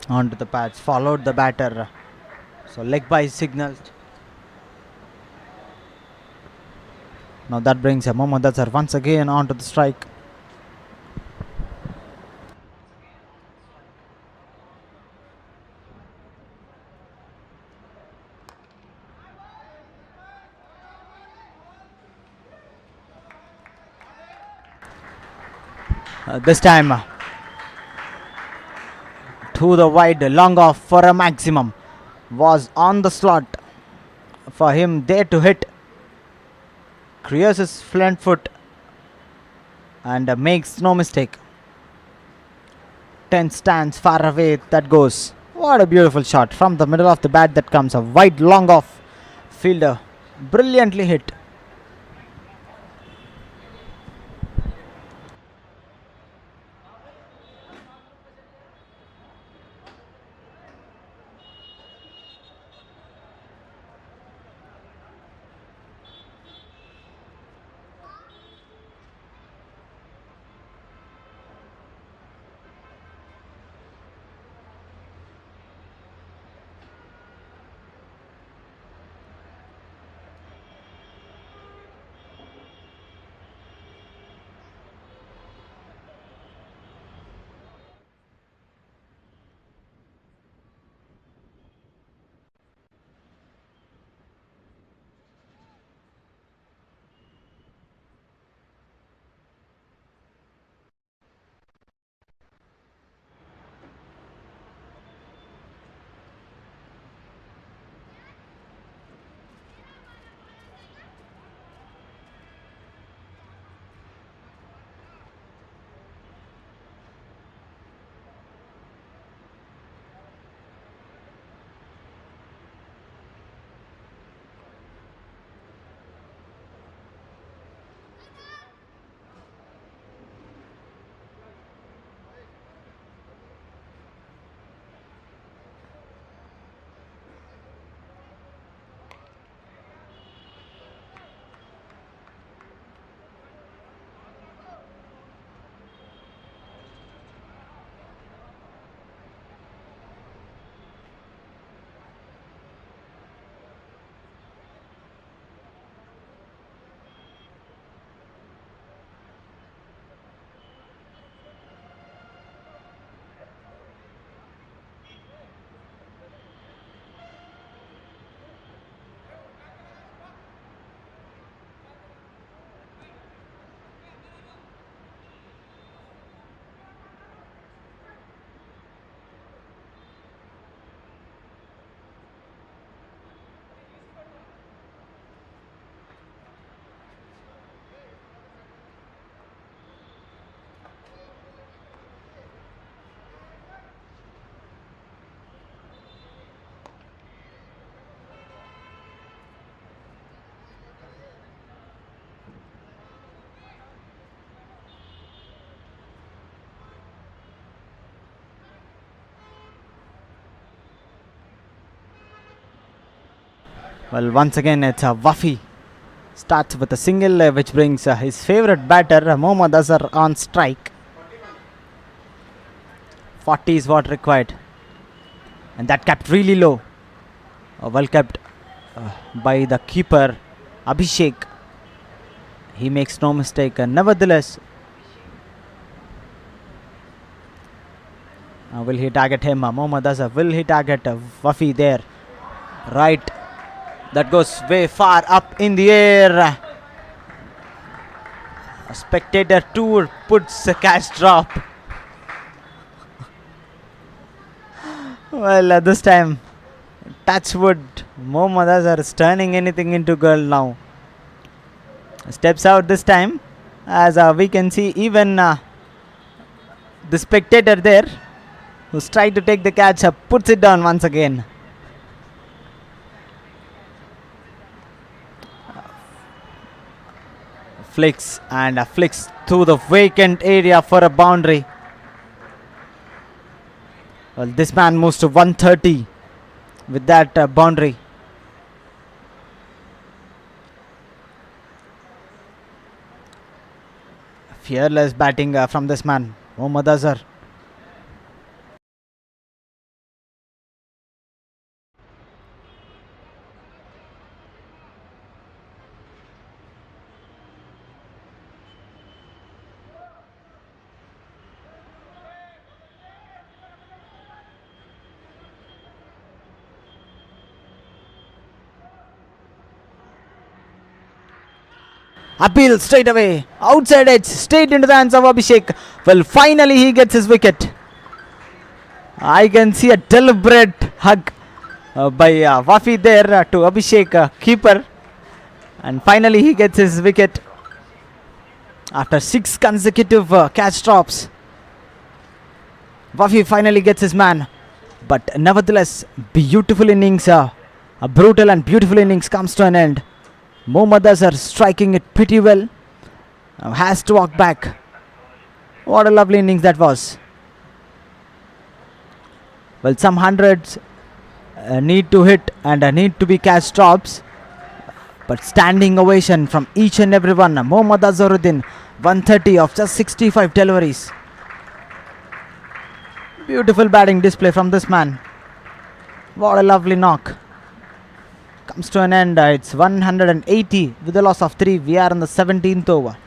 Onto the pads, followed the batter. So leg by signaled. Now that brings Mohammad Azhar once again onto the strike. This time to the wide, long off for a maximum. Was on the slot for him there to hit. Clears his front foot and makes no mistake. 10 stands far away, that goes. What a beautiful shot from the middle of the bat that comes. A wide long off fielder. Brilliantly hit. Well, once again it's a Wafi. Starts with a single which brings his favorite batter Mohammad Azhar on strike. 40 is what required. And that kept really low. Well kept by the keeper Abhishek. He makes no mistake. Nevertheless, will he target him? Mohammad Azhar, will he target Wafi there? Right. That goes way far up in the air. A spectator tour puts a catch drop. Well, this time, touchwood, Mohammad Azhar is turning anything into gold now. Steps out this time, as we can see even the spectator there, who's trying to take the catch, puts it down once again. Flicks and flicks through the vacant area for a boundary. Well, this man moves to 130 with that boundary. Fearless batting from this man, Mohammad Azhar. Appeal straight away, outside edge, straight into the hands of Abhishek. Well, finally he gets his wicket. I can see a deliberate hug by Wafi there to Abhishek, keeper. And finally he gets his wicket after 6 consecutive catch drops. Wafi finally gets his man. But nevertheless, beautiful innings, a brutal and beautiful innings comes to an end. Mohammad Azhar striking it pretty well. Has to walk back. What a lovely innings that was. Well, some hundreds need to hit and need to be catch drops. But standing ovation from each and everyone. Mohammad Azharuddin, 130 of just 65 deliveries. Beautiful batting display from this man. What a lovely knock. Comes to an end. It's 180 with a loss of 3. We are in the 17th over.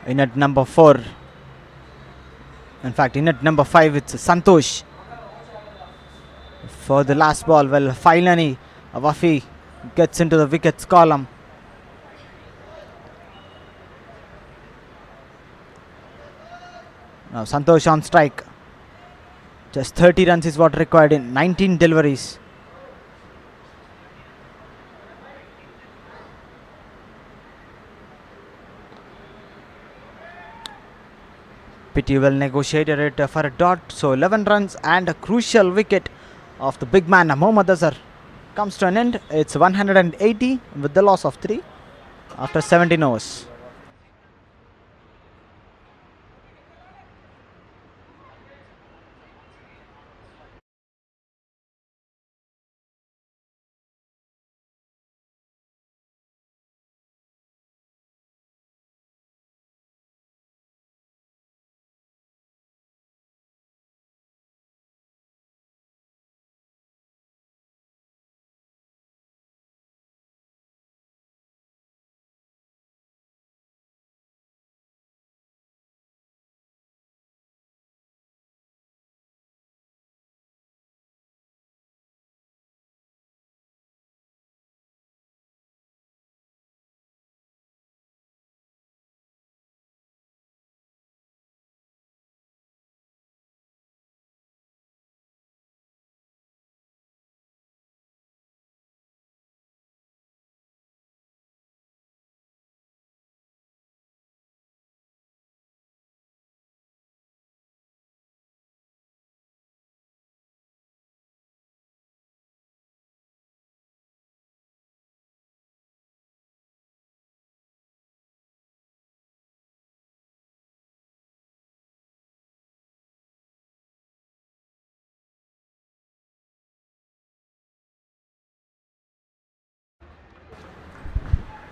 In at number 4. In fact, in at number 5, it's Santosh. For the last ball, well, finally, Wafi gets into the wickets column. Now Santosh on strike. Just 30 runs is what required in 19 deliveries. Pretty well negotiated it for a dot. So 11 runs and a crucial wicket of the big man Mohammad Azhar comes to an end. It's 180 with the loss of 3 after 17 overs.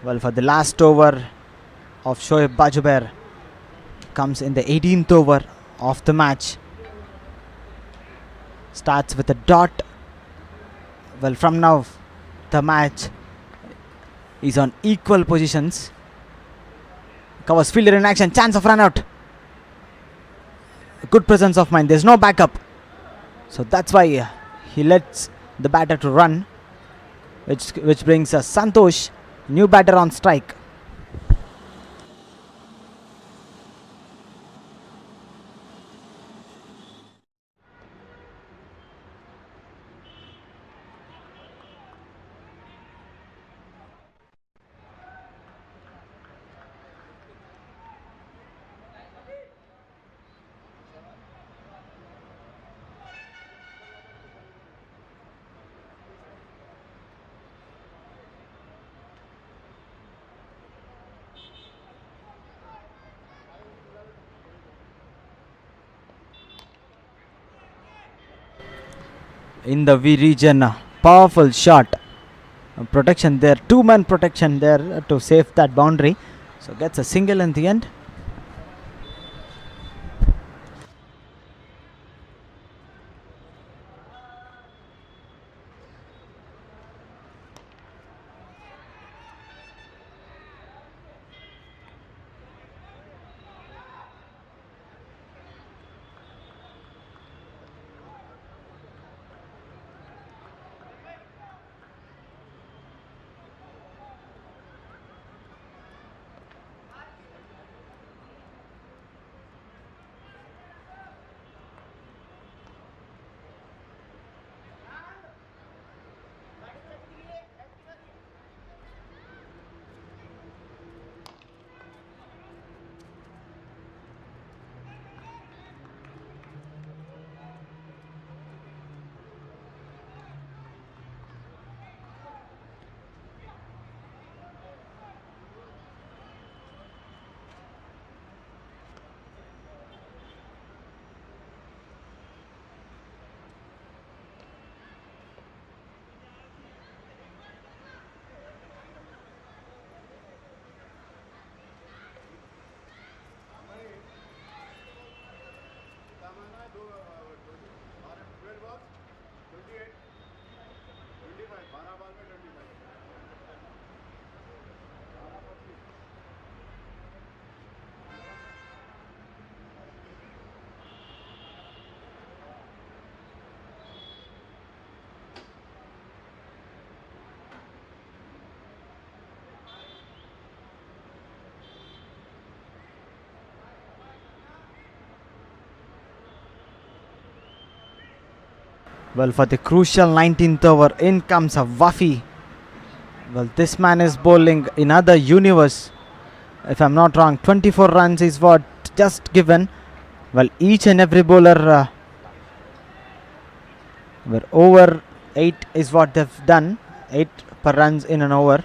Well, for the last over of Shoaib Bajuber comes in the 18th over of the match. starts with a dot. Well, from now the match is on equal positions. Covers fielder in action, chance of run out. Good presence of mind, there's no backup, so that's why he lets the batter to run, which brings Santosh, new batter on strike. In the V region, powerful shot, protection there, two-man protection there to save that boundary, so gets a single in the end. Well, for the crucial 19th over, in comes a Wafi. Well, this man is bowling in other universe. If I'm not wrong, 24 runs is what just given. Well, each and every bowler were over 8 is what they've done. 8 per runs in an over.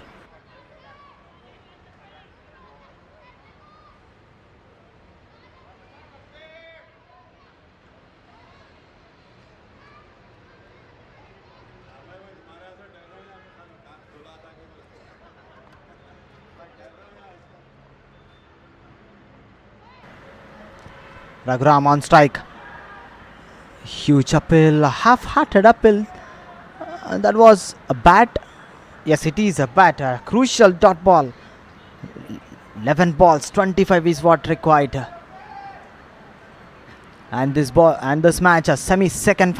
Raghuram on strike. Huge uphill, half-hearted uphill. That was a bat. Yes, it is a bat. A crucial dot ball. 11 balls, 25 is what required. And this match, a second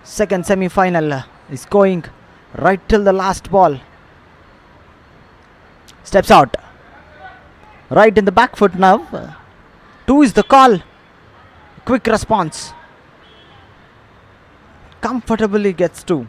semi-final is going right till the last ball. Steps out. Right in the back foot now. 2 is the call. Quick response. Comfortably gets 2.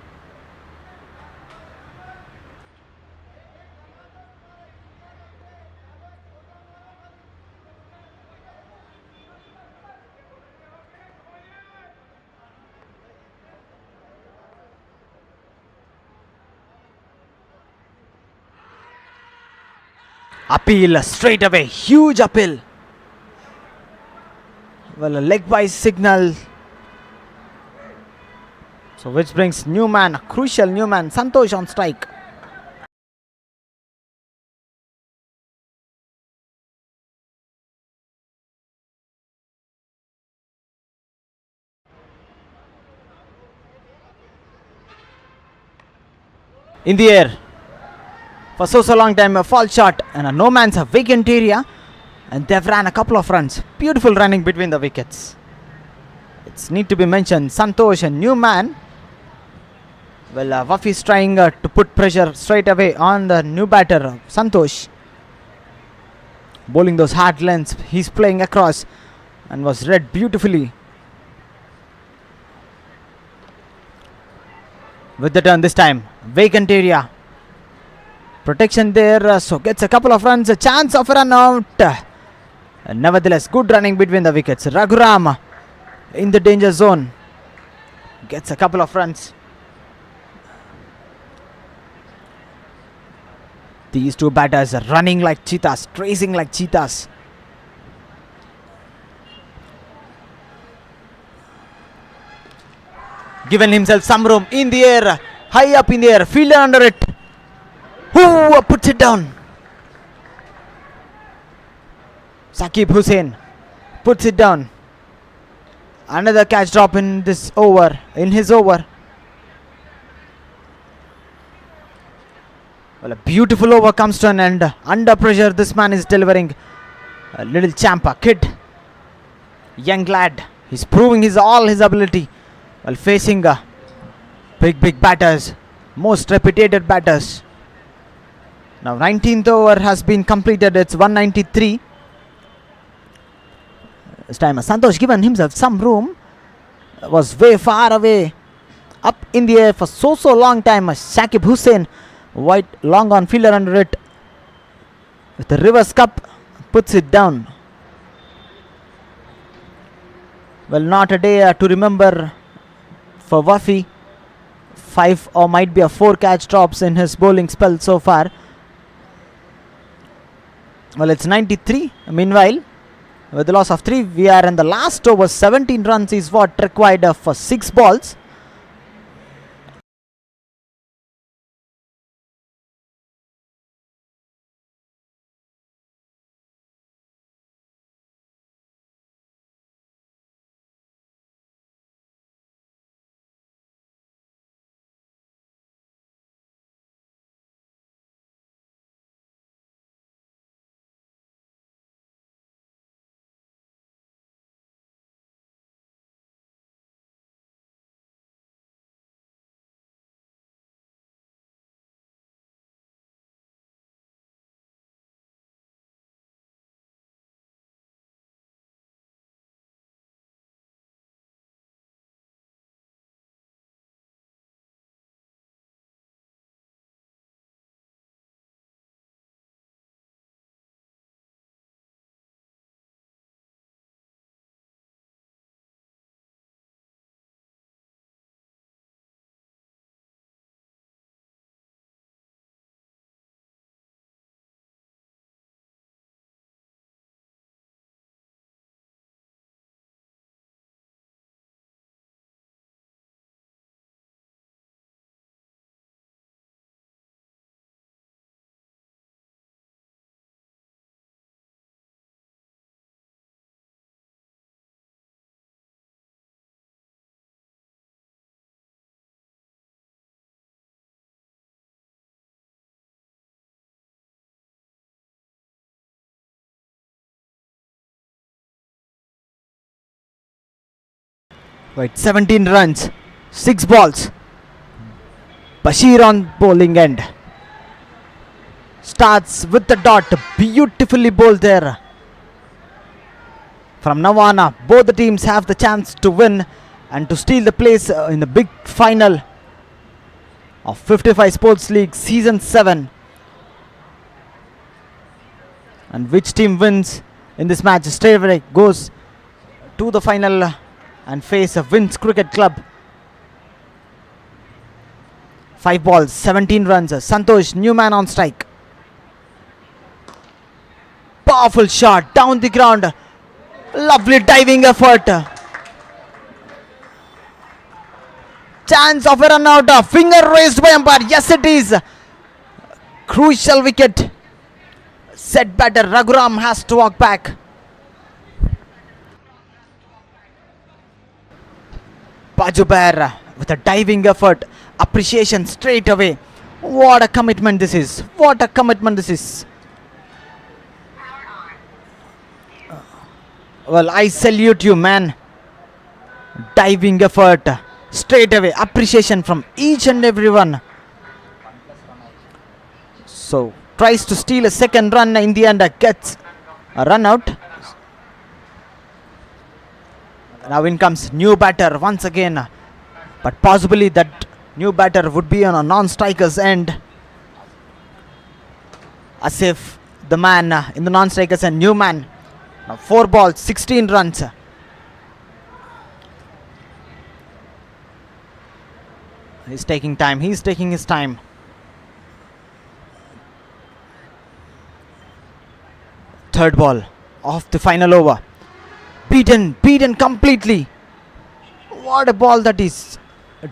Appeal straight away. Huge appeal. Well, a leg by signal. So which brings new man, a crucial new man, Santosh on strike. In the air. For so long time, a fall shot and a no man's a vacant area. And they've ran a couple of runs. Beautiful running between the wickets. It's need to be mentioned, Santosh and Newman. Well, Wafi is trying to put pressure straight away on the new batter, Santosh. Bowling those hard lengths. He's playing across and was read beautifully. With the turn this time, vacant area. Protection there, so gets a couple of runs. A chance of a run out. Nevertheless, good running between the wickets. Raghuram in the danger zone. Gets a couple of runs. These two batters are running like cheetahs, tracing like cheetahs. Given himself some room in the air, high up in the air, fielder under it. Who puts it down? Saqib Hussain puts it down. Another catch drop in this over, in his over. Well, a beautiful over comes to an end. Under pressure, this man is delivering. A little champa kid, young lad. He's proving all his ability while facing big batters, most reputed batters. Now 19th over has been completed. It's 193. This time Santosh given himself some room. Was way far away, up in the air for so long time. Saqib Hussain, white long on fielder under it. With the reverse cup, puts it down. Well, not a day to remember for Wafi. 5 or might be a 4 catch drops in his bowling spell so far. Well, it's 93. Meanwhile, with the loss of 3, we are in the last over. 17 runs is what required for 6 balls. Right, 17 runs, 6 balls. Bashir on bowling end. Starts with the dot, beautifully bowled there. From now on, both the teams have the chance to win and to steal the place in the big final of 55 Sports League Season 7. And which team wins in this match straight away goes to the final and face a Winds Cricket Club. 5 balls, 17 runs. Santosh, new man on strike. Powerful shot down the ground. Lovely diving effort. Chance of a run out. Finger raised by umpire. Yes, it is. Crucial wicket. Set batter Raghuram has to walk back. Bajubair with a diving effort. Appreciation straight away What a commitment this is. What a commitment this is. Well, I salute you, man. Diving effort. Straight away. Appreciation from each and everyone. So, tries to steal a second run. In the end, gets a run out. Now in comes new batter once again. But possibly that new batter would be on a non-striker's end. As if the man in the non-striker's end, new man. Now 4 balls, 16 runs. He's taking time. He's taking his time. Third ball of the final over. Beaten completely. What a ball that is.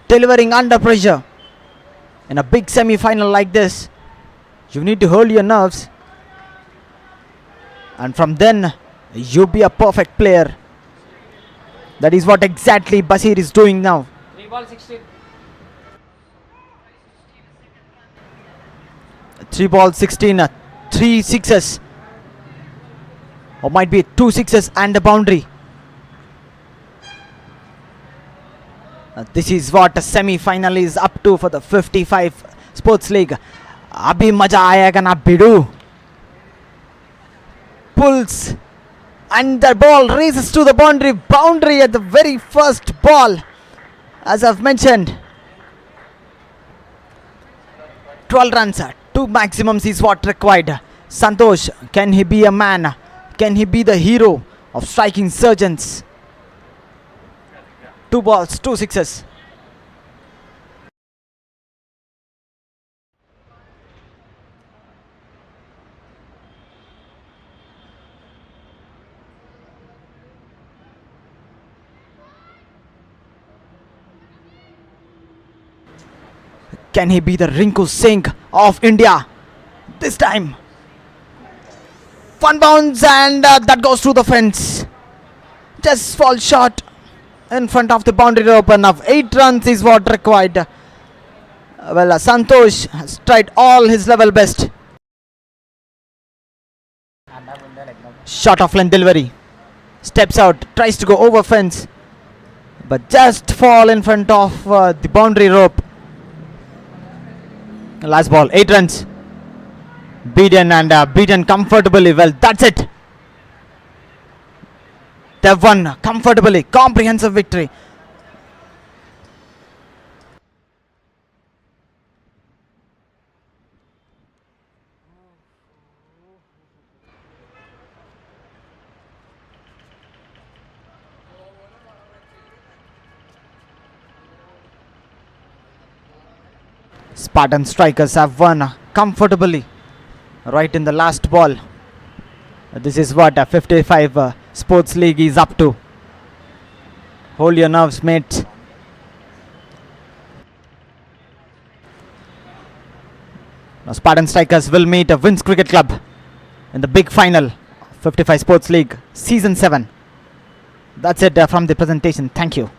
Delivering under pressure. In a big semi-final like this, you need to hold your nerves. And from then, you be a perfect player. That is what exactly Basir is doing now. 3 ball 16. 3 balls 16, 3 sixes. Or might be 2 sixes and a boundary. This is what a semi-final is up to for the 55 Sports League. Abhi maja aayega na bidu. Pulls. And the ball races to the boundary. Boundary at the very first ball. As I've mentioned. 12 runs. 2 maximums is what required. Santosh, can he be a man? Can he be the hero of striking surgeons? 2 balls, 2 sixes. Can he be the Rinku Singh of India? This time. One bounce and that goes through the fence. Just falls short in front of the boundary rope. Enough 8 runs is what required. Well, Santosh has tried all his level best. Short of length delivery. Steps out, tries to go over fence, but just fall in front of the boundary rope. Last ball, 8 runs. Beaten and beaten comfortably. Well, that's it. They've won comfortably. Comprehensive victory. Spartan strikers have won comfortably. Right in the last ball. This is what a 55 Sports League is up to. Hold your nerves, mates. Now Spartan strikers will meet a Wins Cricket Club in the big final 55 Sports League Season 7. That's it from the presentation. Thank you.